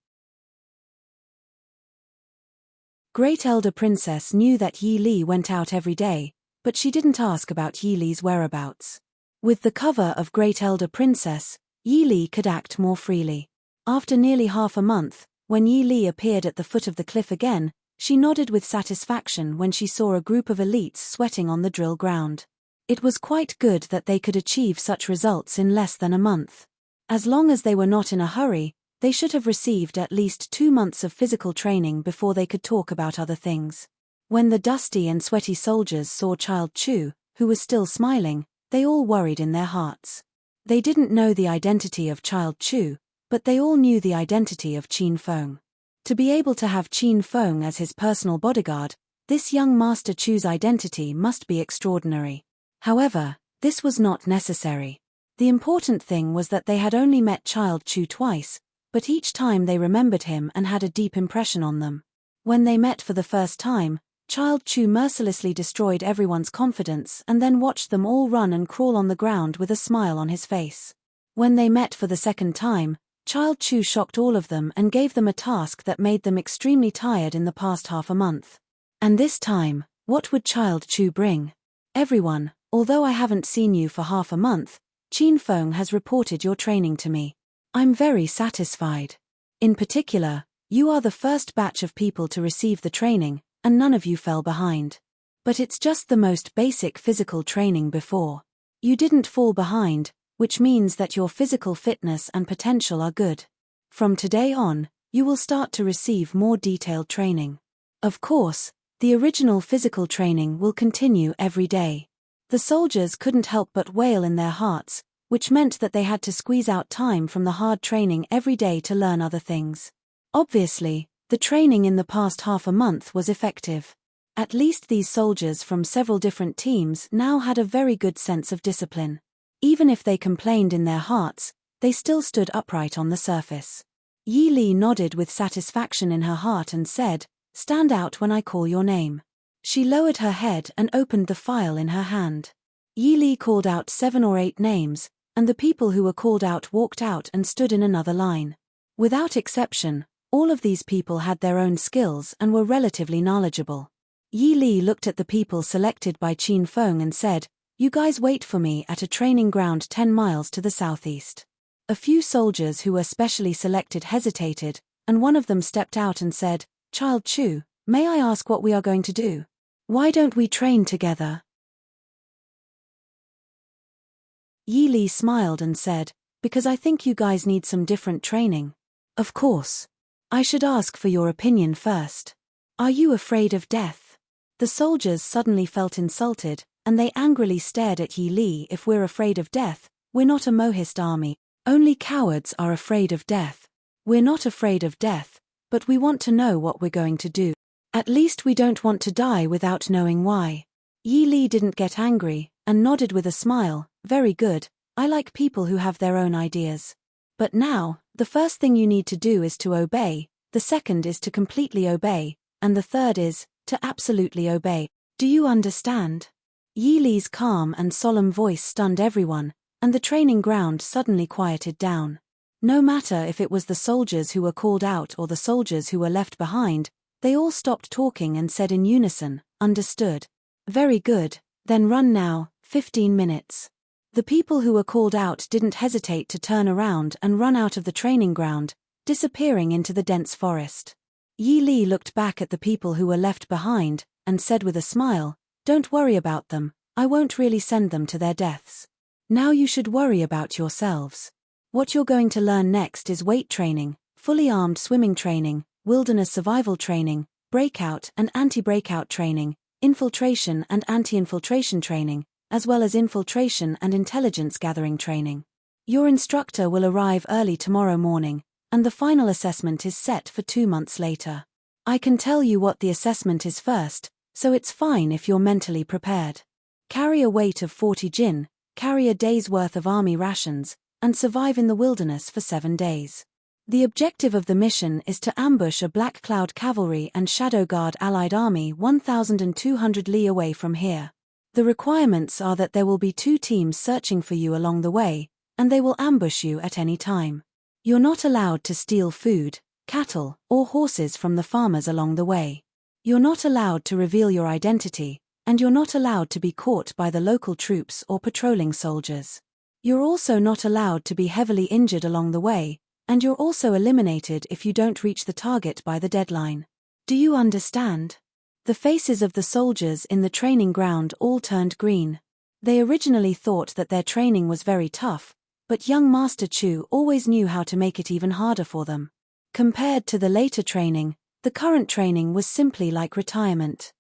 Great Elder Princess knew that Yi Li went out every day, but she didn't ask about Yi Li's whereabouts. With the cover of Great Elder Princess, Yi Li could act more freely. After nearly half a month, when Yi Li appeared at the foot of the cliff again, she nodded with satisfaction when she saw a group of elites sweating on the drill ground. It was quite good that they could achieve such results in less than a month. As long as they were not in a hurry, they should have received at least 2 months of physical training before they could talk about other things. When the dusty and sweaty soldiers saw Child Chu, who was still smiling, they all worried in their hearts. They didn't know the identity of Child Chu, but they all knew the identity of Qin Feng. To be able to have Qin Feng as his personal bodyguard, this young Master Chu's identity must be extraordinary. However, this was not necessary. The important thing was that they had only met Child Chu twice, but each time they remembered him and had a deep impression on them. When they met for the first time, Child Chu mercilessly destroyed everyone's confidence and then watched them all run and crawl on the ground with a smile on his face. When they met for the second time, Child Chu shocked all of them and gave them a task that made them extremely tired in the past half a month. And this time, what would Child Chu bring? Everyone, although I haven't seen you for half a month, Qin Feng has reported your training to me. I'm very satisfied. In particular, you are the first batch of people to receive the training, and none of you fell behind. But it's just the most basic physical training before. You didn't fall behind, which means that your physical fitness and potential are good. From today on, you will start to receive more detailed training. Of course, the original physical training will continue every day. The soldiers couldn't help but wail in their hearts, which meant that they had to squeeze out time from the hard training every day to learn other things. Obviously, the training in the past half a month was effective. At least these soldiers from several different teams now had a very good sense of discipline. Even if they complained in their hearts, they still stood upright on the surface. Yi Li nodded with satisfaction in her heart and said, "Stand out when I call your name." She lowered her head and opened the file in her hand. Yi Li called out 7 or 8 names, and the people who were called out walked out and stood in another line. Without exception, all of these people had their own skills and were relatively knowledgeable. Yi Li looked at the people selected by Qin Feng and said, "You guys wait for me at a training ground 10 miles to the southeast." A few soldiers who were specially selected hesitated, and one of them stepped out and said, "Child Chu, may I ask what we are going to do? Why don't we train together?" Yi Li smiled and said, "Because I think you guys need some different training." "Of course. I should ask for your opinion first. Are you afraid of death?" The soldiers suddenly felt insulted, and they angrily stared at Yi Li. "If we're afraid of death, we're not a Mohist army. Only cowards are afraid of death. We're not afraid of death, but we want to know what we're going to do. At least we don't want to die without knowing why." Yi Li didn't get angry, and nodded with a smile. "Very good, I like people who have their own ideas. But now, the first thing you need to do is to obey, the second is to completely obey, and the third is to absolutely obey. Do you understand?" Yi Li's calm and solemn voice stunned everyone, and the training ground suddenly quieted down. No matter if it was the soldiers who were called out or the soldiers who were left behind, they all stopped talking and said in unison, "Understood." "Very good, then run now, 15 minutes. The people who were called out didn't hesitate to turn around and run out of the training ground, disappearing into the dense forest. Yi Li looked back at the people who were left behind, and said with a smile, "Don't worry about them, I won't really send them to their deaths. Now you should worry about yourselves. What you're going to learn next is weight training, fully armed swimming training, wilderness survival training, breakout and anti-breakout training, infiltration and anti-infiltration training, as well as infiltration and intelligence gathering training. Your instructor will arrive early tomorrow morning, and the final assessment is set for 2 months later. I can tell you what the assessment is first, so it's fine if you're mentally prepared. Carry a weight of 40 jin, carry a day's worth of army rations, and survive in the wilderness for 7 days. The objective of the mission is to ambush a Black Cloud cavalry and Shadow Guard allied army 1,200 li away from here. The requirements are that there will be 2 teams searching for you along the way, and they will ambush you at any time. You're not allowed to steal food, cattle, or horses from the farmers along the way. You're not allowed to reveal your identity, and you're not allowed to be caught by the local troops or patrolling soldiers. You're also not allowed to be heavily injured along the way, and you're also eliminated if you don't reach the target by the deadline. Do you understand? The faces of the soldiers in the training ground all turned green. They originally thought that their training was very tough, but young Master Chu always knew how to make it even harder for them. Compared to the later training, the current training was simply like retirement.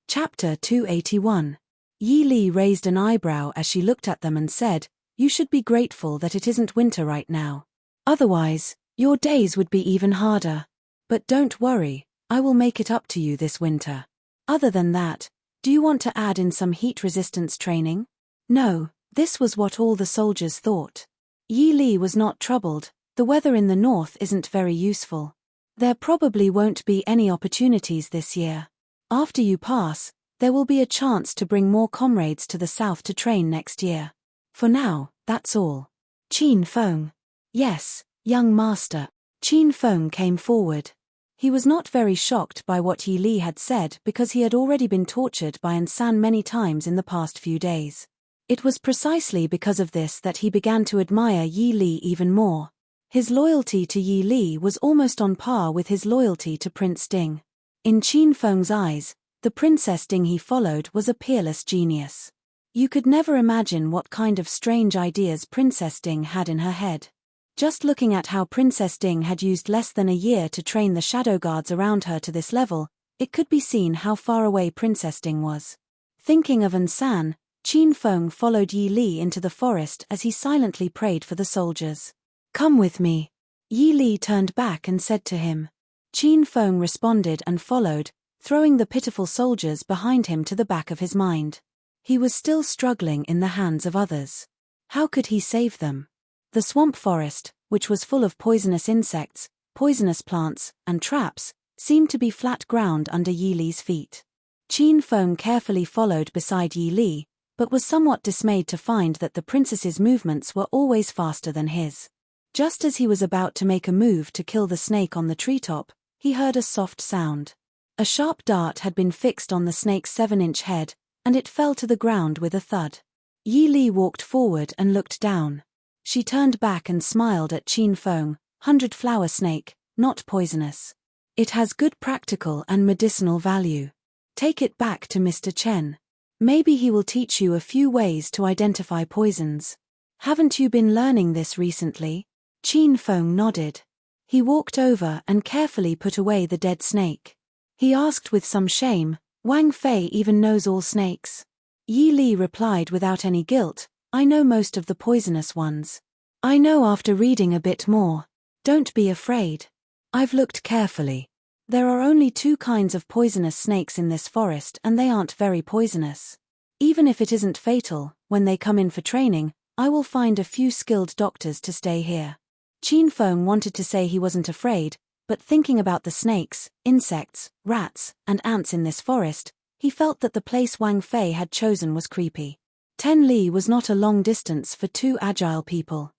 Chapter 281. Yi Li raised an eyebrow as she looked at them and said, "You should be grateful that it isn't winter right now. Otherwise, your days would be even harder. But don't worry, I will make it up to you this winter. Other than that, do you want to add in some heat resistance training?" No, this was what all the soldiers thought. Yi Li was not troubled. The weather in the north isn't very useful. There probably won't be any opportunities this year. After you pass, there will be a chance to bring more comrades to the south to train next year. For now, that's all. Qin Feng. Yes, young master. Qin Feng came forward. He was not very shocked by what Yi Li had said because he had already been tortured by Ansan many times in the past few days. It was precisely because of this that he began to admire Yi Li even more. His loyalty to Yi Li was almost on par with his loyalty to Prince Ding. In Qin Feng's eyes, the Princess Ding he followed was a peerless genius. You could never imagine what kind of strange ideas Princess Ding had in her head. Just looking at how Princess Ding had used less than a year to train the shadow guards around her to this level, it could be seen how far away Princess Ding was. Thinking of Ansan, Qin Feng followed Yi Li into the forest as he silently prayed for the soldiers. "Come with me." Yi Li turned back and said to him. Qin Feng responded and followed, throwing the pitiful soldiers behind him to the back of his mind. He was still struggling in the hands of others. How could he save them? The swamp forest, which was full of poisonous insects, poisonous plants, and traps, seemed to be flat ground under Yi Li's feet. Qin Feng carefully followed beside Yi Li, but was somewhat dismayed to find that the princess's movements were always faster than his. Just as he was about to make a move to kill the snake on the treetop, he heard a soft sound. A sharp dart had been fixed on the snake's 7-inch head, and it fell to the ground with a thud. Yi Li walked forward and looked down. She turned back and smiled at Qin Feng. 100-flower snake, not poisonous. It has good practical and medicinal value. Take it back to Mr. Chen. Maybe he will teach you a few ways to identify poisons. Haven't you been learning this recently? Qin Feng nodded. He walked over and carefully put away the dead snake. He asked with some shame, "Wang Fei even knows all snakes?" Yi Li replied without any guilt, "I know most of the poisonous ones. I know after reading a bit more. Don't be afraid. I've looked carefully. There are only 2 kinds of poisonous snakes in this forest and they aren't very poisonous. Even if it isn't fatal, when they come in for training, I will find a few skilled doctors to stay here." Qin Feng wanted to say he wasn't afraid, but thinking about the snakes, insects, rats, and ants in this forest, he felt that the place Wang Fei had chosen was creepy. 10 li was not a long distance for 2 agile people.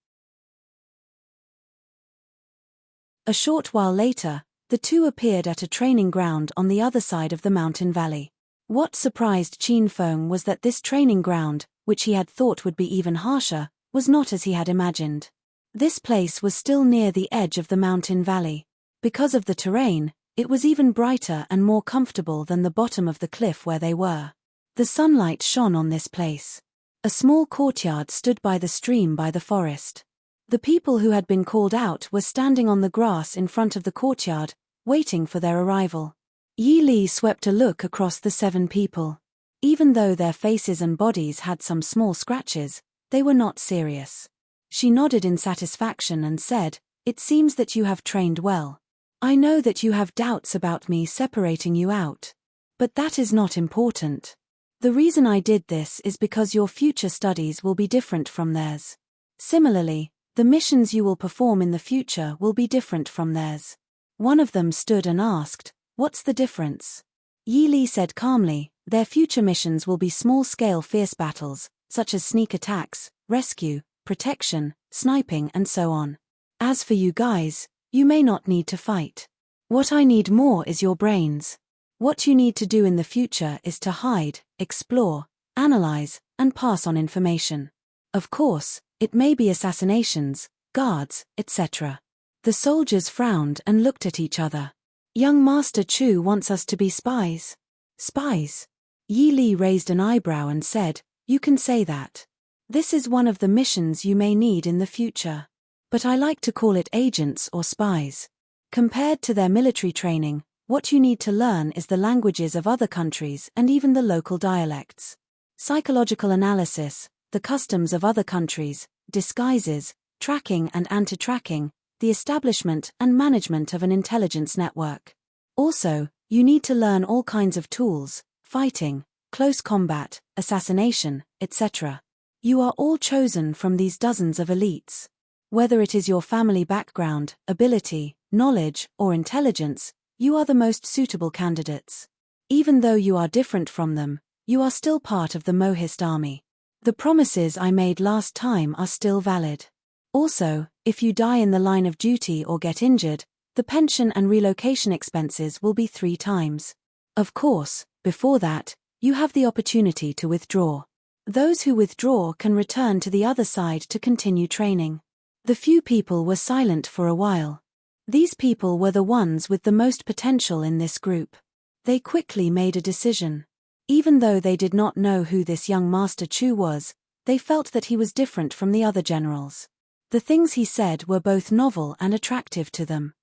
A short while later, the 2 appeared at a training ground on the other side of the mountain valley. What surprised Qin Feng was that this training ground, which he had thought would be even harsher, was not as he had imagined. This place was still near the edge of the mountain valley. Because of the terrain, it was even brighter and more comfortable than the bottom of the cliff where they were. The sunlight shone on this place. A small courtyard stood by the stream by the forest. The people who had been called out were standing on the grass in front of the courtyard, waiting for their arrival. Yi Li swept a look across the 7 people. Even though their faces and bodies had some small scratches, they were not serious. She nodded in satisfaction and said, "It seems that you have trained well. I know that you have doubts about me separating you out. But that is not important. The reason I did this is because your future studies will be different from theirs. Similarly, the missions you will perform in the future will be different from theirs. One of them stood and asked, "What's the difference?" Yi Li said calmly, "Their future missions will be small-scale fierce battles, such as sneak attacks, rescue, protection, sniping and so on. As for you guys, you may not need to fight. What I need more is your brains. What you need to do in the future is to hide, explore, analyze, and pass on information. Of course, it may be assassinations, guards, etc." The soldiers frowned and looked at each other. "Young Master Chu wants us to be spies." "Spies?" Yi Li raised an eyebrow and said, "You can say that. This is one of the missions you may need in the future. But I like to call it agents or spies. Compared to their military training, what you need to learn is the languages of other countries and even the local dialects. Psychological analysis, the customs of other countries, disguises, tracking and anti-tracking, the establishment and management of an intelligence network. Also, you need to learn all kinds of tools, fighting, close combat, assassination, etc. You are all chosen from these dozens of elites. Whether it is your family background, ability, knowledge, or intelligence, you are the most suitable candidates. Even though you are different from them, you are still part of the Mohist army. The promises I made last time are still valid. Also, if you die in the line of duty or get injured, the pension and relocation expenses will be 3 times. Of course, before that, you have the opportunity to withdraw. Those who withdraw can return to the other side to continue training." The few people were silent for a while. These people were the ones with the most potential in this group. They quickly made a decision. Even though they did not know who this young Master Chu was, they felt that he was different from the other generals. The things he said were both novel and attractive to them.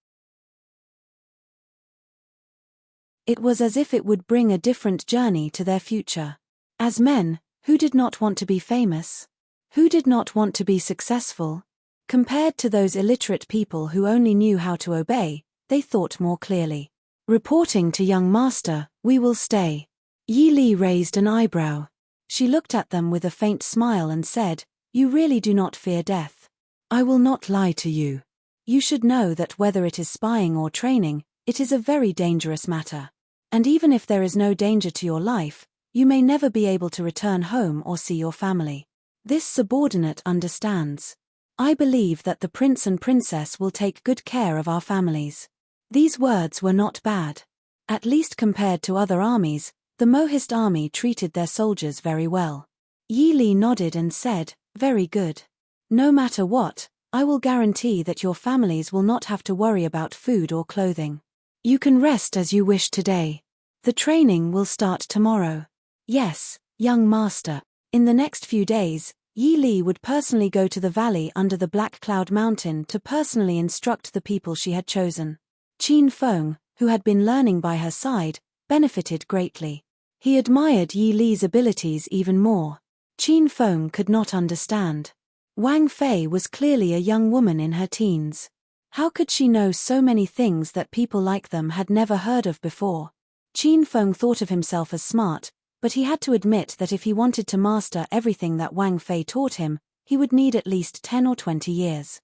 It was as if it would bring a different journey to their future. As men, who did not want to be famous? Who did not want to be successful? Compared to those illiterate people who only knew how to obey, they thought more clearly. "Reporting to young master, we will stay." Yi Li raised an eyebrow. She looked at them with a faint smile and said, "You really do not fear death. I will not lie to you. You should know that whether it is spying or training, it is a very dangerous matter. And even if there is no danger to your life, you may never be able to return home or see your family. This subordinate understands. I believe that the prince and princess will take good care of our families." These words were not bad. At least compared to other armies, the Mohist army treated their soldiers very well. Yi Li nodded and said, "Very good. No matter what, I will guarantee that your families will not have to worry about food or clothing. You can rest as you wish today. The training will start tomorrow." "Yes, young master." In the next few days, Yi Li would personally go to the valley under the Black Cloud Mountain to personally instruct the people she had chosen. Qin Feng, who had been learning by her side, benefited greatly. He admired Yi Li's abilities even more. Qin Feng could not understand. Wang Fei was clearly a young woman in her teens. How could she know so many things that people like them had never heard of before? Qin Feng thought of himself as smart, but he had to admit that if he wanted to master everything that Wang Fei taught him, he would need at least 10 or 20 years.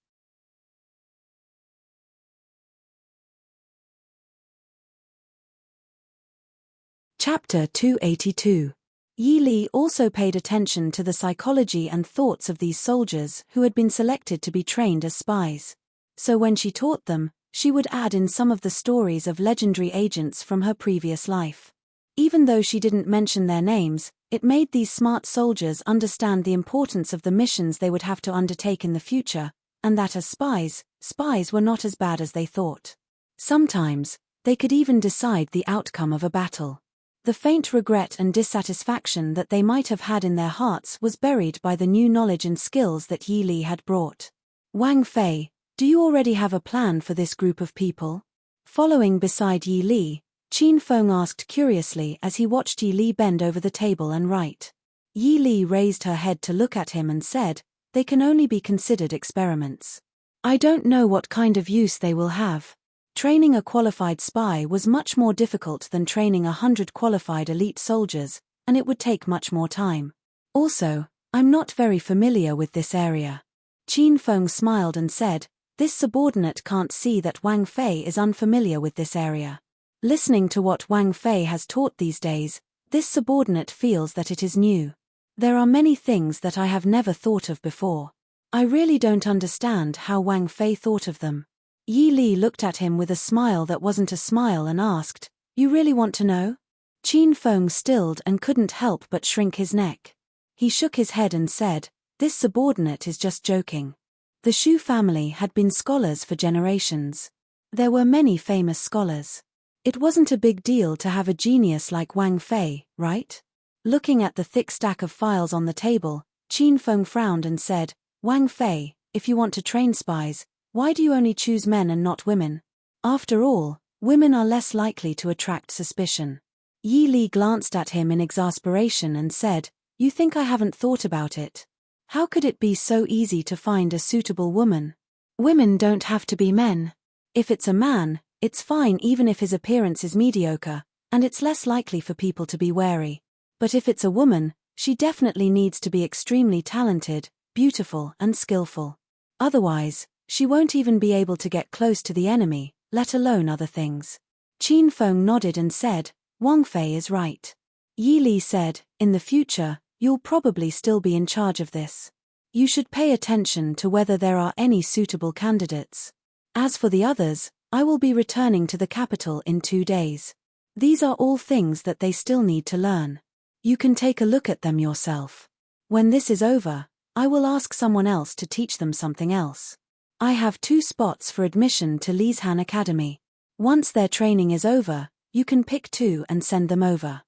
Chapter 282. Yi Li also paid attention to the psychology and thoughts of these soldiers who had been selected to be trained as spies. So when she taught them, she would add in some of the stories of legendary agents from her previous life. Even though she didn't mention their names, it made these smart soldiers understand the importance of the missions they would have to undertake in the future, and that as spies were not as bad as they thought. Sometimes, they could even decide the outcome of a battle. The faint regret and dissatisfaction that they might have had in their hearts was buried by the new knowledge and skills that Yi Li had brought. "Wang Fei, do you already have a plan for this group of people?" Following beside Yi Li, Qin Feng asked curiously as he watched Yi Li bend over the table and write. Yi Li raised her head to look at him and said, "They can only be considered experiments. I don't know what kind of use they will have. Training a qualified spy was much more difficult than training 100 qualified elite soldiers, and it would take much more time. Also, I'm not very familiar with this area." Qin Feng smiled and said, This subordinate can't see that Wang Fei is unfamiliar with this area. Listening to what Wang Fei has taught these days, this subordinate feels that it is new. There are many things that I have never thought of before. I really don't understand how Wang Fei thought of them. Yi Li looked at him with a smile that wasn't a smile and asked, "You really want to know?" Qin Feng stilled and couldn't help but shrink his neck. He shook his head and said, "This subordinate is just joking." The Shu family had been scholars for generations. There were many famous scholars. It wasn't a big deal to have a genius like Wang Fei, right? Looking at the thick stack of files on the table, Qin Feng frowned and said, "Wang Fei, if you want to train spies, why do you only choose men and not women? After all, women are less likely to attract suspicion." Yi Li glanced at him in exasperation and said, "You think I haven't thought about it? How could it be so easy to find a suitable woman? Women don't have to be men. If it's a man, it's fine even if his appearance is mediocre, and it's less likely for people to be wary. But if it's a woman, she definitely needs to be extremely talented, beautiful and skillful. Otherwise, she won't even be able to get close to the enemy, let alone other things." Qin Feng nodded and said, "Wang Fei is right." Yi Li said, "In the future, you'll probably still be in charge of this. You should pay attention to whether there are any suitable candidates. As for the others, I will be returning to the capital in 2 days. These are all things that they still need to learn. You can take a look at them yourself. When this is over, I will ask someone else to teach them something else. I have 2 spots for admission to Lisan Academy. Once their training is over, you can pick 2 and send them over."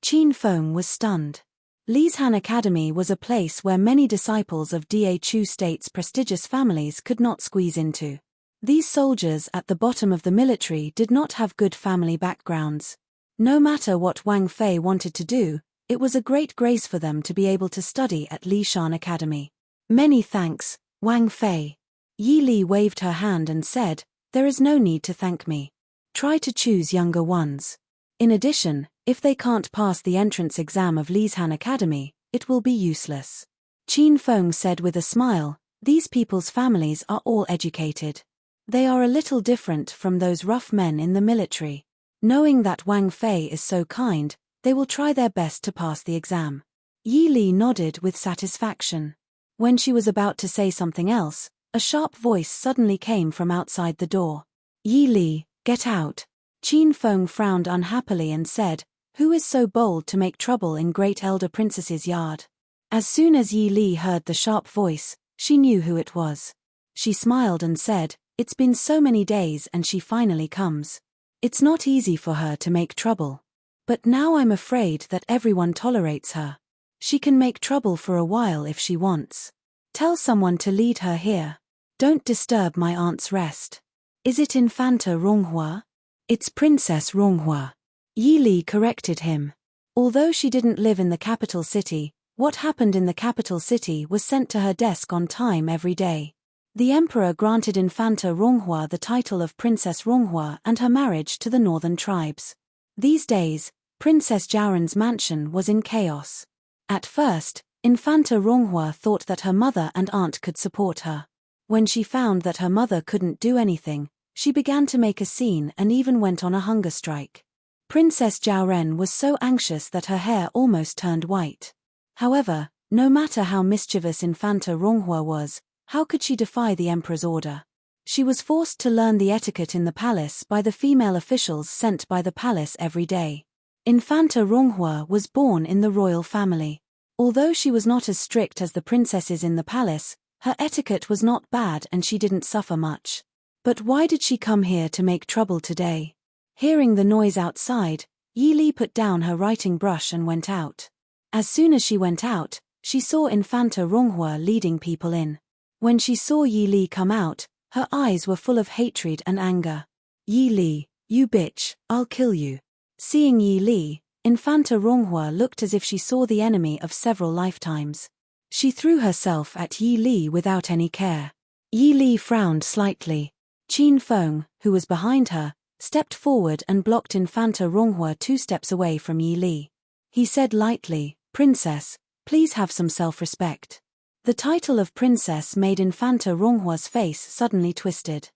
Qin Feng was stunned. Lisan Academy was a place where many disciples of Da Chu State's prestigious families could not squeeze into. These soldiers at the bottom of the military did not have good family backgrounds. No matter what Wang Fei wanted to do, it was a great grace for them to be able to study at Lisan Academy. "Many thanks, Wang Fei." Yi Li waved her hand and said, "There is no need to thank me. Try to choose younger ones. In addition, if they can't pass the entrance exam of Lisan Academy, it will be useless." Qin Feng said with a smile, "These people's families are all educated. They are a little different from those rough men in the military. Knowing that Wang Fei is so kind, they will try their best to pass the exam." Yi Li nodded with satisfaction. When she was about to say something else, a sharp voice suddenly came from outside the door. "Yi Li, get out." Qin Feng frowned unhappily and said, "Who is so bold to make trouble in Great Elder Princess's yard?" As soon as Yi Li heard the sharp voice, she knew who it was. She smiled and said, "It's been so many days and she finally comes. It's not easy for her to make trouble. But now I'm afraid that everyone tolerates her. She can make trouble for a while if she wants. Tell someone to lead her here. Don't disturb my aunt's rest." "Is it Infanta Ronghua?" "It's Princess Ronghua." Yi Li corrected him. Although she didn't live in the capital city, what happened in the capital city was sent to her desk on time every day. The emperor granted Infanta Ronghua the title of Princess Ronghua and her marriage to the northern tribes. These days, Princess Jiaoren's mansion was in chaos. At first, Infanta Ronghua thought that her mother and aunt could support her. When she found that her mother couldn't do anything, she began to make a scene and even went on a hunger strike. Princess Jiaoren was so anxious that her hair almost turned white. However, no matter how mischievous Infanta Ronghua was, how could she defy the emperor's order? She was forced to learn the etiquette in the palace by the female officials sent by the palace every day. Infanta Ronghua was born in the royal family. Although she was not as strict as the princesses in the palace, her etiquette was not bad and she didn't suffer much. But why did she come here to make trouble today? Hearing the noise outside, Yi Li put down her writing brush and went out. As soon as she went out, she saw Infanta Ronghua leading people in. When she saw Yi Li come out, her eyes were full of hatred and anger. "Yi Li, you bitch, I'll kill you." Seeing Yi Li, Infanta Ronghua looked as if she saw the enemy of several lifetimes. She threw herself at Yi Li without any care. Yi Li frowned slightly. Qin Feng, who was behind her, stepped forward and blocked Infanta Ronghua 2 steps away from Yi Li. He said lightly, "Princess, please have some self-respect. The title of princess made Infanta Ronghua's face suddenly twisted.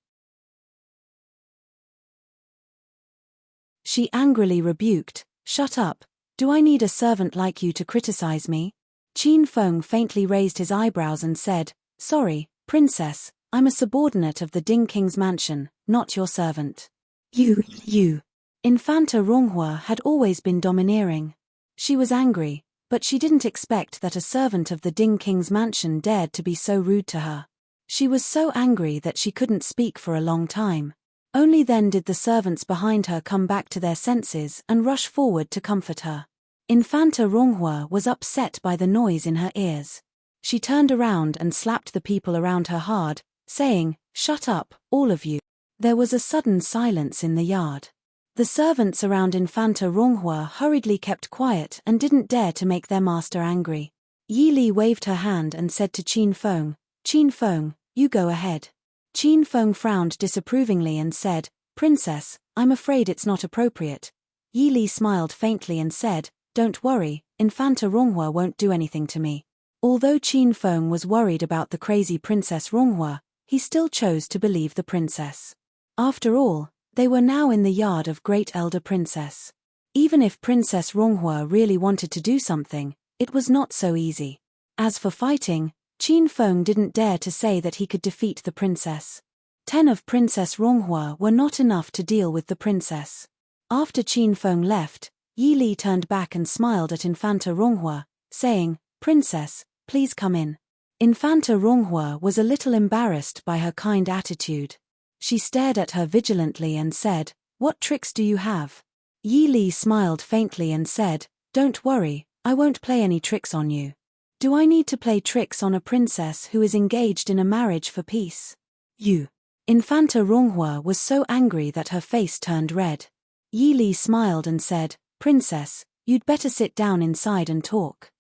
She angrily rebuked, "Shut up, do I need a servant like you to criticize me?" Qin Feng faintly raised his eyebrows and said, "Sorry, princess, I'm a subordinate of the Ding King's mansion, not your servant." You. Infanta Ronghua had always been domineering. She was angry, but she didn't expect that a servant of the Ding King's mansion dared to be so rude to her. She was so angry that she couldn't speak for a long time. Only then did the servants behind her come back to their senses and rush forward to comfort her. Infanta Ronghua was upset by the noise in her ears. She turned around and slapped the people around her hard, saying, "Shut up, all of you." There was a sudden silence in the yard. The servants around Infanta Ronghua hurriedly kept quiet and didn't dare to make their master angry. Yi Li waved her hand and said to Qin Feng, "Qin Feng, you go ahead." Qin Feng frowned disapprovingly and said, "Princess, I'm afraid it's not appropriate." Yi Li smiled faintly and said, "Don't worry, Infanta Ronghua won't do anything to me." Although Qin Feng was worried about the crazy Princess Ronghua, he still chose to believe the princess. After all, they were now in the yard of Great Elder Princess. Even if Princess Ronghua really wanted to do something, it was not so easy. As for fighting, Qin Feng didn't dare to say that he could defeat the princess. 10 of Princess Ronghua were not enough to deal with the princess. After Qin Feng left, Yi Li turned back and smiled at Infanta Ronghua, saying, "Princess, please come in." Infanta Ronghua was a little embarrassed by her kind attitude. She stared at her vigilantly and said, "What tricks do you have?" Yi Li smiled faintly and said, "Don't worry, I won't play any tricks on you." "Do I need to play tricks on a princess who is engaged in a marriage for peace?" "You." Infanta Ronghua was so angry that her face turned red. Yi Li smiled and said, "Princess, you'd better sit down inside and talk."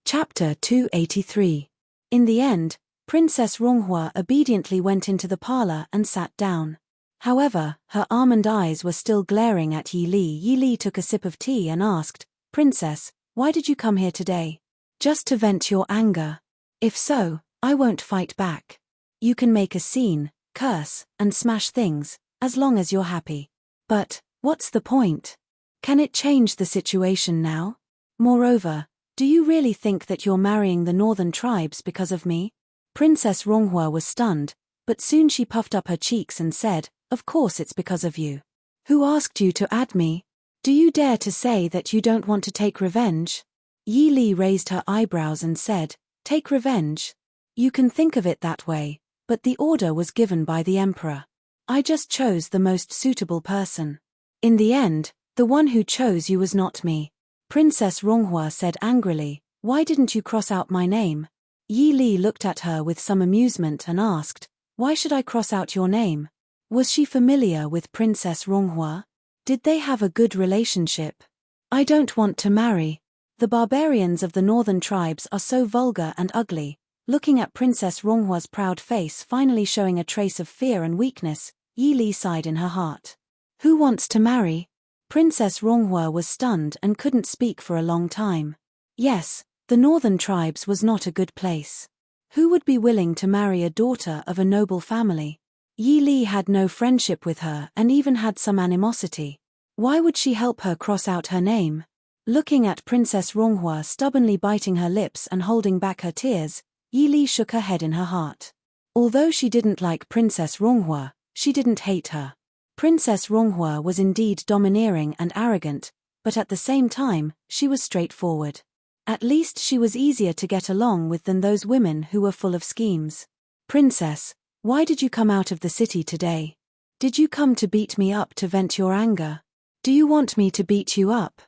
Chapter 283. In the end, Princess Ronghua obediently went into the parlor and sat down. However, her almond eyes were still glaring at Yi Li. Yi Li took a sip of tea and asked, "Princess, why did you come here today? Just to vent your anger? If so, I won't fight back. You can make a scene, curse, and smash things, as long as you're happy. But, what's the point? Can it change the situation now? Moreover, do you really think that you're marrying the northern tribes because of me?" Princess Ronghua was stunned, but soon she puffed up her cheeks and said, "Of course it's because of you. Who asked you to add me? Do you dare to say that you don't want to take revenge?" Yi Li raised her eyebrows and said, "Take revenge? You can think of it that way, but the order was given by the emperor. I just chose the most suitable person. In the end, the one who chose you was not me." Princess Ronghua said angrily, "Why didn't you cross out my name?" Yi Li looked at her with some amusement and asked, "Why should I cross out your name?" Was she familiar with Princess Ronghua? Did they have a good relationship? "I don't want to marry. The barbarians of the northern tribes are so vulgar and ugly." Looking at Princess Ronghua's proud face finally showing a trace of fear and weakness, Yi Li sighed in her heart. Who wants to marry? Princess Ronghua was stunned and couldn't speak for a long time. Yes, the northern tribes was not a good place. Who would be willing to marry a daughter of a noble family? Yi Li had no friendship with her and even had some animosity. Why would she help her cross out her name? Looking at Princess Ronghua stubbornly biting her lips and holding back her tears, Yi Li shook her head in her heart. Although she didn't like Princess Ronghua, she didn't hate her. Princess Ronghua was indeed domineering and arrogant, but at the same time, she was straightforward. At least she was easier to get along with than those women who were full of schemes. "Princess, why did you come out of the city today? Did you come to beat me up to vent your anger? Do you want me to beat you up?"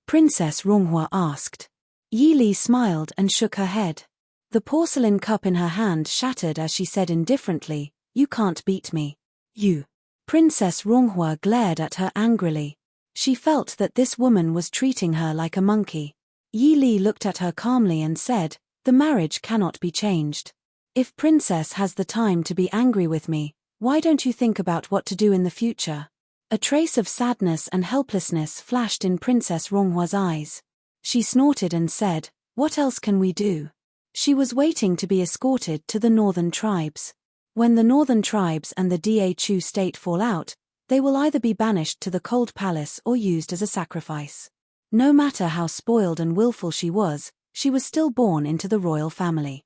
Princess Ronghua asked. Yi Li smiled and shook her head. The porcelain cup in her hand shattered as she said indifferently, "You can't beat me. You." Princess Ronghua glared at her angrily. She felt that this woman was treating her like a monkey. Yi Li looked at her calmly and said, "The marriage cannot be changed. If Princess has the time to be angry with me, why don't you think about what to do in the future? A trace of sadness and helplessness flashed in Princess Ronghua's eyes. She snorted and said, "What else can we do?" She was waiting to be escorted to the northern tribes. When the northern tribes and the Dhu state fall out, they will either be banished to the cold palace or used as a sacrifice. No matter how spoiled and willful she was still born into the royal family.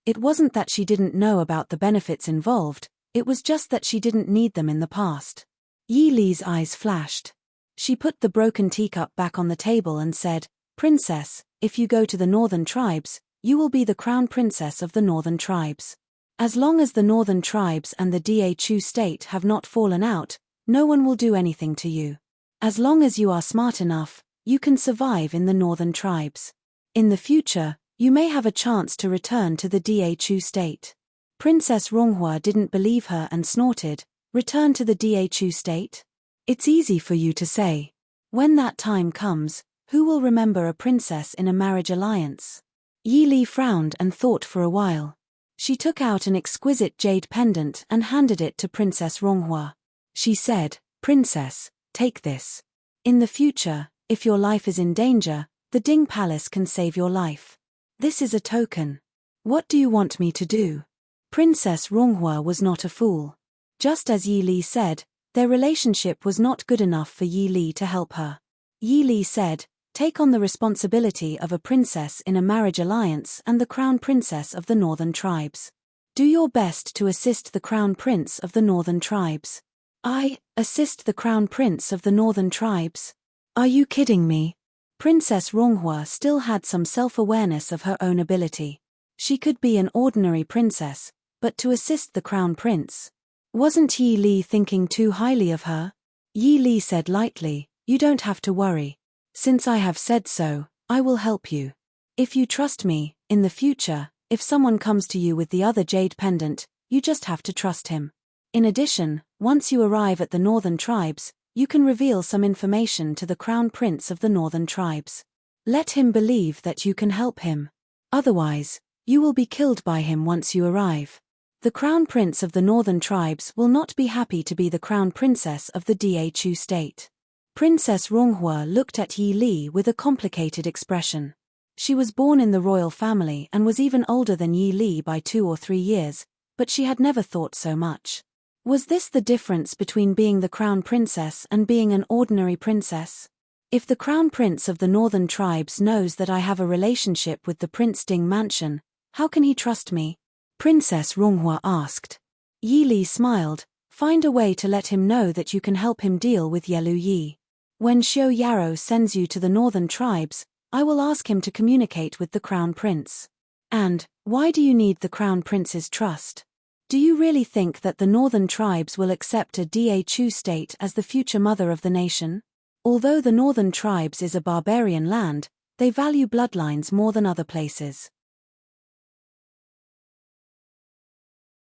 It wasn't that she didn't know about the benefits involved, it was just that she didn't need them in the past. Yi Li's eyes flashed. She put the broken teacup back on the table and said, "Princess, if you go to the northern tribes, you will be the crown princess of the northern tribes. As long as the northern tribes and the Dhu state have not fallen out, no one will do anything to you. As long as you are smart enough, you can survive in the northern tribes. In the future, you may have a chance to return to the Dhu state." Princess Ronghua didn't believe her and snorted, "Return to the Dhu state? It's easy for you to say. When that time comes, who will remember a princess in a marriage alliance?" Yi Li frowned and thought for a while. She took out an exquisite jade pendant and handed it to Princess Ronghua. She said, "Princess, take this. In the future, if your life is in danger, the Ding Palace can save your life. This is a token. What do you want me to do?" Princess Ronghua was not a fool. Just as Yi Li said, their relationship was not good enough for Yi Li to help her. Yi Li said, "Take on the responsibility of a princess in a marriage alliance and the crown princess of the northern tribes. Do your best to assist the crown prince of the northern tribes." "I assist the crown prince of the northern tribes? Are you kidding me?" Princess Ronghua still had some self-awareness of her own ability. She could be an ordinary princess, but to assist the crown prince. Wasn't Yi Li thinking too highly of her? Yi Li said lightly, "You don't have to worry. Since I have said so, I will help you. If you trust me, in the future, if someone comes to you with the other jade pendant, you just have to trust him. In addition, once you arrive at the northern tribes, you can reveal some information to the crown prince of the northern tribes. Let him believe that you can help him. Otherwise, you will be killed by him once you arrive. The crown prince of the northern tribes will not be happy to be the crown princess of the Dhu state." Princess Ronghua looked at Yi Li with a complicated expression. She was born in the royal family and was even older than Yi Li by 2 or 3 years, but she had never thought so much. Was this the difference between being the crown princess and being an ordinary princess? If the crown prince of the northern tribes knows that I have a relationship with the Prince Ding mansion, how can he trust me? Princess Ronghua asked. Yi Li smiled, "Find a way to let him know that you can help him deal with Yelu Yi. When Xiao Yarrow sends you to the northern tribes, I will ask him to communicate with the crown prince." "And, why do you need the crown prince's trust? Do you really think that the northern tribes will accept a Dhu state as the future mother of the nation? Although the northern tribes is a barbarian land, they value bloodlines more than other places.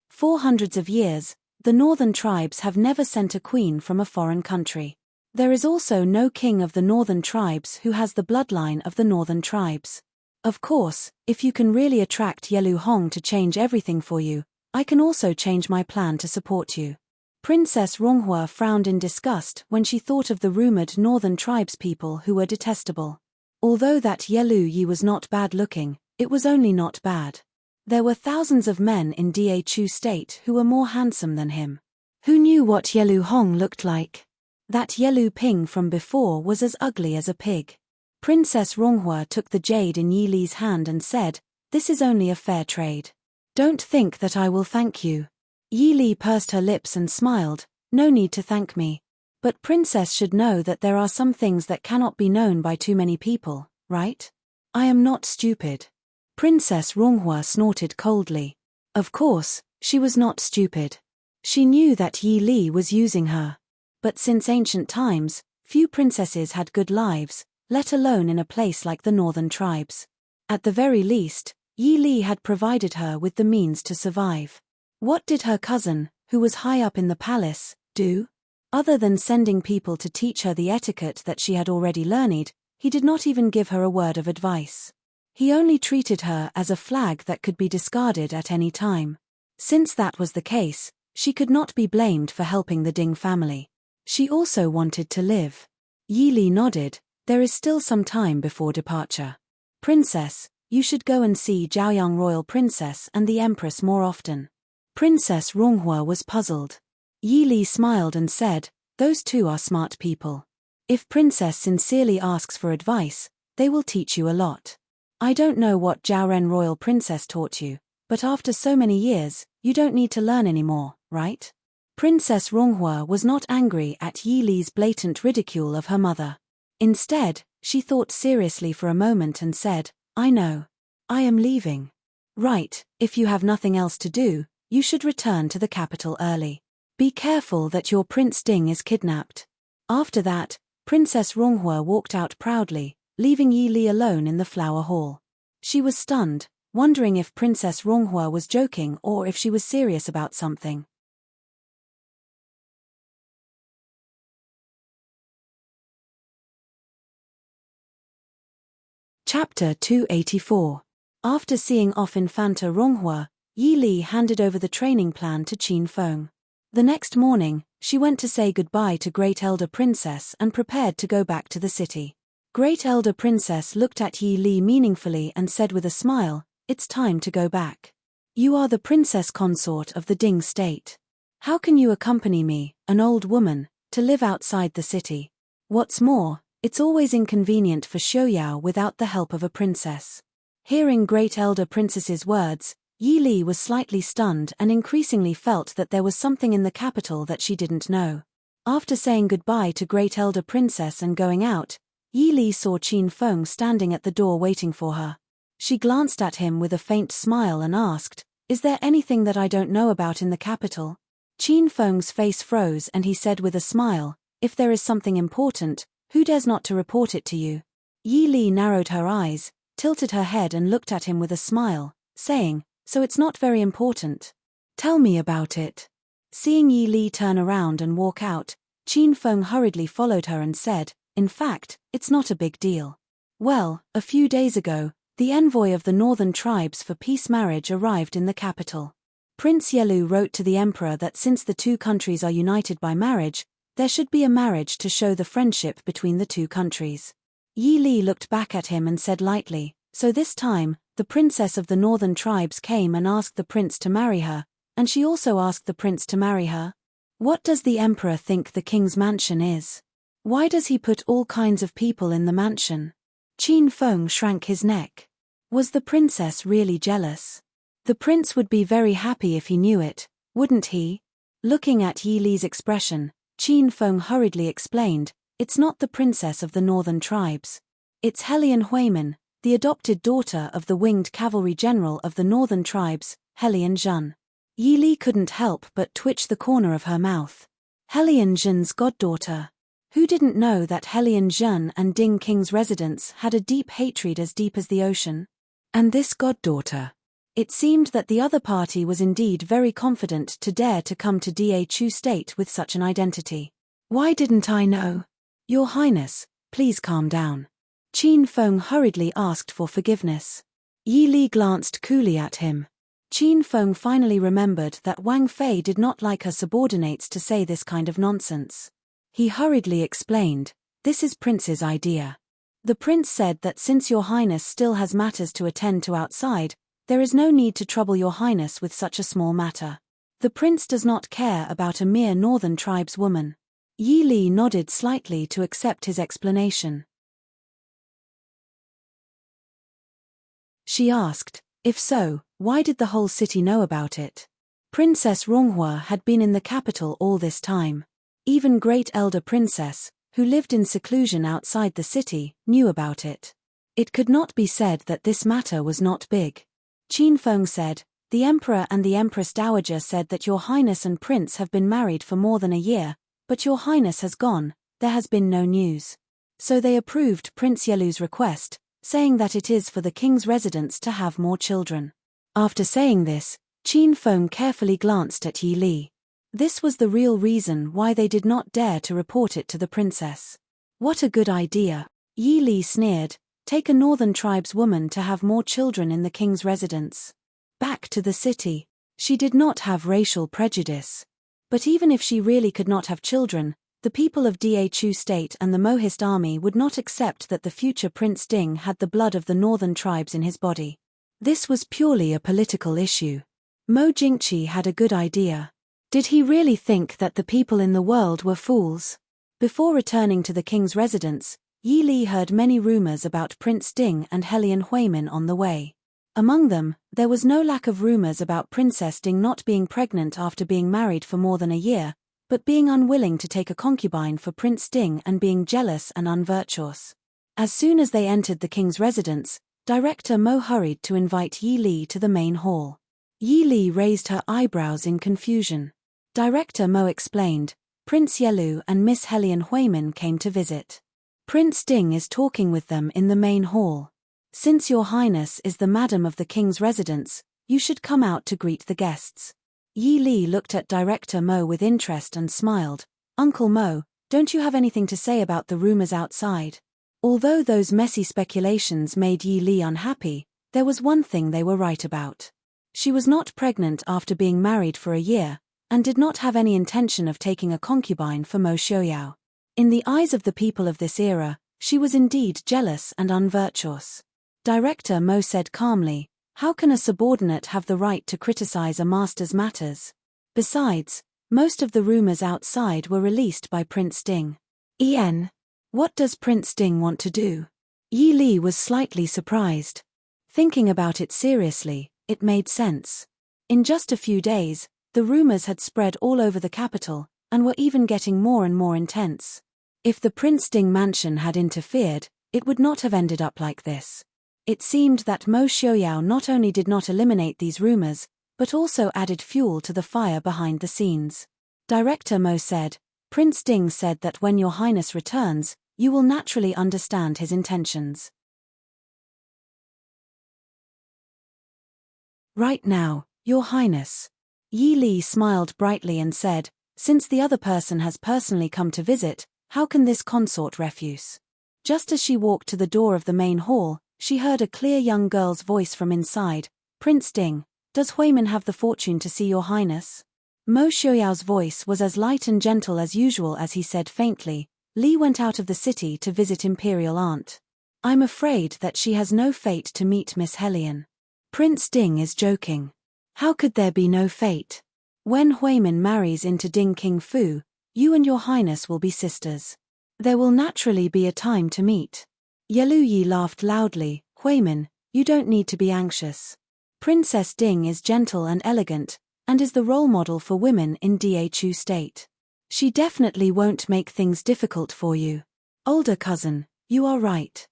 For hundreds of years, the northern tribes have never sent a queen from a foreign country. There is also no king of the northern tribes who has the bloodline of the northern tribes. Of course, if you can really attract Yelu Hong to change everything for you, I can also change my plan to support you." Princess Ronghua frowned in disgust when she thought of the rumored northern tribes people who were detestable. Although that Yelu Yi was not bad looking, it was only not bad. There were thousands of men in Dhu state who were more handsome than him. Who knew what Yelu Hong looked like? That Yelu Ping from before was as ugly as a pig. Princess Ronghua took the jade in Yi Li's hand and said, "This is only a fair trade. Don't think that I will thank you." Yi Li pursed her lips and smiled, "No need to thank me. But Princess should know that there are some things that cannot be known by too many people, right? I am not stupid." Princess Ronghua snorted coldly. Of course, she was not stupid. She knew that Yi Li was using her. But since ancient times, few princesses had good lives, let alone in a place like the northern tribes. At the very least, Yi Li had provided her with the means to survive. What did her cousin, who was high up in the palace, do? Other than sending people to teach her the etiquette that she had already learned, he did not even give her a word of advice. He only treated her as a flag that could be discarded at any time. Since that was the case, She could not be blamed for helping the Ding family. She also wanted to live. Yi Li nodded. There is still some time before departure. Princess, you should go and see Zhaoyang Royal Princess and the Empress more often. Princess Ronghua was puzzled. Yi Li smiled and said, those two are smart people. If Princess sincerely asks for advice, they will teach you a lot. I don't know what Zhaoren Royal Princess taught you, but after so many years, you don't need to learn anymore, right? Princess Ronghua was not angry at Yi Li's blatant ridicule of her mother. Instead, she thought seriously for a moment and said, I know. I am leaving. Right, if you have nothing else to do, you should return to the capital early. Be careful that your Prince Ding is kidnapped. After that, Princess Ronghua walked out proudly, leaving Yi Li alone in the flower hall. She was stunned, wondering if Princess Ronghua was joking or if she was serious about something. Chapter 284. After seeing off Infanta Ronghua, Yi Li handed over the training plan to Qin Feng. The next morning, she went to say goodbye to Great Elder Princess and prepared to go back to the city. Great Elder Princess looked at Yi Li meaningfully and said with a smile, it's time to go back. You are the princess consort of the Ding state. How can you accompany me, an old woman, to live outside the city? What's more, it's always inconvenient for Xiaoyao without the help of a princess. Hearing Great Elder Princess's words, Yi Li was slightly stunned and increasingly felt that there was something in the capital that she didn't know. After saying goodbye to Great Elder Princess and going out, Yi Li saw Qin Feng standing at the door waiting for her. She glanced at him with a faint smile and asked, is there anything that I don't know about in the capital? Qin Feng's face froze and he said with a smile, if there is something important, who dares not to report it to you? Yi Li narrowed her eyes, tilted her head and looked at him with a smile, saying, so it's not very important. Tell me about it. Seeing Yi Li turn around and walk out, Qin Feng hurriedly followed her and said, in fact, it's not a big deal. Well, a few days ago, the envoy of the northern tribes for peace marriage arrived in the capital. Prince Yelu wrote to the emperor that since the two countries are united by marriage, there should be a marriage to show the friendship between the two countries. Yi Li looked back at him and said lightly, so this time, the princess of the northern tribes came and asked the prince to marry her, and she also asked the prince to marry her? What does the emperor think the king's mansion is? Why does he put all kinds of people in the mansion? Qin Feng shrank his neck. Was the princess really jealous? The prince would be very happy if he knew it, wouldn't he? Looking at Yi Li's expression, Qin Feng hurriedly explained, it's not the princess of the northern tribes. It's Helian Huimin, the adopted daughter of the winged cavalry general of the northern tribes, Helian Zhen. Yi Li couldn't help but twitch the corner of her mouth. Helian Zhen's goddaughter. Who didn't know that Helian Zhen and Ding King's residents had a deep hatred as deep as the ocean? And this goddaughter. It seemed that the other party was indeed very confident to dare to come to Da Chu State with such an identity. Why didn't I know? Your Highness, please calm down. Qin Feng hurriedly asked for forgiveness. Yi Li glanced coolly at him. Qin Feng finally remembered that Wang Fei did not like her subordinates to say this kind of nonsense. He hurriedly explained, this is Prince's idea. The Prince said that since Your Highness still has matters to attend to outside, there is no need to trouble Your Highness with such a small matter. The Prince does not care about a mere northern tribeswoman. Yi Li nodded slightly to accept his explanation. She asked, if so, why did the whole city know about it? Princess Ronghua had been in the capital all this time. Even Great Elder Princess, who lived in seclusion outside the city, knew about it. It could not be said that this matter was not big. Qin Feng said, the Emperor and the Empress Dowager said that Your Highness and Prince have been married for more than a year, but Your Highness has gone, there has been no news. So they approved Prince Yelu's request, saying that it is for the king's residents to have more children. After saying this, Qin Feng carefully glanced at Yi Li. This was the real reason why they did not dare to report it to the princess. What a good idea. Yi Li sneered, take a northern tribeswoman to have more children in the king's residence. Back to the city. She did not have racial prejudice. But even if she really could not have children, the people of Dhu state and the Mohist army would not accept that the future Prince Ding had the blood of the northern tribes in his body. This was purely a political issue. Mo Jingqi had a good idea. Did he really think that the people in the world were fools? Before returning to the king's residence, Yi Li heard many rumors about Prince Ding and Helian Huimin on the way. Among them, there was no lack of rumors about Princess Ding not being pregnant after being married for more than a year, but being unwilling to take a concubine for Prince Ding and being jealous and unvirtuous. As soon as they entered the king's residence, Director Mo hurried to invite Yi Li to the main hall. Yi Li raised her eyebrows in confusion. Director Mo explained, Prince Yelu and Miss Helian Huimin came to visit. Prince Ding is talking with them in the main hall. Since your highness is the madam of the king's residence, you should come out to greet the guests. Yi Li looked at Director Mo with interest and smiled. Uncle Mo, don't you have anything to say about the rumors outside? Although those messy speculations made Yi Li unhappy, there was one thing they were right about. She was not pregnant after being married for a year, and did not have any intention of taking a concubine for Mo Xiaoyao. In the eyes of the people of this era, she was indeed jealous and unvirtuous. Director Mo said calmly, how can a subordinate have the right to criticize a master's matters? Besides, most of the rumors outside were released by Prince Ding. What does Prince Ding want to do? Yi Li was slightly surprised. Thinking about it seriously, it made sense. In just a few days, the rumors had spread all over the capital, and were even getting more and more intense. If the Prince Ding mansion had interfered, it would not have ended up like this. It seemed that Mo Xiaoyao not only did not eliminate these rumors, but also added fuel to the fire behind the scenes. Director Mo said, Prince Ding said that when your highness returns, you will naturally understand his intentions. Right now, your highness. Yi Li smiled brightly and said, since the other person has personally come to visit, how can this consort refuse? Just as she walked to the door of the main hall, she heard a clear young girl's voice from inside. Prince Ding, does Huimin have the fortune to see your highness? Mo Xiaoyao's voice was as light and gentle as usual as he said faintly, Li went out of the city to visit Imperial Aunt. I'm afraid that she has no fate to meet Miss Helian. Prince Ding is joking. How could there be no fate? When Huimin marries into Ding King Fu, you and your highness will be sisters. There will naturally be a time to meet. Yelu Yi laughed loudly, Huimin, you don't need to be anxious. Princess Ding is gentle and elegant, and is the role model for women in Dhu state. She definitely won't make things difficult for you. Older cousin, you are right.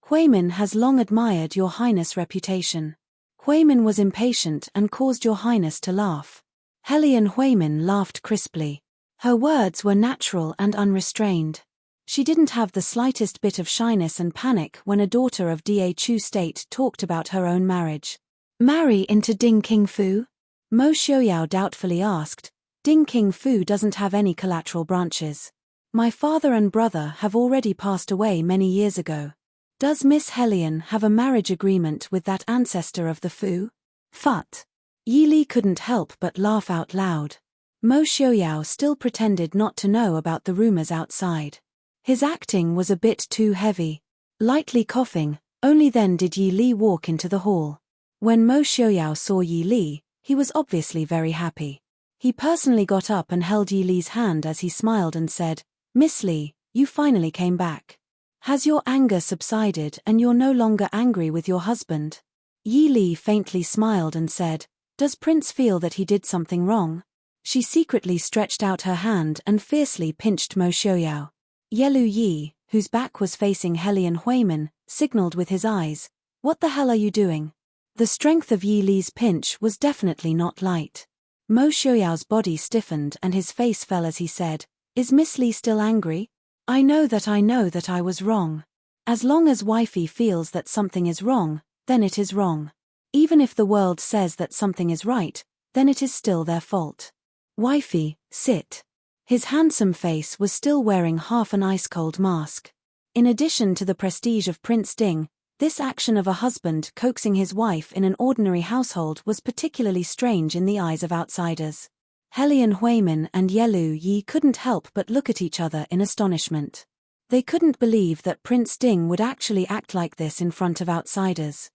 Huimin has long admired your highness' reputation. Huimin was impatient and caused your highness to laugh. Helian Huimin laughed crisply. Her words were natural and unrestrained. She didn't have the slightest bit of shyness and panic when a daughter of Dhu state talked about her own marriage. Marry into Ding King Fu? Mo Xiaoyao doubtfully asked. Ding King Fu doesn't have any collateral branches. My father and brother have already passed away many years ago. Does Miss Helian have a marriage agreement with that ancestor of the Fu? Phut. Yi Li couldn't help but laugh out loud. Mo Xiaoyao still pretended not to know about the rumors outside. His acting was a bit too heavy. Lightly coughing, only then did Yi Li walk into the hall. When Mo Xiaoyao saw Yi Li, he was obviously very happy. He personally got up and held Yi Li's hand as he smiled and said, Miss Li, you finally came back. Has your anger subsided and you're no longer angry with your husband? Yi Li faintly smiled and said, does Prince feel that he did something wrong? She secretly stretched out her hand and fiercely pinched Mo Xiaoyao. Yelu Yi, whose back was facing Helian Huimin, signaled with his eyes, what the hell are you doing? The strength of Yi Li's pinch was definitely not light. Mo Xiaoyao's body stiffened and his face fell as he said, is Miss Li still angry? I know that I was wrong. As long as wifey feels that something is wrong, then it is wrong. Even if the world says that something is right, then it is still their fault. Wifey, sit. His handsome face was still wearing half an ice-cold mask. In addition to the prestige of Prince Ding, This action of a husband coaxing his wife in an ordinary household was particularly strange in the eyes of outsiders. Helian Huimin and Yelu Yi couldn't help but look at each other in astonishment. They couldn't believe that Prince Ding would actually act like this in front of outsiders.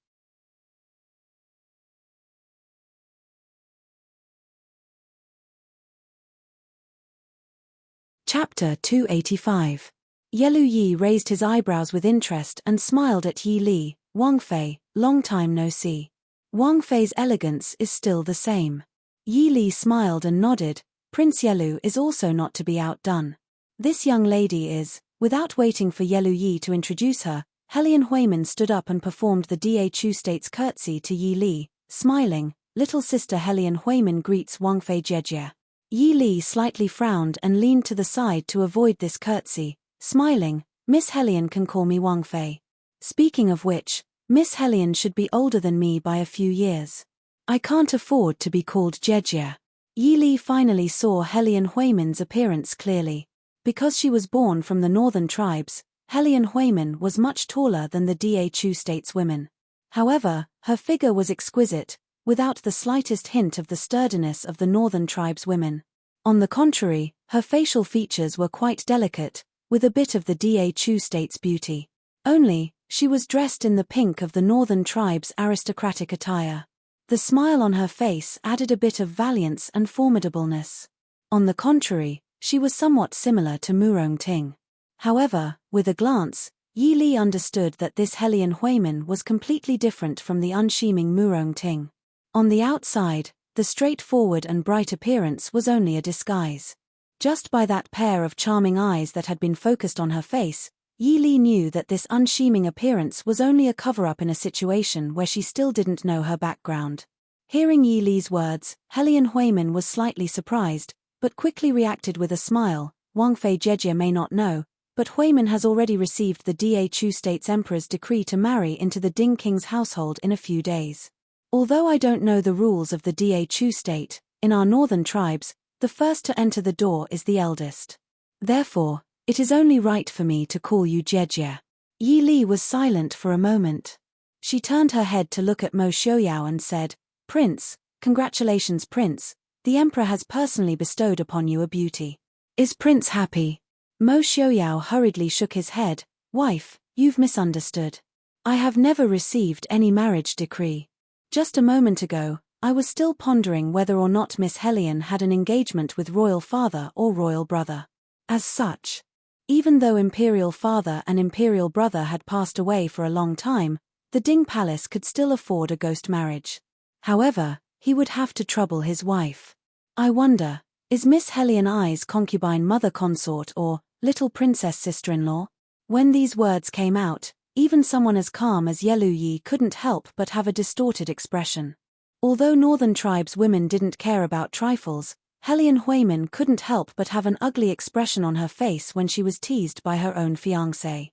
Chapter 285. Yelu Yi raised his eyebrows with interest and smiled at Yi Li. Wang Fei, long time no see. Wang Fei's elegance is still the same. Yi Li smiled and nodded. Prince Yelu is also not to be outdone. This young lady is. Without waiting for Yelu Yi to introduce her, Helian Huimin stood up and performed the Da Chu State's curtsy to Yi Li, smiling. Little sister Helian Huimin greets Wang Fei Jejie. Yi Li slightly frowned and leaned to the side to avoid this curtsy, smiling. Miss Helian can call me Wang Fei. Speaking of which, Miss Helian should be older than me by a few years. I can't afford to be called Jejie. Yi Li finally saw Helian Huimin's appearance clearly. Because she was born from the northern tribes, Helian Huimin was much taller than the Da Chu State's women. However, her figure was exquisite, without the slightest hint of the sturdiness of the northern tribes' women. On the contrary, her facial features were quite delicate, with a bit of the Da Chu State's beauty. Only, she was dressed in the pink of the northern tribes' aristocratic attire. The smile on her face added a bit of valiance and formidableness. On the contrary, she was somewhat similar to Murong Ting. However, with a glance, Yi Li understood that this Helian Huimin was completely different from the unassuming Murong Ting. On the outside, the straightforward and bright appearance was only a disguise. Just by that pair of charming eyes that had been focused on her face, Yi Li knew that this unassuming appearance was only a cover-up in a situation where she still didn't know her background. Hearing Yi Li's words, Helian Huimin was slightly surprised, but quickly reacted with a smile. Wang Fei Jejie may not know, but Huimin has already received the Da Chu State's emperor's decree to marry into the Ding King's household in a few days. Although I don't know the rules of the Da Chu State, in our northern tribes, the first to enter the door is the eldest. Therefore, it is only right for me to call you Jejie. Yi Li was silent for a moment. She turned her head to look at Mo Xiaoyao and said, Prince, congratulations Prince, the emperor has personally bestowed upon you a beauty. Is Prince happy? Mo Xiaoyao hurriedly shook his head. Wife, you've misunderstood. I have never received any marriage decree. Just a moment ago, I was still pondering whether or not Miss Helian had an engagement with royal father or royal brother. As such, even though imperial father and imperial brother had passed away for a long time, the Ding Palace could still afford a ghost marriage. However, he would have to trouble his wife. I wonder, is Miss Helian Ai's concubine mother consort or little princess sister-in-law? When these words came out, even someone as calm as Yelu Yi couldn't help but have a distorted expression. Although northern tribes women didn't care about trifles, Helian Huimin couldn't help but have an ugly expression on her face when she was teased by her own fiancé.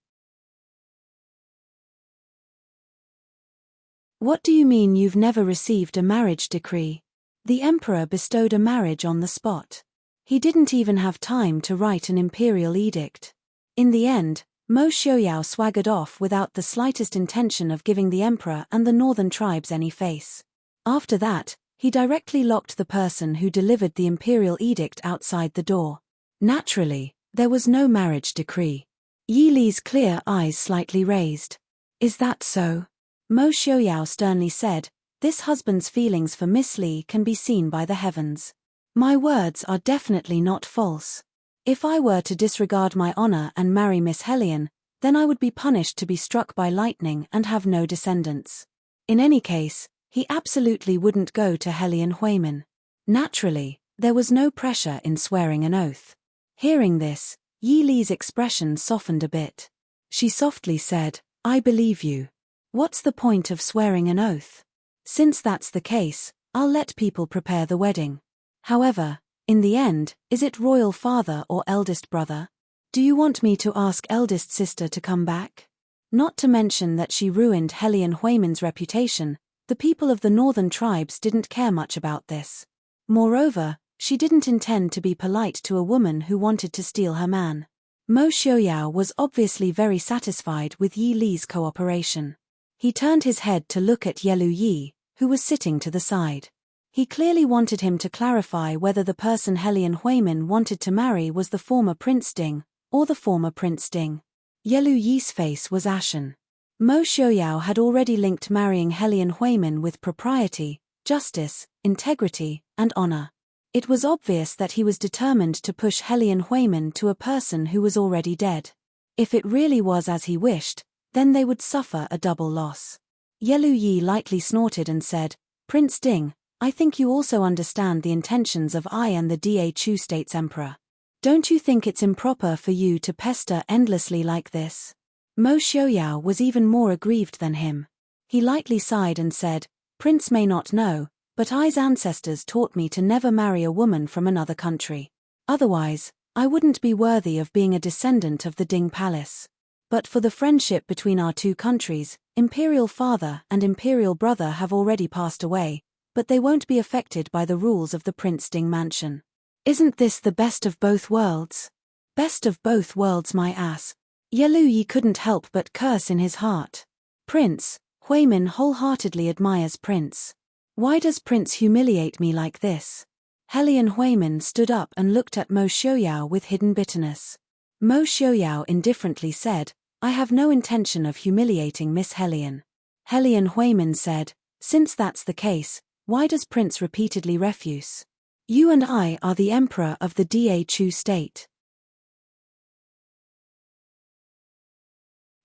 What do you mean you've never received a marriage decree? The emperor bestowed a marriage on the spot. He didn't even have time to write an imperial edict. In the end, Mo Xiaoyao swaggered off without the slightest intention of giving the emperor and the northern tribes any face. After that, he directly locked the person who delivered the imperial edict outside the door. Naturally, there was no marriage decree. Yi Li's clear eyes slightly raised. Is that so? Mo Xiaoyao sternly said, this husband's feelings for Miss Li can be seen by the heavens. My words are definitely not false. If I were to disregard my honor and marry Miss Helian, then I would be punished to be struck by lightning and have no descendants. In any case, he absolutely wouldn't go to Helian Huimin. Naturally, there was no pressure in swearing an oath. Hearing this, Yi Li's expression softened a bit. She softly said, I believe you. What's the point of swearing an oath? Since that's the case, I'll let people prepare the wedding. However, in the end, is it royal father or eldest brother? Do you want me to ask eldest sister to come back? Not to mention that she ruined Helian Huimin's reputation, the people of the northern tribes didn't care much about this. Moreover, she didn't intend to be polite to a woman who wanted to steal her man. Mo Xiaoyao was obviously very satisfied with Yi Li's cooperation. He turned his head to look at Yelu Yi, who was sitting to the side. He clearly wanted him to clarify whether the person Helian Huimin wanted to marry was the former Prince Ding, or the former Prince Ding. Yelu Yi's face was ashen. Mo Xiaoyao had already linked marrying Helian Huimin with propriety, justice, integrity, and honor. It was obvious that he was determined to push Helian Huimin to a person who was already dead. If it really was as he wished, then they would suffer a double loss. Yelu Yi lightly snorted and said, "Prince Ding, I think you also understand the intentions of I and the Da Chu State's emperor. Don't you think it's improper for you to pester endlessly like this?" Mo Xiaoyao was even more aggrieved than him. He lightly sighed and said, "Prince may not know, but I's ancestors taught me to never marry a woman from another country. Otherwise, I wouldn't be worthy of being a descendant of the Ding Palace. But for the friendship between our two countries, Imperial Father and Imperial Brother have already passed away, but they won't be affected by the rules of the Prince Ding Mansion. Isn't this the best of both worlds? Best of both worlds, my ass." Yelu Yi couldn't help but curse in his heart. Prince Huimin wholeheartedly admires Prince. Why does Prince humiliate me like this? Helian Huimin stood up and looked at Mo Xiaoyao with hidden bitterness. Mo Xiaoyao indifferently said, "I have no intention of humiliating Miss Helian." Helian Huimin said, "Since that's the case, why does Prince repeatedly refuse? You and I are the emperor of the Da Chu state.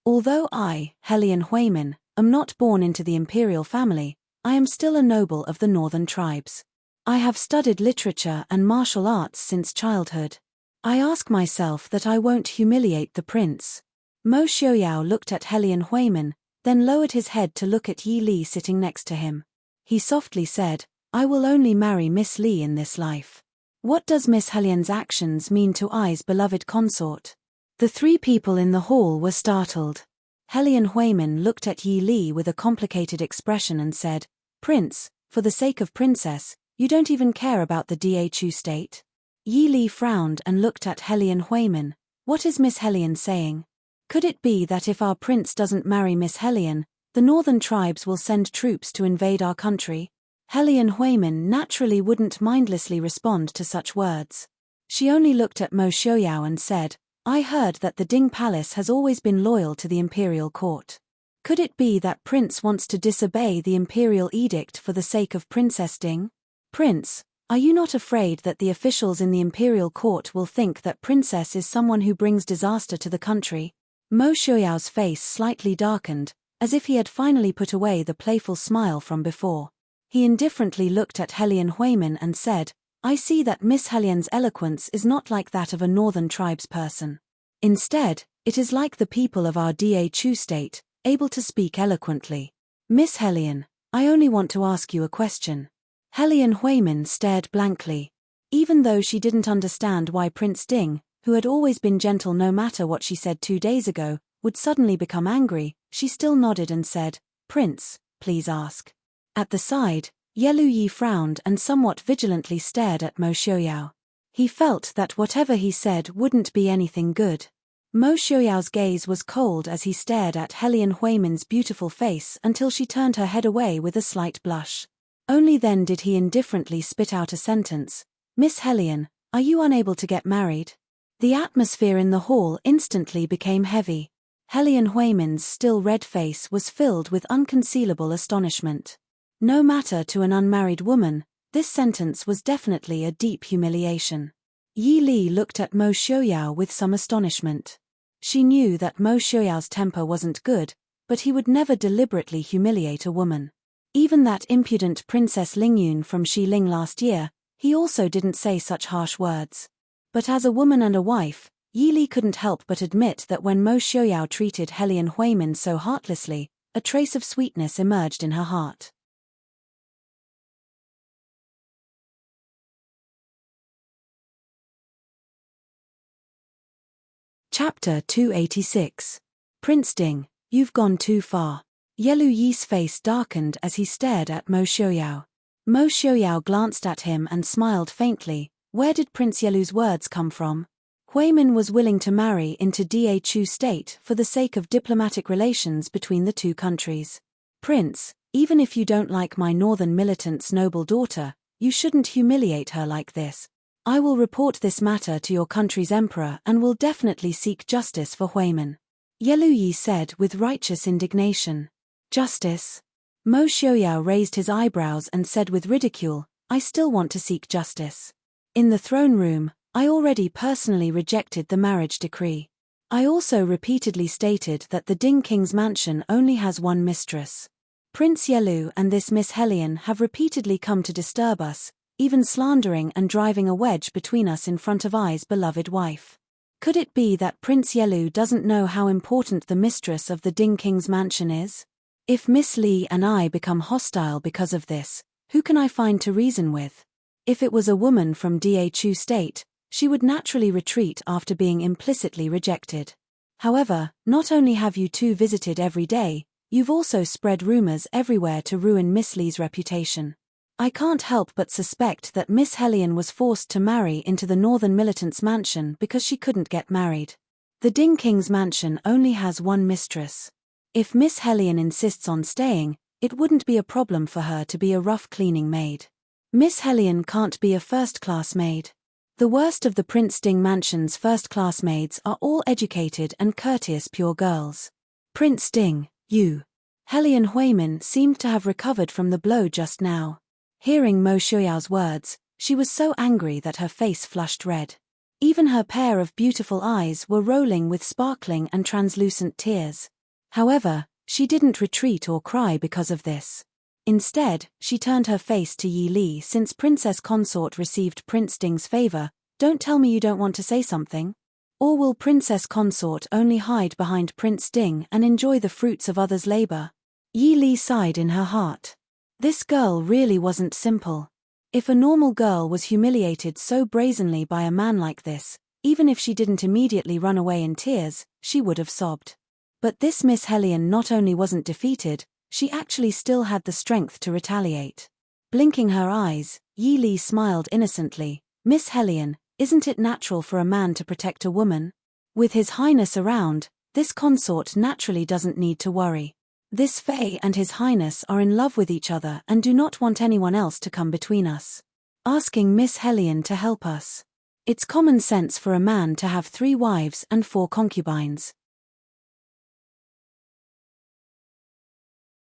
Although I, Helian Huimin, am not born into the imperial family, I am still a noble of the northern tribes. I have studied literature and martial arts since childhood. I ask myself that I won't humiliate the prince." Mo Xiaoyao looked at Helian Huimin, then lowered his head to look at Yi Li sitting next to him. He softly said, "I will only marry Miss Li in this life. What does Miss Helian's actions mean to I's beloved consort?" The three people in the hall were startled. Helian Huimin looked at Yi Li with a complicated expression and said, "Prince, for the sake of Princess, you don't even care about the Da Chu state?" Yi Li frowned and looked at Helian Huimin. "What is Miss Helian saying? Could it be that if our prince doesn't marry Miss Helian, the northern tribes will send troops to invade our country?" Helian Huimin naturally wouldn't mindlessly respond to such words. She only looked at Mo Xiaoyao and said, "I heard that the Ding Palace has always been loyal to the imperial court. Could it be that Prince wants to disobey the imperial edict for the sake of Princess Ding? Prince, are you not afraid that the officials in the imperial court will think that Princess is someone who brings disaster to the country?" Mo Xiaoyao's face slightly darkened, as if he had finally put away the playful smile from before. He indifferently looked at Helian Huimin and said, "I see that Miss Helian's eloquence is not like that of a northern tribesperson. Instead, it is like the people of our Da Chu state, able to speak eloquently. Miss Helian, I only want to ask you a question." Helian Huimin stared blankly. Even though she didn't understand why Prince Ding, who had always been gentle no matter what she said 2 days ago, would suddenly become angry, she still nodded and said, "Prince, please ask." At the side, Yelu Yi frowned and somewhat vigilantly stared at Mo Xiaoyao. He felt that whatever he said wouldn't be anything good. Mo Xiaoyao's gaze was cold as he stared at Helian Huimin's beautiful face until she turned her head away with a slight blush. Only then did he indifferently spit out a sentence, "Miss Helian, are you unable to get married?" The atmosphere in the hall instantly became heavy. Helian Huimin's still red face was filled with unconcealable astonishment. No matter to an unmarried woman, this sentence was definitely a deep humiliation. Yi Li looked at Mo Xiaoyao with some astonishment. She knew that Mo Xiaoyao's temper wasn't good, but he would never deliberately humiliate a woman. Even that impudent Princess Lingyun from Xiling last year, he also didn't say such harsh words. But as a woman and a wife, Yi Li couldn't help but admit that when Mo Xiaoyao treated Helian Huimin so heartlessly, a trace of sweetness emerged in her heart. Chapter 286. Prince Ding, you've gone too far. Yelu Yi's face darkened as he stared at Mo Xiaoyao. Mo Xiaoyao glanced at him and smiled faintly. Where did Prince Yelu's words come from? Huimin was willing to marry into Da Chu state for the sake of diplomatic relations between the two countries. Prince, even if you don't like my northern militant's noble daughter, you shouldn't humiliate her like this. I will report this matter to your country's emperor and will definitely seek justice for Huimin. Yelu Yi said with righteous indignation. Justice? Mo Xiaoyao raised his eyebrows and said with ridicule, I still want to seek justice. In the throne room, I already personally rejected the marriage decree. I also repeatedly stated that the Ding King's mansion only has one mistress. Prince Yelu and this Miss Helion have repeatedly come to disturb us, even slandering and driving a wedge between us in front of I's beloved wife. Could it be that Prince Yelu doesn't know how important the mistress of the Ding King's mansion is? If Miss Li and I become hostile because of this, who can I find to reason with? If it was a woman from Dachu state, she would naturally retreat after being implicitly rejected. However, not only have you two visited every day, you've also spread rumors everywhere to ruin Miss Li's reputation. I can't help but suspect that Miss Helion was forced to marry into the northern militant's mansion because she couldn't get married. The Ding King's mansion only has one mistress. If Miss Helion insists on staying, it wouldn't be a problem for her to be a rough cleaning maid. Miss Helion can't be a first-class maid. The worst of the Prince Ding mansion's first-class maids are all educated and courteous pure girls. Prince Ding, you. Helion Huimin seemed to have recovered from the blow just now. Hearing Mo Xiaoyao's words, she was so angry that her face flushed red. Even her pair of beautiful eyes were rolling with sparkling and translucent tears. However, she didn't retreat or cry because of this. Instead, she turned her face to Yi Li. Since Princess Consort received Prince Ding's favor, don't tell me you don't want to say something? Or will Princess Consort only hide behind Prince Ding and enjoy the fruits of others' labor? Yi Li sighed in her heart. This girl really wasn't simple. If a normal girl was humiliated so brazenly by a man like this, even if she didn't immediately run away in tears, she would have sobbed. But this Miss Helion not only wasn't defeated, she actually still had the strength to retaliate. Blinking her eyes, Yi Li smiled innocently. Miss Helion, isn't it natural for a man to protect a woman? With His Highness around, this consort naturally doesn't need to worry. This Fae and His Highness are in love with each other and do not want anyone else to come between us. Asking Miss Helion to help us. It's common sense for a man to have 3 wives and 4 concubines.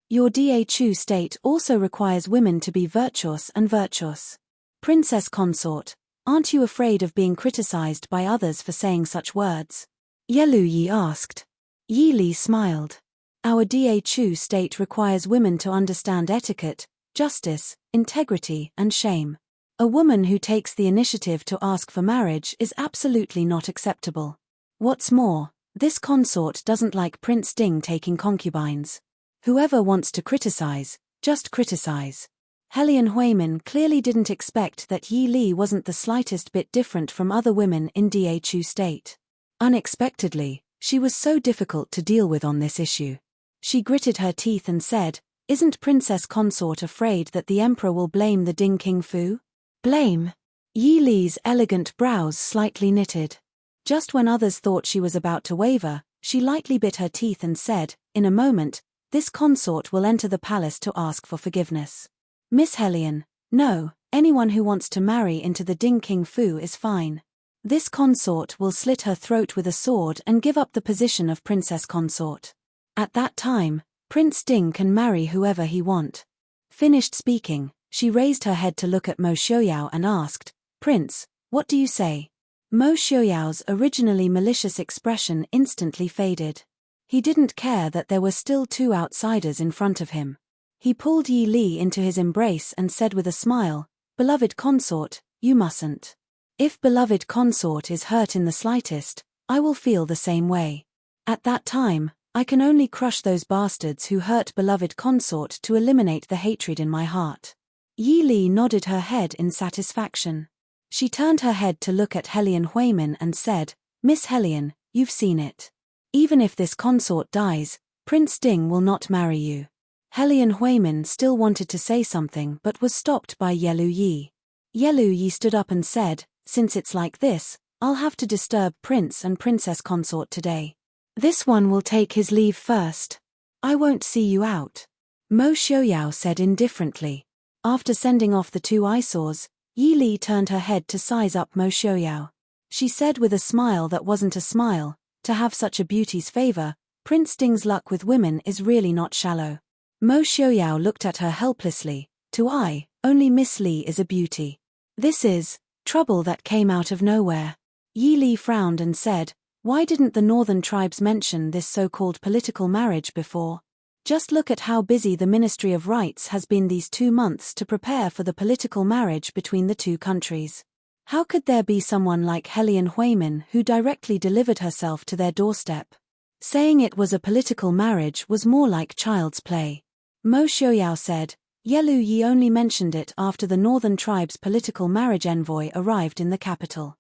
Your Dachu state also requires women to be virtuous and virtuous. Princess Consort, aren't you afraid of being criticized by others for saying such words? Yelu Yi asked. Yi Li smiled. Our Dachu state requires women to understand etiquette, justice, integrity, and shame. A woman who takes the initiative to ask for marriage is absolutely not acceptable. What's more, this consort doesn't like Prince Ding taking concubines. Whoever wants to criticize, just criticize. Helion Huimin clearly didn't expect that Yi Li wasn't the slightest bit different from other women in Dachu state. Unexpectedly, she was so difficult to deal with on this issue. She gritted her teeth and said, isn't Princess Consort afraid that the Emperor will blame the Ding King Fu? Blame? Yi Li's elegant brows slightly knitted. Just when others thought she was about to waver, she lightly bit her teeth and said, in a moment, this consort will enter the palace to ask for forgiveness. Miss Helion, no, anyone who wants to marry into the Ding King Fu is fine. This consort will slit her throat with a sword and give up the position of Princess Consort. At that time, Prince Ding can marry whoever he want. Finished speaking, she raised her head to look at Mo Xiaoyao and asked, Prince, what do you say? Mo Xiaoyao's originally malicious expression instantly faded. He didn't care that there were still 2 outsiders in front of him. He pulled Yi Li into his embrace and said with a smile, beloved consort, you mustn't. If beloved consort is hurt in the slightest, I will feel the same way. At that time, I can only crush those bastards who hurt beloved consort to eliminate the hatred in my heart. Yi Li nodded her head in satisfaction. She turned her head to look at Helion Huimin and said, Miss Helion, you've seen it. Even if this consort dies, Prince Ding will not marry you. Helion Huimin still wanted to say something but was stopped by Yelu Yi. Yelu Yi stood up and said, since it's like this, I'll have to disturb Prince and Princess Consort today. This one will take his leave first. I won't see you out. Mo Xiaoyao said indifferently. After sending off the two eyesores, Yi Li turned her head to size up Mo Xiaoyao. She said with a smile that wasn't a smile, to have such a beauty's favor, Prince Ding's luck with women is really not shallow. Mo Xiaoyao looked at her helplessly. To I, only Miss Li is a beauty. This is trouble that came out of nowhere. Yi Li frowned and said, why didn't the northern tribes mention this so-called political marriage before? Just look at how busy the Ministry of Rights has been these 2 months to prepare for the political marriage between the two countries. How could there be someone like Helian Huimin who directly delivered herself to their doorstep? Saying it was a political marriage was more like child's play. Mo Xiaoyao said, Yelu Yi only mentioned it after the northern tribe's political marriage envoy arrived in the capital.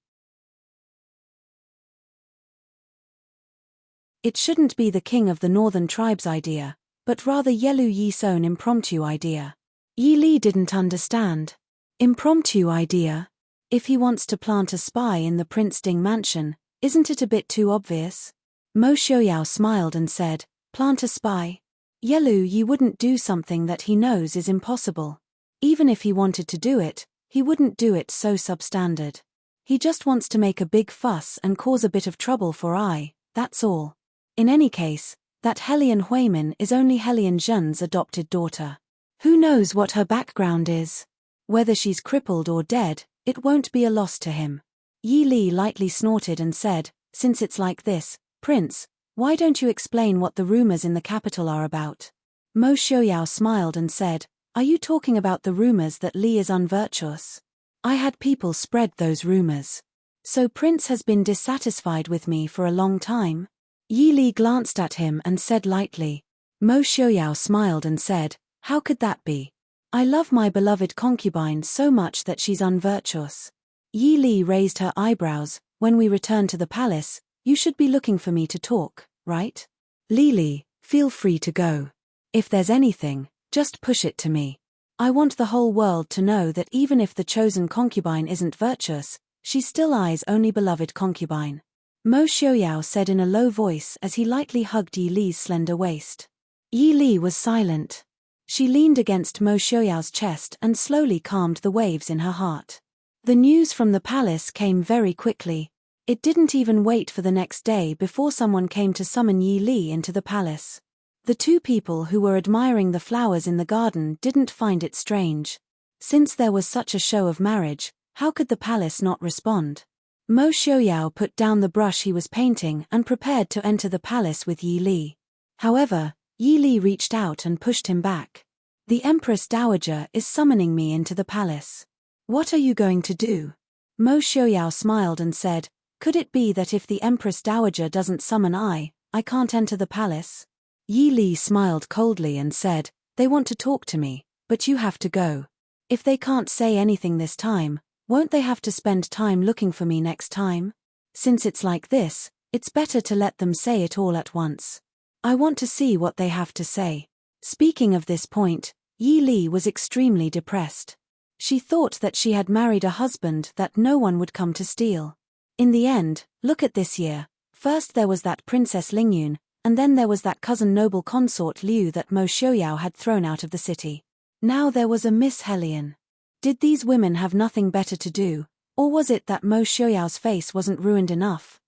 It shouldn't be the king of the northern tribe's idea, but rather Yelu Yi's own impromptu idea. Yi Li didn't understand. Impromptu idea? If he wants to plant a spy in the Prince Ding mansion, isn't it a bit too obvious? Mo Xiaoyao smiled and said, plant a spy? Yelu Yi wouldn't do something that he knows is impossible. Even if he wanted to do it, he wouldn't do it so substandard. He just wants to make a big fuss and cause a bit of trouble for I, that's all. In any case, that Helian Huimin is only Helian Zhen's adopted daughter. Who knows what her background is? Whether she's crippled or dead, it won't be a loss to him. Yi Li lightly snorted and said, since it's like this, Prince, why don't you explain what the rumors in the capital are about? Mo Xiaoyao smiled and said, are you talking about the rumors that Li is unvirtuous? I had people spread those rumors. So Prince has been dissatisfied with me for a long time? Yi Li glanced at him and said lightly. Mo Xiaoyao smiled and said, how could that be? I love my beloved concubine so much that she's unvirtuous. Yi Li raised her eyebrows. When we return to the palace, you should be looking for me to talk, right? Li, feel free to go. If there's anything, just push it to me. I want the whole world to know that even if the chosen concubine isn't virtuous, she's still I's only beloved concubine. Mo Xiaoyao said in a low voice as he lightly hugged Yi Li's slender waist. Yi Li was silent. She leaned against Mo Xiaoyao's chest and slowly calmed the waves in her heart. The news from the palace came very quickly. It didn't even wait for the next day before someone came to summon Yi Li into the palace. The two people who were admiring the flowers in the garden didn't find it strange. Since there was such a show of marriage, how could the palace not respond? Mo Xiaoyao put down the brush he was painting and prepared to enter the palace with Yi Li. However, Yi Li reached out and pushed him back. The Empress Dowager is summoning me into the palace. What are you going to do? Mo Xiaoyao smiled and said, could it be that if the Empress Dowager doesn't summon I can't enter the palace? Yi Li smiled coldly and said, they want to talk to me, but you have to go. If they can't say anything this time, won't they have to spend time looking for me next time? Since it's like this, it's better to let them say it all at once. I want to see what they have to say. Speaking of this point, Yi Li was extremely depressed. She thought that she had married a husband that no one would come to steal. In the end, look at this year. First there was that Princess Lingyun, and then there was that cousin noble consort Liu that Mo Xiaoyao had thrown out of the city. Now there was a Miss Helian. Did these women have nothing better to do, or was it that Mo Xiaoyao's face wasn't ruined enough?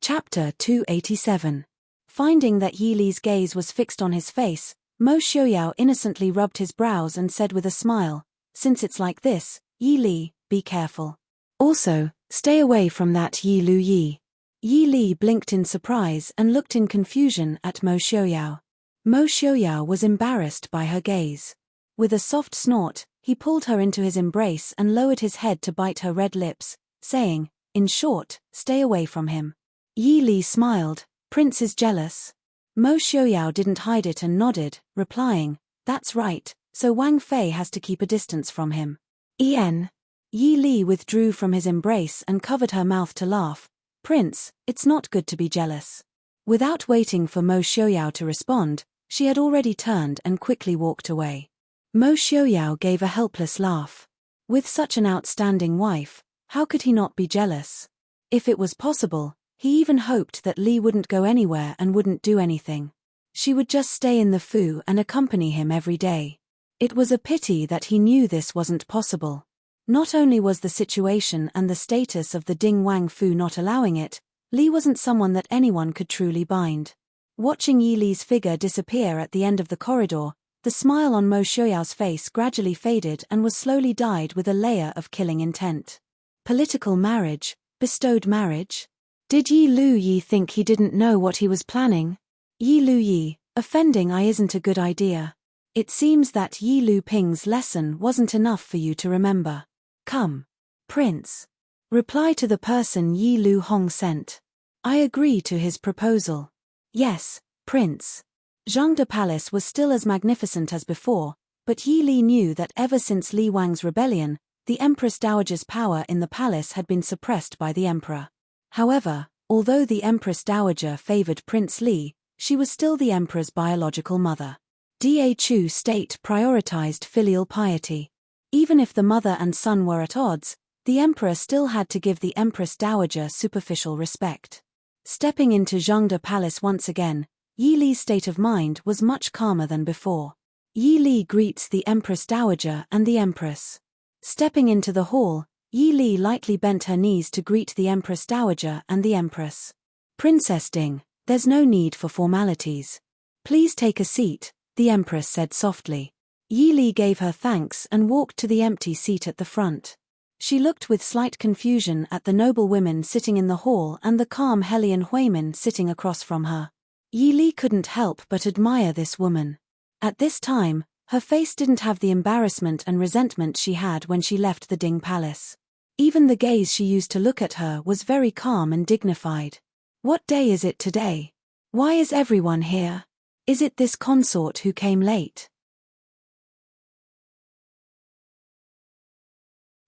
Chapter 287. Finding that Yi Li's gaze was fixed on his face, Mo Xiaoyao innocently rubbed his brows and said with a smile, since it's like this, Yi Li, be careful. Also, stay away from that Yi Lu Yi. Yi Li blinked in surprise and looked in confusion at Mo Xiaoyao. Mo Xiaoyao was embarrassed by her gaze. With a soft snort, he pulled her into his embrace and lowered his head to bite her red lips, saying, in short, stay away from him. Yi Li smiled, Prince is jealous. Mo Xiaoyao didn't hide it and nodded, replying, that's right, so Wang Fei has to keep a distance from him. Yi Li withdrew from his embrace and covered her mouth to laugh. Prince, it's not good to be jealous. Without waiting for Mo Xiaoyao to respond, she had already turned and quickly walked away. Mo Xiaoyao gave a helpless laugh. With such an outstanding wife, How could he not be jealous? If it was possible, he even hoped that Li wouldn't go anywhere and wouldn't do anything. She would just stay in the Fu and accompany him every day. It was a pity that he knew this wasn't possible. Not only was the situation and the status of the Ding Wang Fu not allowing it, Li wasn't someone that anyone could truly bind. Watching Yi Li's figure disappear at the end of the corridor, the smile on Mo Xiaoyao's face gradually faded and was slowly dyed with a layer of killing intent. Political marriage, bestowed marriage? Did Yi Lu Yi think he didn't know what he was planning? Yi Lu Yi, offending I isn't a good idea. It seems that Yi Lu Ping's lesson wasn't enough for you to remember. Come, Prince. Reply to the person Yi Lu Hong sent. I agree to his proposal. Yes, Prince. Zhengde Palace was still as magnificent as before, but Yi Li knew that ever since Li Wang's rebellion, the Empress Dowager's power in the palace had been suppressed by the Emperor. However, although the Empress Dowager favored Prince Li, she was still the Emperor's biological mother. Da Chu state prioritized filial piety. Even if the mother and son were at odds, the Emperor still had to give the Empress Dowager superficial respect. Stepping into Zhengde Palace once again, Yi Li's state of mind was much calmer than before. Yi Li greets the Empress Dowager and the Empress. Stepping into the hall, Yi Li lightly bent her knees to greet the Empress Dowager and the Empress. Princess Ding, there's no need for formalities. Please take a seat, the Empress said softly. Yi Li gave her thanks and walked to the empty seat at the front. She looked with slight confusion at the noble women sitting in the hall and the calm Helian Huimin sitting across from her. Yi Li couldn't help but admire this woman. At this time, her face didn't have the embarrassment and resentment she had when she left the Ding Palace. Even the gaze she used to look at her was very calm and dignified. What day is it today? Why is everyone here? Is it this consort who came late?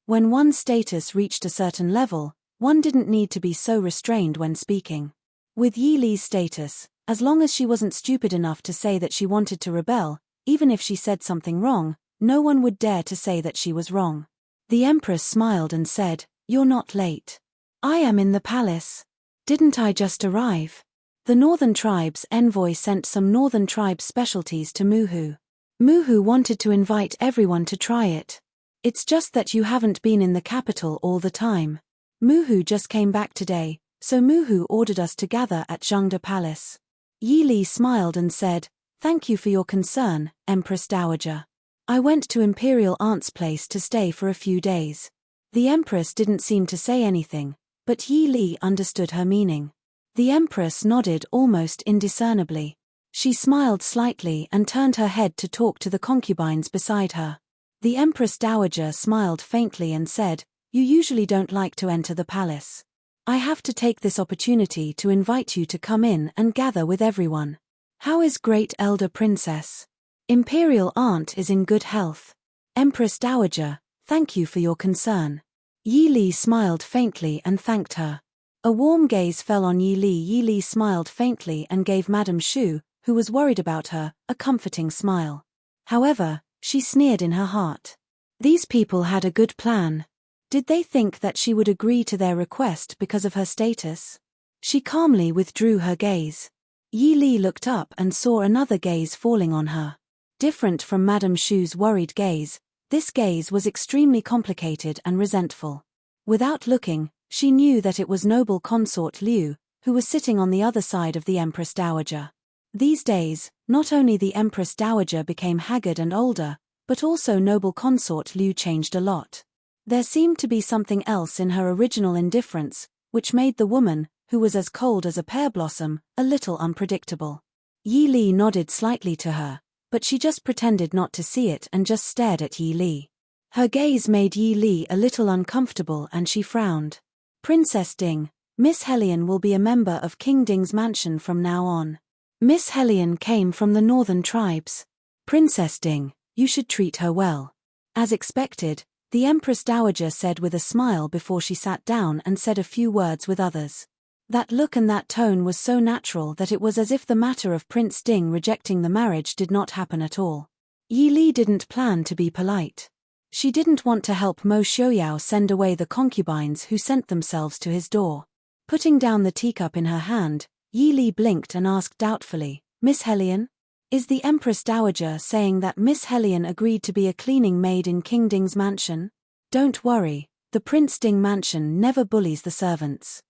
When one's status reached a certain level, one didn't need to be so restrained when speaking. With Yi Li's status, as long as she wasn't stupid enough to say that she wanted to rebel, even if she said something wrong, no one would dare to say that she was wrong. The Empress smiled and said, "You're not late. I am in the palace. Didn't I just arrive?" The Northern Tribe's envoy sent some Northern Tribe specialties to Muhu. Muhu wanted to invite everyone to try it. It's just that you haven't been in the capital all the time. Muhu just came back today, so Muhu ordered us to gather at Zhengde Palace. Yi Li smiled and said, "Thank you for your concern, Empress Dowager. I went to Imperial Aunt's place to stay for a few days." The Empress didn't seem to say anything, but Yi Li understood her meaning. The Empress nodded almost indiscernibly. She smiled slightly and turned her head to talk to the concubines beside her. The Empress Dowager smiled faintly and said, "You usually don't like to enter the palace. I have to take this opportunity to invite you to come in and gather with everyone. How is Great Elder Princess? Imperial Aunt is in good health. Empress Dowager, thank you for your concern." Yi Li smiled faintly and thanked her. A warm gaze fell on Yi Li. Yi Li smiled faintly and gave Madame Shu, who was worried about her, a comforting smile. However, she sneered in her heart. These people had a good plan. Did they think that she would agree to their request because of her status? She calmly withdrew her gaze. Yi Li looked up and saw another gaze falling on her. Different from Madame Shu's worried gaze, this gaze was extremely complicated and resentful. Without looking, she knew that it was noble consort Liu, who was sitting on the other side of the Empress Dowager. These days, not only the Empress Dowager became haggard and older, but also noble consort Liu changed a lot. There seemed to be something else in her original indifference, which made the woman, who was as cold as a pear blossom, a little unpredictable. Yi Li nodded slightly to her, but she just pretended not to see it and just stared at Yi Li. Her gaze made Yi Li a little uncomfortable and she frowned. "Princess Ding, Miss Helian will be a member of King Ding's mansion from now on. Miss Helian came from the Northern Tribes. Princess Ding, you should treat her well." As expected, the Empress Dowager said with a smile before she sat down and said a few words with others. That look and that tone was so natural that it was as if the matter of Prince Ding rejecting the marriage did not happen at all. Yi Li didn't plan to be polite. She didn't want to help Mo Shouyao send away the concubines who sent themselves to his door. Putting down the teacup in her hand, Yi Li blinked and asked doubtfully, "Miss Helian? Is the Empress Dowager saying that Miss Helian agreed to be a cleaning maid in King Ding's mansion?" "Don't worry, the Prince Ding mansion never bullies the servants.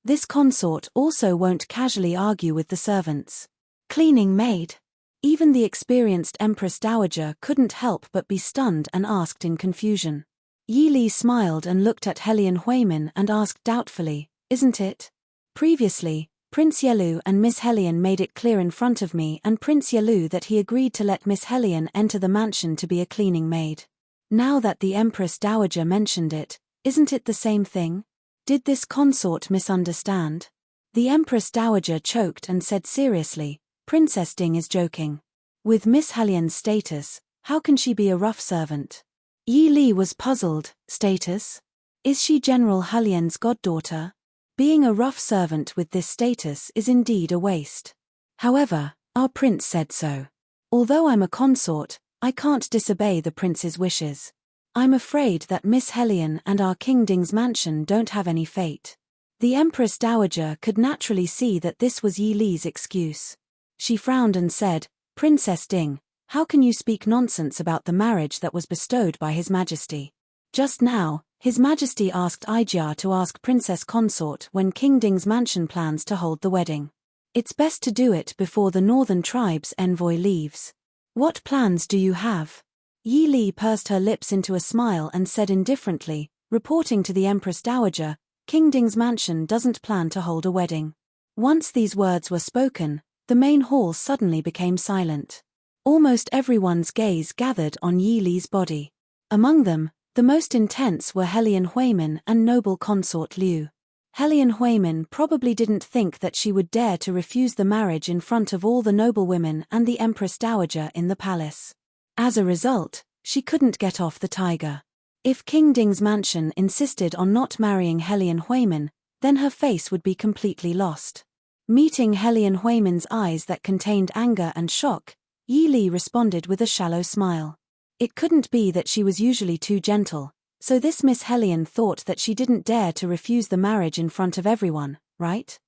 This consort also won't casually argue with the servants." Cleaning maid? Even the experienced Empress Dowager couldn't help but be stunned and asked in confusion. Yi Li smiled and looked at Helian Huimin and asked doubtfully, "Isn't it? Previously, Prince Yelu and Miss Helian made it clear in front of me and Prince Yelu that he agreed to let Miss Helian enter the mansion to be a cleaning maid. Now that the Empress Dowager mentioned it, isn't it the same thing? Did this consort misunderstand?" The Empress Dowager choked and said seriously, "Princess Ding is joking. With Miss Helian's status, how can she be a rough servant?" Yi Li was puzzled. Status? Is she General Helian's goddaughter? Being a rough servant with this status is indeed a waste. However, our prince said so. Although I'm a consort, I can't disobey the prince's wishes. I'm afraid that Miss Helian and our King Ding's mansion don't have any fate. The Empress Dowager could naturally see that this was Yi Li's excuse. She frowned and said, "Princess Ding, how can you speak nonsense about the marriage that was bestowed by His Majesty? Just now, His Majesty asked Ijia to ask Princess Consort when King Ding's mansion plans to hold the wedding. It's best to do it before the Northern Tribe's envoy leaves. What plans do you have?" Yi Li pursed her lips into a smile and said indifferently, reporting to the Empress Dowager, "King Ding's mansion doesn't plan to hold a wedding." Once these words were spoken, the main hall suddenly became silent. Almost everyone's gaze gathered on Yi Li's body. Among them, the most intense were Helian Huimin and noble consort Liu. Helian Huimin probably didn't think that she would dare to refuse the marriage in front of all the noblewomen and the Empress Dowager in the palace. As a result, she couldn't get off the tiger. If King Ding's mansion insisted on not marrying Helian Huimin, then her face would be completely lost. Meeting Helian Huimin's eyes that contained anger and shock, Yi Li responded with a shallow smile. It couldn't be that she was usually too gentle, so this Miss Helian thought that she didn't dare to refuse the marriage in front of everyone, right?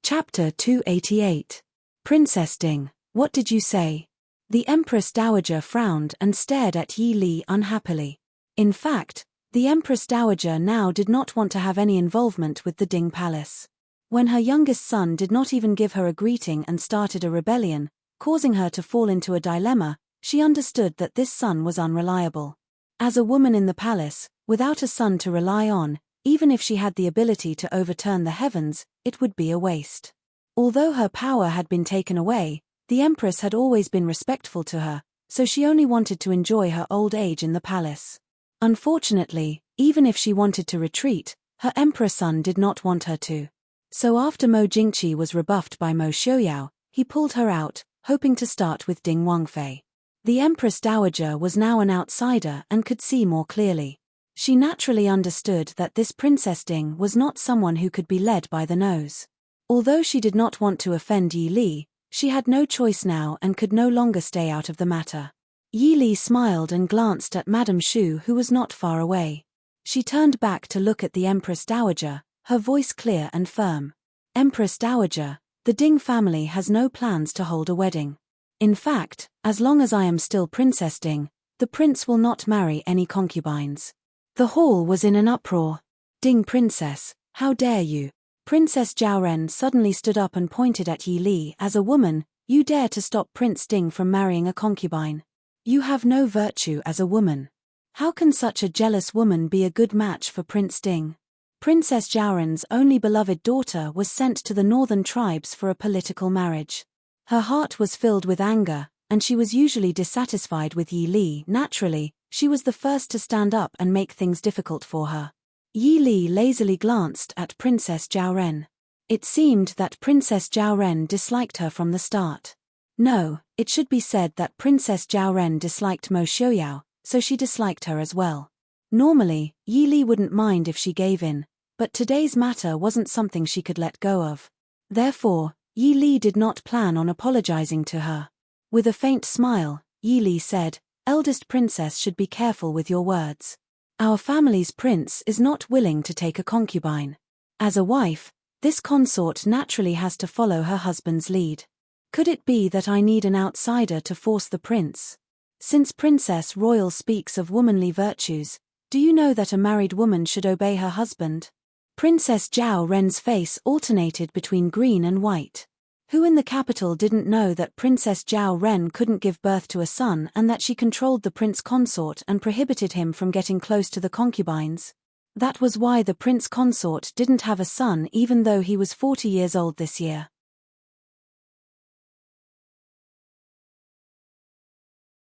Chapter 288. Princess Ding, what did you say? The Empress Dowager frowned and stared at Yi Li unhappily. In fact, the Empress Dowager now did not want to have any involvement with the Ding Palace. When her youngest son did not even give her a greeting and started a rebellion, causing her to fall into a dilemma, she understood that this son was unreliable. As a woman in the palace, without a son to rely on, even if she had the ability to overturn the heavens, it would be a waste. Although her power had been taken away, the Empress had always been respectful to her, so she only wanted to enjoy her old age in the palace. Unfortunately, even if she wanted to retreat, her Emperor son did not want her to. So after Mo Jingqi was rebuffed by Mo Shouyao, he pulled her out, hoping to start with Ding Wangfei. The Empress Dowager was now an outsider and could see more clearly. She naturally understood that this Princess Ding was not someone who could be led by the nose. Although she did not want to offend Yi Li, she had no choice now and could no longer stay out of the matter. Yi Li smiled and glanced at Madame Shu, who was not far away. She turned back to look at the Empress Dowager, her voice clear and firm. "Empress Dowager, the Ding family has no plans to hold a wedding. In fact, as long as I am still Princess Ding, the prince will not marry any concubines." The hall was in an uproar. "Ding Princess, how dare you?" Princess Jiaoren suddenly stood up and pointed at Yi Li. "As a woman, you dare to stop Prince Ding from marrying a concubine. You have no virtue as a woman. How can such a jealous woman be a good match for Prince Ding?" Princess Jiaoren's only beloved daughter was sent to the northern tribes for a political marriage. Her heart was filled with anger, and she was usually dissatisfied with Yi Li. Naturally, she was the first to stand up and make things difficult for her. Yi Li lazily glanced at Princess Jiaoren. It seemed that Princess Jiaoren disliked her from the start. No, it should be said that Princess Jiaoren disliked Mo Shouyao, so she disliked her as well. Normally, Yi Li wouldn't mind if she gave in, but today's matter wasn't something she could let go of. Therefore, Yi Li did not plan on apologizing to her. With a faint smile, Yi Li said, "Eldest princess should be careful with your words. Our family's prince is not willing to take a concubine. As a wife, this consort naturally has to follow her husband's lead. Could it be that I need an outsider to force the prince? Since Princess Royal speaks of womanly virtues, do you know that a married woman should obey her husband?" Princess Zhao Ren's face alternated between green and white. Who in the capital didn't know that Princess Zhao Ren couldn't give birth to a son and that she controlled the prince consort and prohibited him from getting close to the concubines? That was why the prince consort didn't have a son even though he was 40 years old this year.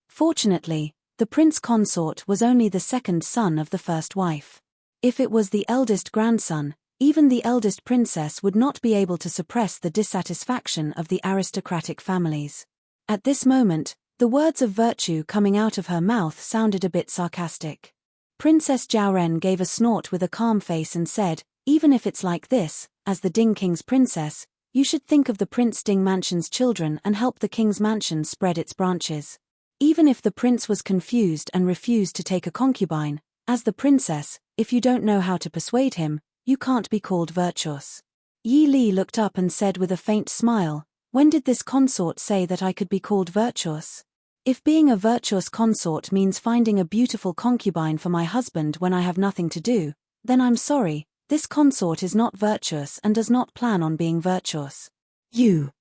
Fortunately, the prince consort was only the second son of the first wife. If it was the eldest grandson, even the eldest princess would not be able to suppress the dissatisfaction of the aristocratic families. At this moment, the words of virtue coming out of her mouth sounded a bit sarcastic. Princess Zhaoren gave a snort with a calm face and said, "Even if it's like this, as the Ding King's princess, you should think of the Prince Ding Mansion's children and help the King's mansion spread its branches. Even if the prince was confused and refused to take a concubine, as the princess, if you don't know how to persuade him, you can't be called virtuous." Yi Li looked up and said with a faint smile, "When did this consort say that I could be called virtuous? If being a virtuous consort means finding a beautiful concubine for my husband when I have nothing to do, then I'm sorry, this consort is not virtuous and does not plan on being virtuous." You.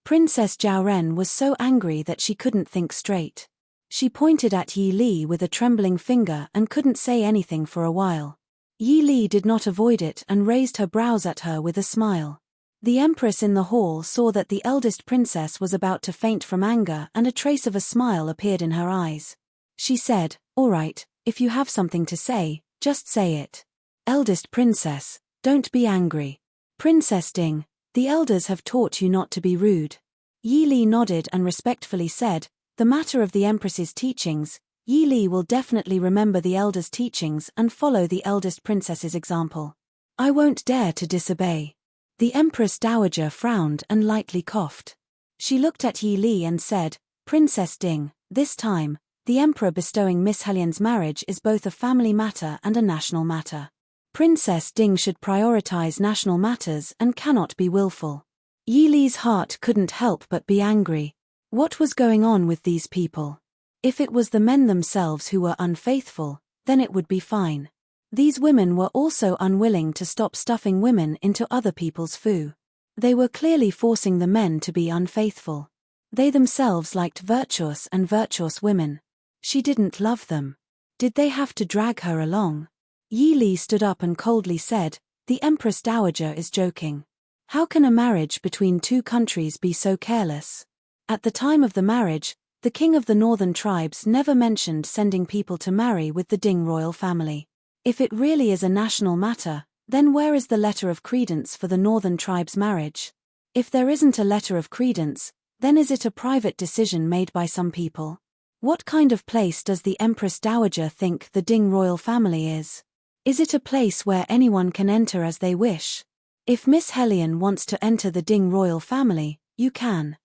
Princess Zhaoren was so angry that she couldn't think straight. She pointed at Yi Li with a trembling finger and couldn't say anything for a while. Yi Li did not avoid it and raised her brows at her with a smile. The empress in the hall saw that the eldest princess was about to faint from anger and a trace of a smile appeared in her eyes. She said, "All right, if you have something to say, just say it. Eldest princess, don't be angry. Princess Ding, the elders have taught you not to be rude." Yi Li nodded and respectfully said, "The matter of the empress's teachings, Yi Li will definitely remember the elders' teachings and follow the eldest princess's example. I won't dare to disobey." The Empress Dowager frowned and lightly coughed. She looked at Yi Li and said, "Princess Ding, this time, the emperor bestowing Miss Helian's marriage is both a family matter and a national matter. Princess Ding should prioritize national matters and cannot be willful." Yi Li's heart couldn't help but be angry. What was going on with these people? If it was the men themselves who were unfaithful, then it would be fine. These women were also unwilling to stop stuffing women into other people's food. They were clearly forcing the men to be unfaithful. They themselves liked virtuous and virtuous women. She didn't love them. Did they have to drag her along? Yi Li stood up and coldly said, "The Empress Dowager is joking. How can a marriage between two countries be so careless? At the time of the marriage, the king of the northern tribes never mentioned sending people to marry with the Ding royal family. If it really is a national matter, then where is the letter of credence for the northern tribe's marriage? If there isn't a letter of credence, then is it a private decision made by some people? What kind of place does the Empress Dowager think the Ding royal family is? Is it a place where anyone can enter as they wish? If Miss Helian wants to enter the Ding royal family, you can.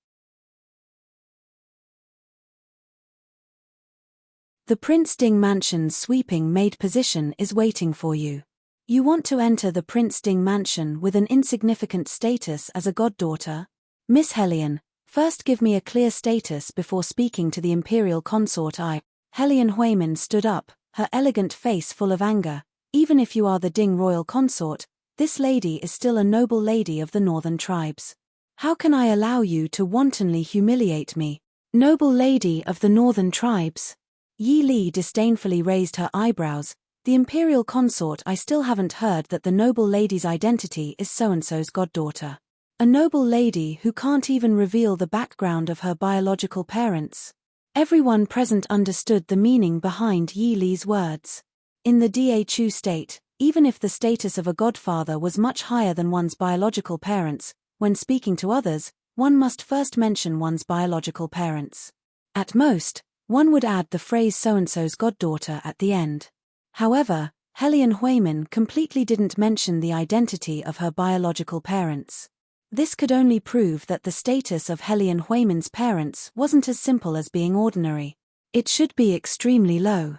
The Prince Ding Mansion's sweeping maid position is waiting for you. You want to enter the Prince Ding Mansion with an insignificant status as a goddaughter? Miss Helian, first give me a clear status before speaking to the imperial consort. Helian Huimin stood up, her elegant face full of anger. "Even if you are the Ding royal consort, this lady is still a noble lady of the northern tribes. How can I allow you to wantonly humiliate me? Noble lady of the northern tribes?" Yi Li disdainfully raised her eyebrows. "The imperial consort, I still haven't heard that the noble lady's identity is so-and-so's goddaughter. A noble lady who can't even reveal the background of her biological parents." Everyone present understood the meaning behind Yi Li's words. In the Dhu state, even if the status of a godfather was much higher than one's biological parents, when speaking to others, one must first mention one's biological parents. At most, one would add the phrase so-and-so's goddaughter at the end. However, Helian Huimin completely didn't mention the identity of her biological parents. This could only prove that the status of Helian Huimin's parents wasn't as simple as being ordinary. It should be extremely low.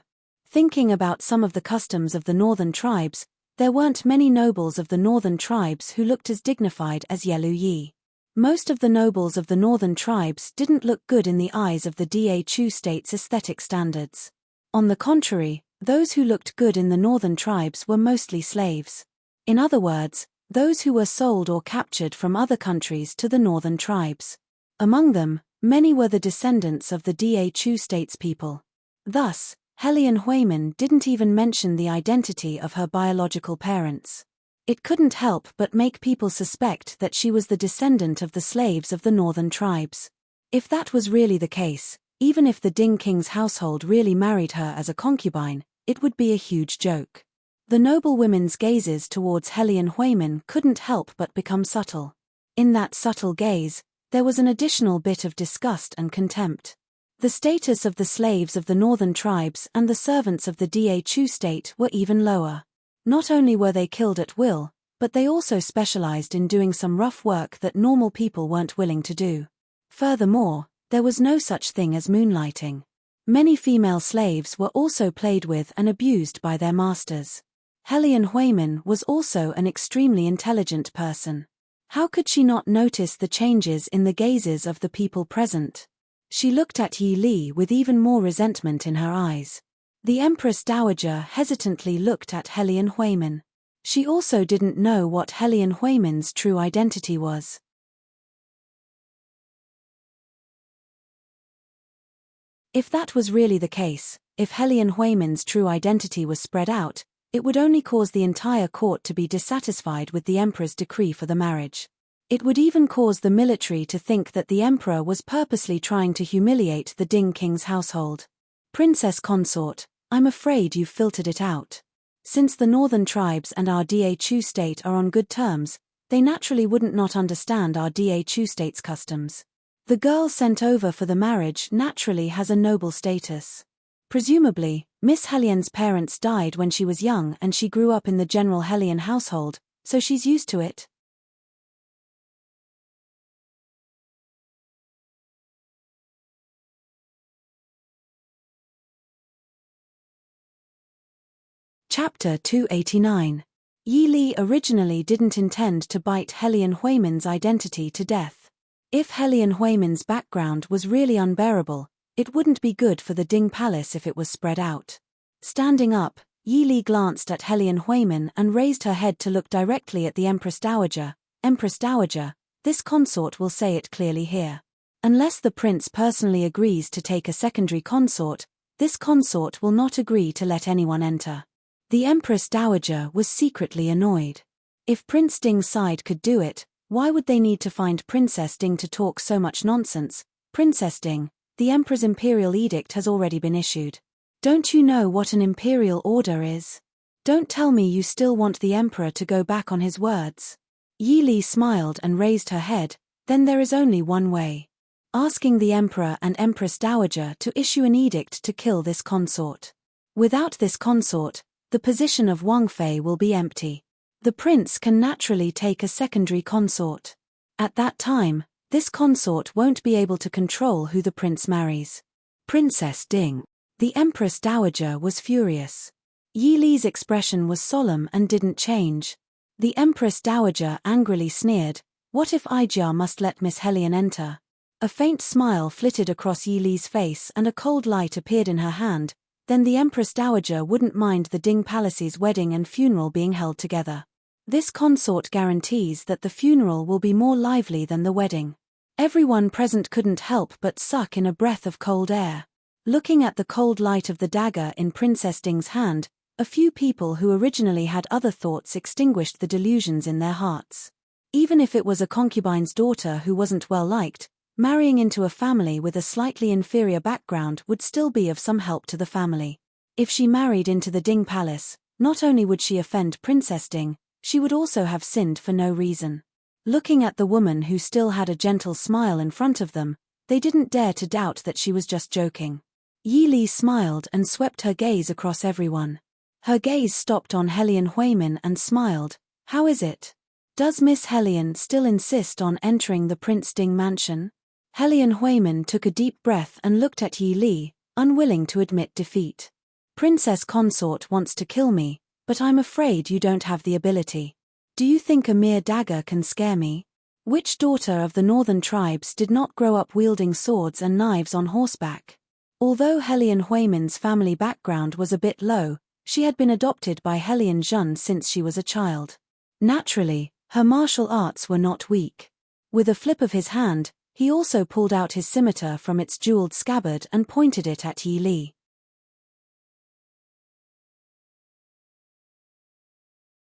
Thinking about some of the customs of the northern tribes, there weren't many nobles of the northern tribes who looked as dignified as Yelu Yi. Most of the nobles of the northern tribes didn't look good in the eyes of the Da Chu state's aesthetic standards. On the contrary, those who looked good in the northern tribes were mostly slaves. In other words, those who were sold or captured from other countries to the northern tribes. Among them, many were the descendants of the Da Chu state's people. Thus, Helian Huimin didn't even mention the identity of her biological parents. It couldn't help but make people suspect that she was the descendant of the slaves of the northern tribes. If that was really the case, even if the Ding king's household really married her as a concubine, it would be a huge joke. The noble women's gazes towards Helian Huimin couldn't help but become subtle. In that subtle gaze, there was an additional bit of disgust and contempt. The status of the slaves of the northern tribes and the servants of the Da Chu state were even lower. Not only were they killed at will, but they also specialized in doing some rough work that normal people weren't willing to do. Furthermore, there was no such thing as moonlighting. Many female slaves were also played with and abused by their masters. Helian Huimin was also an extremely intelligent person. How could she not notice the changes in the gazes of the people present? She looked at Yi Li with even more resentment in her eyes. The Empress Dowager hesitantly looked at Helian Huimin. She also didn't know what Helian Huimin's true identity was. If that was really the case, if Helian Huimin's true identity was spread out, it would only cause the entire court to be dissatisfied with the emperor's decree for the marriage. It would even cause the military to think that the emperor was purposely trying to humiliate the Ding king's household. Princess consort, I'm afraid you've filtered it out. Since the northern tribes and our Da Chu state are on good terms, they naturally wouldn't not understand our Da Chu state's customs. The girl sent over for the marriage naturally has a noble status. Presumably, Miss Helian's parents died when she was young and she grew up in the general Helian household, so she's used to it. Chapter 289. Yi Li originally didn't intend to bite Helian Huimin's identity to death. If Helian Huimin's background was really unbearable, it wouldn't be good for the Ding palace if it was spread out. Standing up, Yi Li glanced at Helian Huimin and raised her head to look directly at the Empress Dowager. Empress Dowager, this consort will say it clearly here. Unless the prince personally agrees to take a secondary consort, this consort will not agree to let anyone enter. The Empress Dowager was secretly annoyed. If Prince Ding's side could do it, why would they need to find Princess Ding to talk so much nonsense? Princess Ding, the Emperor's imperial edict has already been issued. Don't you know what an imperial order is? Don't tell me you still want the Emperor to go back on his words. Yi Li smiled and raised her head. Then there is only one way. Asking the Emperor and Empress Dowager to issue an edict to kill this consort. Without this consort, the position of Wang Fei will be empty. The prince can naturally take a secondary consort. At that time, this consort won't be able to control who the prince marries. Princess Ding. The Empress Dowager was furious. Yi Li's expression was solemn and didn't change. The Empress Dowager angrily sneered, "What if Ijia must let Miss Helian enter?" A faint smile flitted across Yi Li's face and a cold light appeared in her hand. Then the Empress Dowager wouldn't mind the Ding Palace's wedding and funeral being held together. This consort guarantees that the funeral will be more lively than the wedding. Everyone present couldn't help but suck in a breath of cold air. Looking at the cold light of the dagger in Princess Ding's hand, a few people who originally had other thoughts extinguished the delusions in their hearts. Even if it was a concubine's daughter who wasn't well liked, marrying into a family with a slightly inferior background would still be of some help to the family. If she married into the Ding Palace, not only would she offend Princess Ding, she would also have sinned for no reason. Looking at the woman who still had a gentle smile in front of them, they didn't dare to doubt that she was just joking. Yi Li smiled and swept her gaze across everyone. Her gaze stopped on Helion Huimin and smiled. How is it? Does Miss Helion still insist on entering the Prince Ding mansion? Helion Huimin took a deep breath and looked at Yi Li, unwilling to admit defeat. Princess Consort wants to kill me, but I'm afraid you don't have the ability. Do you think a mere dagger can scare me? Which daughter of the northern tribes did not grow up wielding swords and knives on horseback? Although Helion Huimin's family background was a bit low, she had been adopted by Helion Jun since she was a child. Naturally, her martial arts were not weak. With a flip of his hand, he also pulled out his scimitar from its jeweled scabbard and pointed it at Yi Li.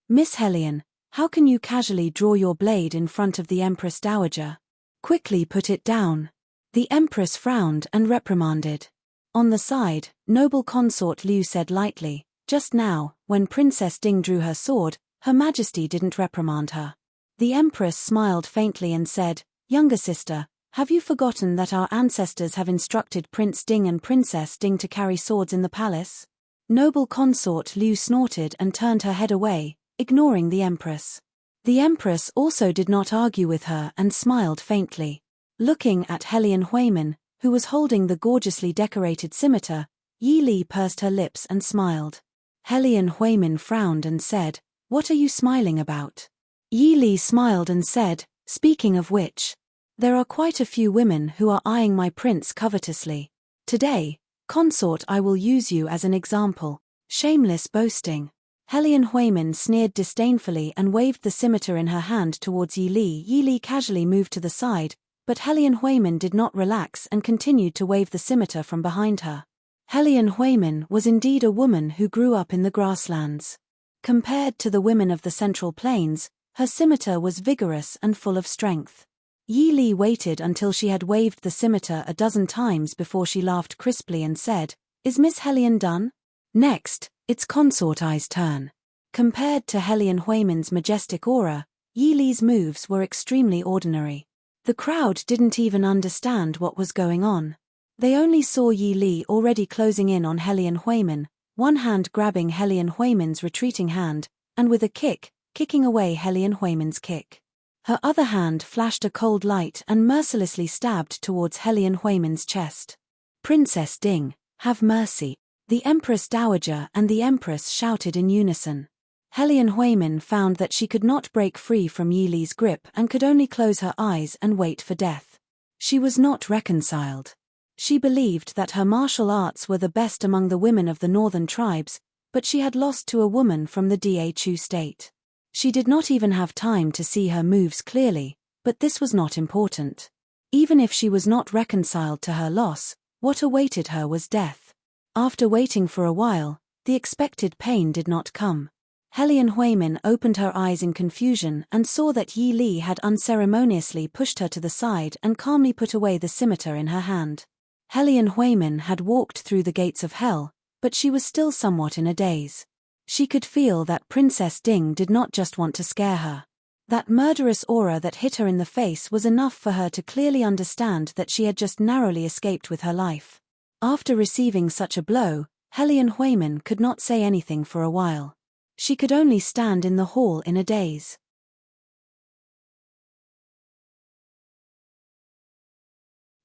Miss Helion, how can you casually draw your blade in front of the Empress Dowager? Quickly put it down. The Empress frowned and reprimanded. On the side, noble consort Liu said lightly, just now, when Princess Ding drew her sword, Her Majesty didn't reprimand her. The Empress smiled faintly and said, Younger sister, have you forgotten that our ancestors have instructed Prince Ding and Princess Ding to carry swords in the palace? Noble consort Liu snorted and turned her head away, ignoring the Empress. The Empress also did not argue with her and smiled faintly. Looking at Helion Huimin, who was holding the gorgeously decorated scimitar, Yi Li pursed her lips and smiled. Helion Huimin frowned and said, What are you smiling about? Yi Li smiled and said, Speaking of which, there are quite a few women who are eyeing my prince covetously. Today, consort, I will use you as an example. Shameless boasting. Helion Huimin sneered disdainfully and waved the scimitar in her hand towards Yi Li. Yi Li casually moved to the side, but Helion Huimin did not relax and continued to wave the scimitar from behind her. Helion Huimin was indeed a woman who grew up in the grasslands. Compared to the women of the Central Plains, her scimitar was vigorous and full of strength. Yi Li waited until she had waved the scimitar a dozen times before she laughed crisply and said, Is Miss Helion done? Next, it's Consort Ai's turn. Compared to Helion Huimin's majestic aura, Yi Li's moves were extremely ordinary. The crowd didn't even understand what was going on. They only saw Yi Li already closing in on Helion Huimin, one hand grabbing Helion Huimin's retreating hand, and with a kick, kicking away Helion Huimin's kick. Her other hand flashed a cold light and mercilessly stabbed towards Helion Huimin's chest. Princess Ding, have mercy. The Empress Dowager and the Empress shouted in unison. Helion Huimin found that she could not break free from Yi Li's grip and could only close her eyes and wait for death. She was not reconciled. She believed that her martial arts were the best among the women of the northern tribes, but she had lost to a woman from the Da Chu state. She did not even have time to see her moves clearly, but this was not important. Even if she was not reconciled to her loss, what awaited her was death. After waiting for a while, the expected pain did not come. Helion Huimin opened her eyes in confusion and saw that Yi Li had unceremoniously pushed her to the side and calmly put away the scimitar in her hand. Helion Huimin had walked through the gates of hell, but she was still somewhat in a daze. She could feel that Princess Ding did not just want to scare her. That murderous aura that hit her in the face was enough for her to clearly understand that she had just narrowly escaped with her life. After receiving such a blow, Helion Huimin could not say anything for a while. She could only stand in the hall in a daze.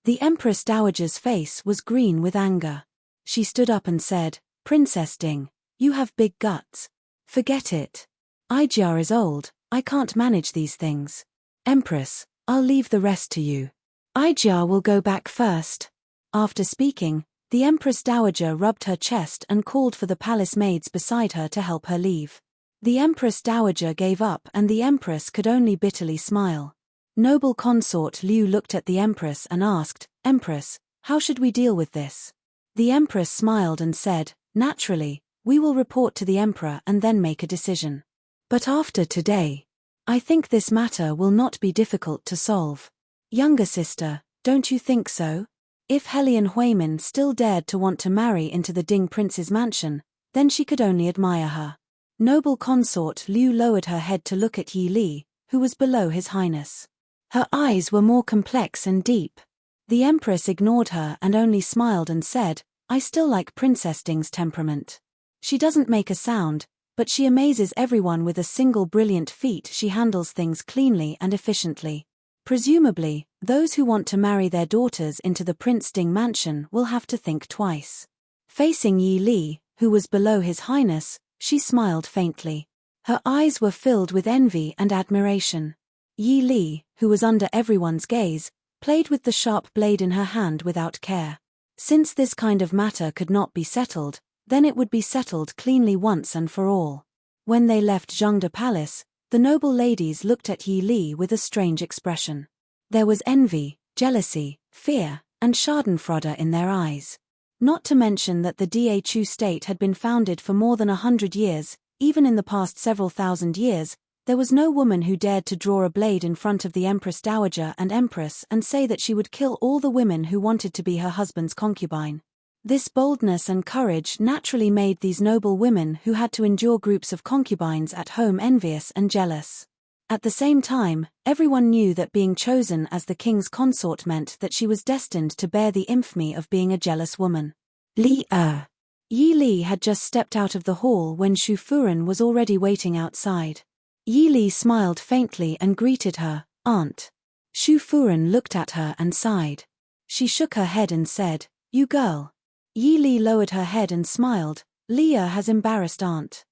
The Empress Dowager's face was green with anger. She stood up and said, Princess Ding, you have big guts. Forget it. Ijia is old, I can't manage these things. Empress, I'll leave the rest to you. Ijia will go back first. After speaking, the Empress Dowager rubbed her chest and called for the palace maids beside her to help her leave. The Empress Dowager gave up and the Empress could only bitterly smile. Noble consort Liu looked at the Empress and asked, Empress, how should we deal with this? The Empress smiled and said, Naturally, we will report to the Emperor and then make a decision. But after today, I think this matter will not be difficult to solve. Younger sister, don't you think so? If Helion Huimin still dared to want to marry into the Ding Prince's mansion, then she could only admire her. Noble consort Liu lowered her head to look at Yi Li, who was below His Highness. Her eyes were more complex and deep. The Empress ignored her and only smiled and said, I still like Princess Ding's temperament. She doesn't make a sound, but she amazes everyone with a single brilliant feat. She handles things cleanly and efficiently. Presumably, those who want to marry their daughters into the Prince Ding mansion will have to think twice. Facing Yi Li, who was below His Highness, she smiled faintly. Her eyes were filled with envy and admiration. Yi Li, who was under everyone's gaze, played with the sharp blade in her hand without care. Since this kind of matter could not be settled, then it would be settled cleanly once and for all. When they left Zhengde Palace, the noble ladies looked at Yi Li with a strange expression. There was envy, jealousy, fear, and schadenfreude in their eyes. Not to mention that the Daqu state had been founded for more than 100 years, even in the past several thousand years, there was no woman who dared to draw a blade in front of the Empress Dowager and Empress and say that she would kill all the women who wanted to be her husband's concubine. This boldness and courage naturally made these noble women who had to endure groups of concubines at home envious and jealous. At the same time, everyone knew that being chosen as the king's consort meant that she was destined to bear the infamy of being a jealous woman. Yi Li had just stepped out of the hall when Shu Furen was already waiting outside. Yi Li smiled faintly and greeted her, "Aunt." Shu Furen looked at her and sighed. She shook her head and said, "You girl." Yi Li lowered her head and smiled. "Leah has embarrassed Aunt."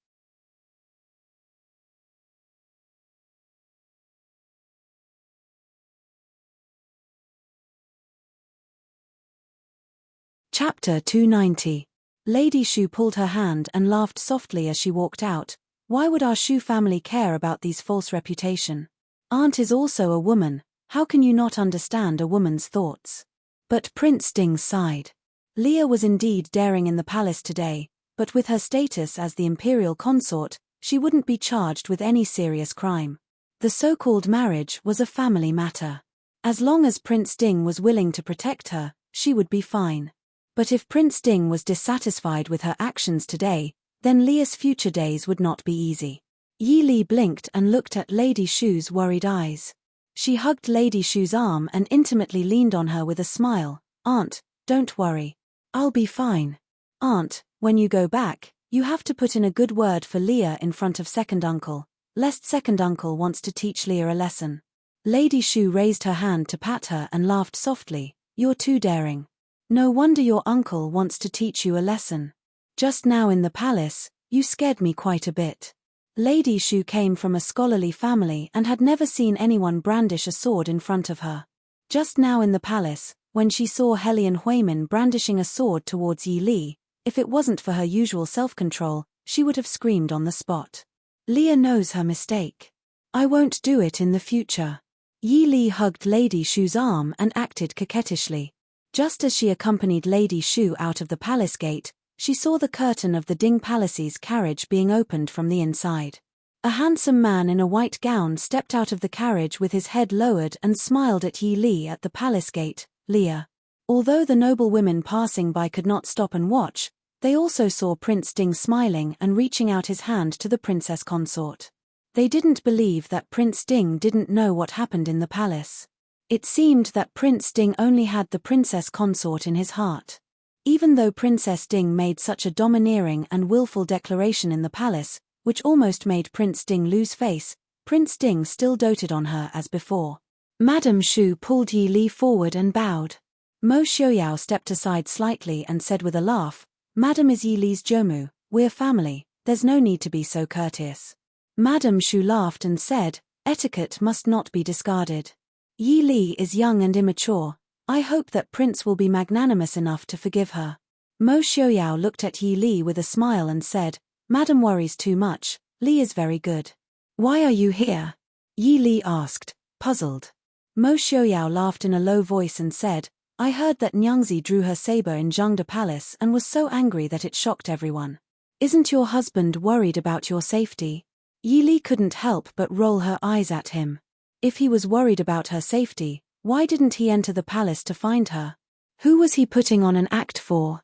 Chapter 290. Lady Shu pulled her hand and laughed softly as she walked out. Why would our Shu family care about these false reputation? Aunt is also a woman, how can you not understand a woman's thoughts? But Prince Ding sighed. Leah was indeed daring in the palace today, but with her status as the imperial consort, she wouldn't be charged with any serious crime. The so-called marriage was a family matter. As long as Prince Ding was willing to protect her, she would be fine. But if Prince Ding was dissatisfied with her actions today, then Leah's future days would not be easy. Yi Li blinked and looked at Lady Shu's worried eyes. She hugged Lady Shu's arm and intimately leaned on her with a smile. "Aunt, don't worry. I'll be fine. Aunt, when you go back, you have to put in a good word for Leah in front of second uncle, lest second uncle wants to teach Leah a lesson." Lady Shu raised her hand to pat her and laughed softly. "You're too daring. No wonder your uncle wants to teach you a lesson. Just now in the palace, you scared me quite a bit." Lady Shu came from a scholarly family and had never seen anyone brandish a sword in front of her. Just now in the palace, when she saw Helian Huimin brandishing a sword towards Yi Li, if it wasn't for her usual self-control, she would have screamed on the spot. Leah knows her mistake. I won't do it in the future. Yi Li hugged Lady Shu's arm and acted coquettishly. Just as she accompanied Lady Shu out of the palace gate, she saw the curtain of the Ding Palace's carriage being opened from the inside. A handsome man in a white gown stepped out of the carriage with his head lowered and smiled at Yi Li at the palace gate. Leah. Although the noble women passing by could not stop and watch, they also saw Prince Ding smiling and reaching out his hand to the princess consort. They didn't believe that Prince Ding didn't know what happened in the palace. It seemed that Prince Ding only had the princess consort in his heart. Even though Princess Ding made such a domineering and willful declaration in the palace, which almost made Prince Ding lose face, Prince Ding still doted on her as before. Madame Shu pulled Yi Li forward and bowed. Mo Xiaoyao stepped aside slightly and said with a laugh, "Madame is Yi Li's Jomu, we're family, there's no need to be so courteous." Madame Shu laughed and said, "Etiquette must not be discarded. Yi Li is young and immature. I hope that Prince will be magnanimous enough to forgive her." Mo Xiaoyao looked at Yi Li with a smile and said, "Madam worries too much, Li is very good." "Why are you here?" Yi Li asked, puzzled. Mo Xiaoyao laughed in a low voice and said, "I heard that Nyangzi drew her saber in Zhengde Palace and was so angry that it shocked everyone. Isn't your husband worried about your safety?" Yi Li couldn't help but roll her eyes at him. If he was worried about her safety, why didn't he enter the palace to find her? Who was he putting on an act for?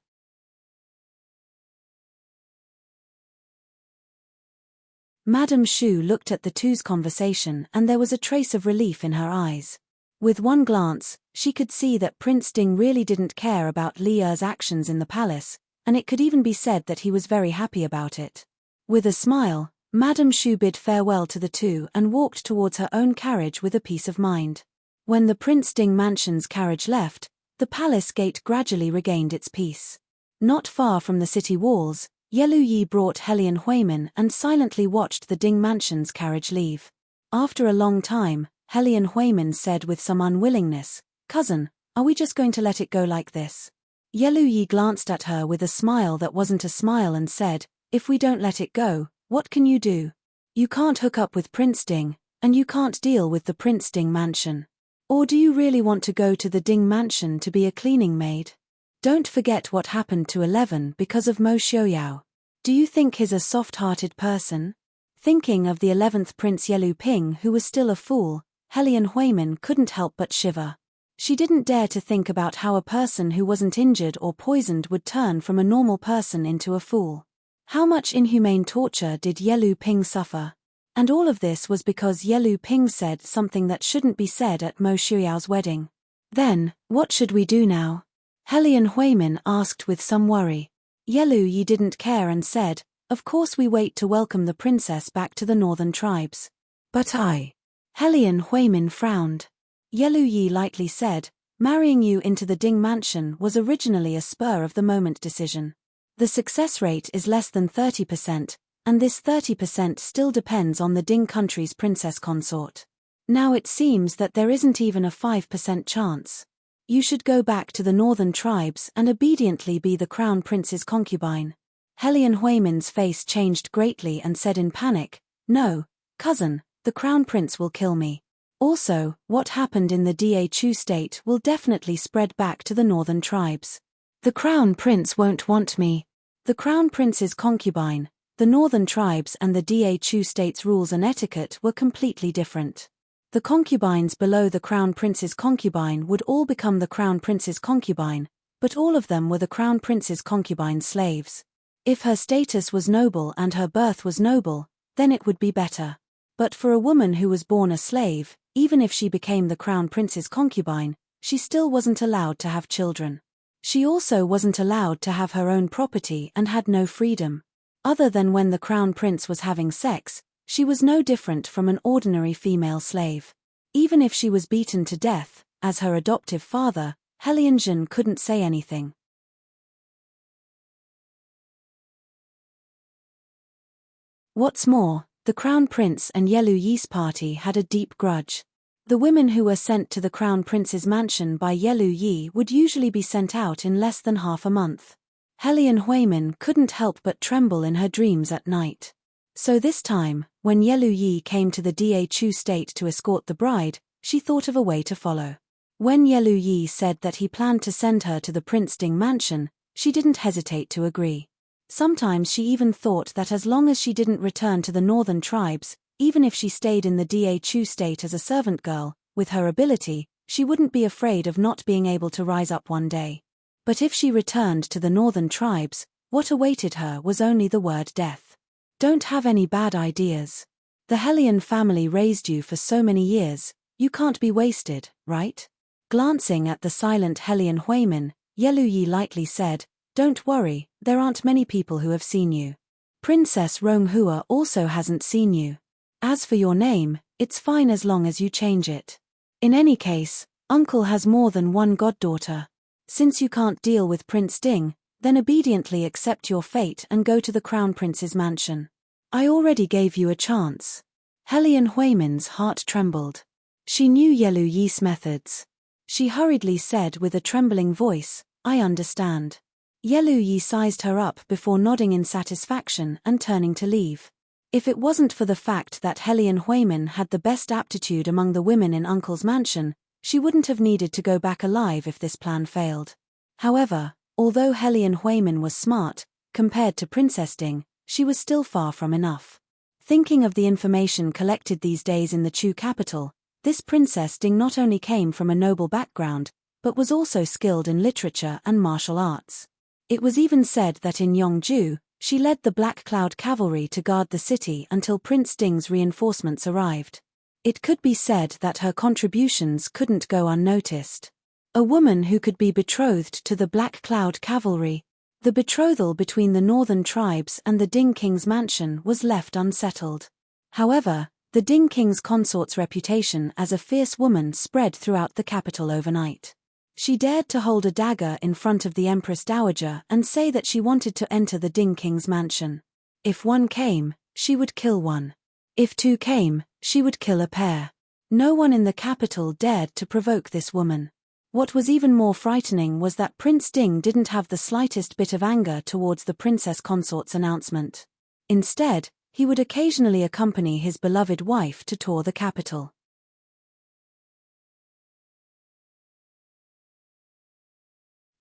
Madame Shu looked at the two's conversation and there was a trace of relief in her eyes. With one glance, she could see that Prince Ding really didn't care about Leah's actions in the palace, and it could even be said that he was very happy about it. With a smile, Madame Shu bid farewell to the two and walked towards her own carriage with a peace of mind. When the Prince Ding Mansion's carriage left, the palace gate gradually regained its peace. Not far from the city walls, Yelu Yi brought Helian Huimin and silently watched the Ding Mansion's carriage leave. After a long time, Helian Huimin said with some unwillingness, "Cousin, are we just going to let it go like this?" Yelu Yi glanced at her with a smile that wasn't a smile and said, "If we don't let it go, what can you do? You can't hook up with Prince Ding, and you can't deal with the Prince Ding Mansion. Or do you really want to go to the Ding Mansion to be a cleaning maid? Don't forget what happened to 11 because of Mo Xiaoyao. Do you think he's a soft-hearted person?" Thinking of the 11th Prince Yelu Ping who was still a fool, Helian Huimin couldn't help but shiver. She didn't dare to think about how a person who wasn't injured or poisoned would turn from a normal person into a fool. How much inhumane torture did Yelu Ping suffer? And all of this was because Yelu Ping said something that shouldn't be said at Mo Xiaoyao's wedding. Then, what should we do now? Helian Huimin asked with some worry. Yelu Yi didn't care and said, "Of course we wait to welcome the princess back to the northern tribes." "But Helian Huimin frowned. Yelu Yi lightly said, "Marrying you into the Ding Mansion was originally a spur-of-the-moment decision. The success rate is less than 30%, and this 30% still depends on the Ding country's princess consort. Now it seems that there isn't even a 5% chance. You should go back to the northern tribes and obediently be the crown prince's concubine." Helian Huimin's face changed greatly and said in panic, "No, cousin, the crown prince will kill me. Also, what happened in the Da Chu state will definitely spread back to the northern tribes. The crown prince won't want me. The crown prince's concubine, the northern tribes and the Da Chu state's rules and etiquette were completely different. The concubines below the crown prince's concubine would all become the crown prince's concubine, but all of them were the crown prince's concubine slaves. If her status was noble and her birth was noble, then it would be better. But for a woman who was born a slave, even if she became the crown prince's concubine, she still wasn't allowed to have children. She also wasn't allowed to have her own property and had no freedom. Other than when the crown prince was having sex, she was no different from an ordinary female slave. Even if she was beaten to death, as her adoptive father, Helian Zhen couldn't say anything. What's more, the crown prince and Yelu Yi's party had a deep grudge. The women who were sent to the crown prince's mansion by Yelu Yi would usually be sent out in less than half a month. Helian Huimin couldn't help but tremble in her dreams at night. So this time, when Yelu Yi came to the Da Chu state to escort the bride, she thought of a way to follow. When Yelu Yi said that he planned to send her to the Prince Ding mansion, she didn't hesitate to agree. Sometimes she even thought that as long as she didn't return to the northern tribes, even if she stayed in the Da Chu state as a servant girl, with her ability, she wouldn't be afraid of not being able to rise up one day. But if she returned to the northern tribes, what awaited her was only the word death. Don't have any bad ideas. The Helian family raised you for so many years, you can't be wasted, right? Glancing at the silent Helian Huimin, Yelu Yi lightly said, "Don't worry, there aren't many people who have seen you. Princess Ronghua also hasn't seen you. As for your name, it's fine as long as you change it. In any case, uncle has more than one goddaughter. Since you can't deal with Prince Ding, then obediently accept your fate and go to the crown prince's mansion. I already gave you a chance." Helian Huimin's heart trembled. She knew Yelu Yi's methods. She hurriedly said with a trembling voice, "I understand." Yelu Yi sized her up before nodding in satisfaction and turning to leave. If it wasn't for the fact that Helian Huimin had the best aptitude among the women in Uncle's mansion, she wouldn't have needed to go back alive if this plan failed. However, although Helian Huimin was smart, compared to Princess Ding, she was still far from enough. Thinking of the information collected these days in the Chu capital, this Princess Ding not only came from a noble background, but was also skilled in literature and martial arts. It was even said that in Yongju, she led the Black Cloud cavalry to guard the city until Prince Ding's reinforcements arrived. It could be said that her contributions couldn't go unnoticed. A woman who could be betrothed to the Black Cloud cavalry. The betrothal between the northern tribes and the Ding King's mansion was left unsettled. However, the Ding King's consort's reputation as a fierce woman spread throughout the capital overnight. She dared to hold a dagger in front of the Empress Dowager and say that she wanted to enter the Ding King's mansion. If one came, she would kill one. If two came, she would kill a pair. No one in the capital dared to provoke this woman. What was even more frightening was that Prince Ding didn't have the slightest bit of anger towards the princess consort's announcement. Instead, he would occasionally accompany his beloved wife to tour the capital.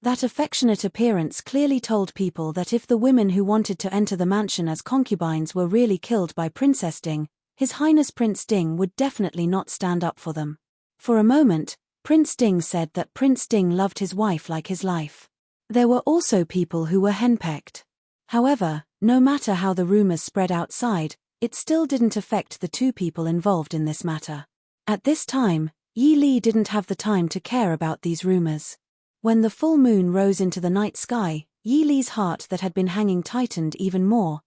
That affectionate appearance clearly told people that if the women who wanted to enter the mansion as concubines were really killed by Princess Ding, His Highness Prince Ding would definitely not stand up for them. For a moment, Prince Ding said that Prince Ding loved his wife like his life. There were also people who were henpecked. However, no matter how the rumors spread outside, it still didn't affect the two people involved in this matter. At this time, Yi Li didn't have the time to care about these rumors. When the full moon rose into the night sky, Yi Li's heart that had been hanging tightened even more.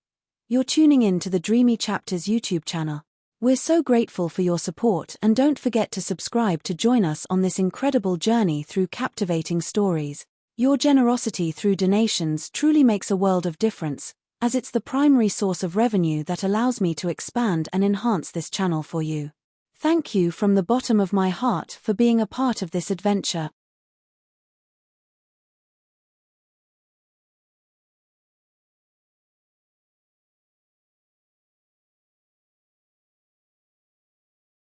You're tuning in to the Dreamy Chapters YouTube channel. We're so grateful for your support, and don't forget to subscribe to join us on this incredible journey through captivating stories. Your generosity through donations truly makes a world of difference, as it's the primary source of revenue that allows me to expand and enhance this channel for you. Thank you from the bottom of my heart for being a part of this adventure.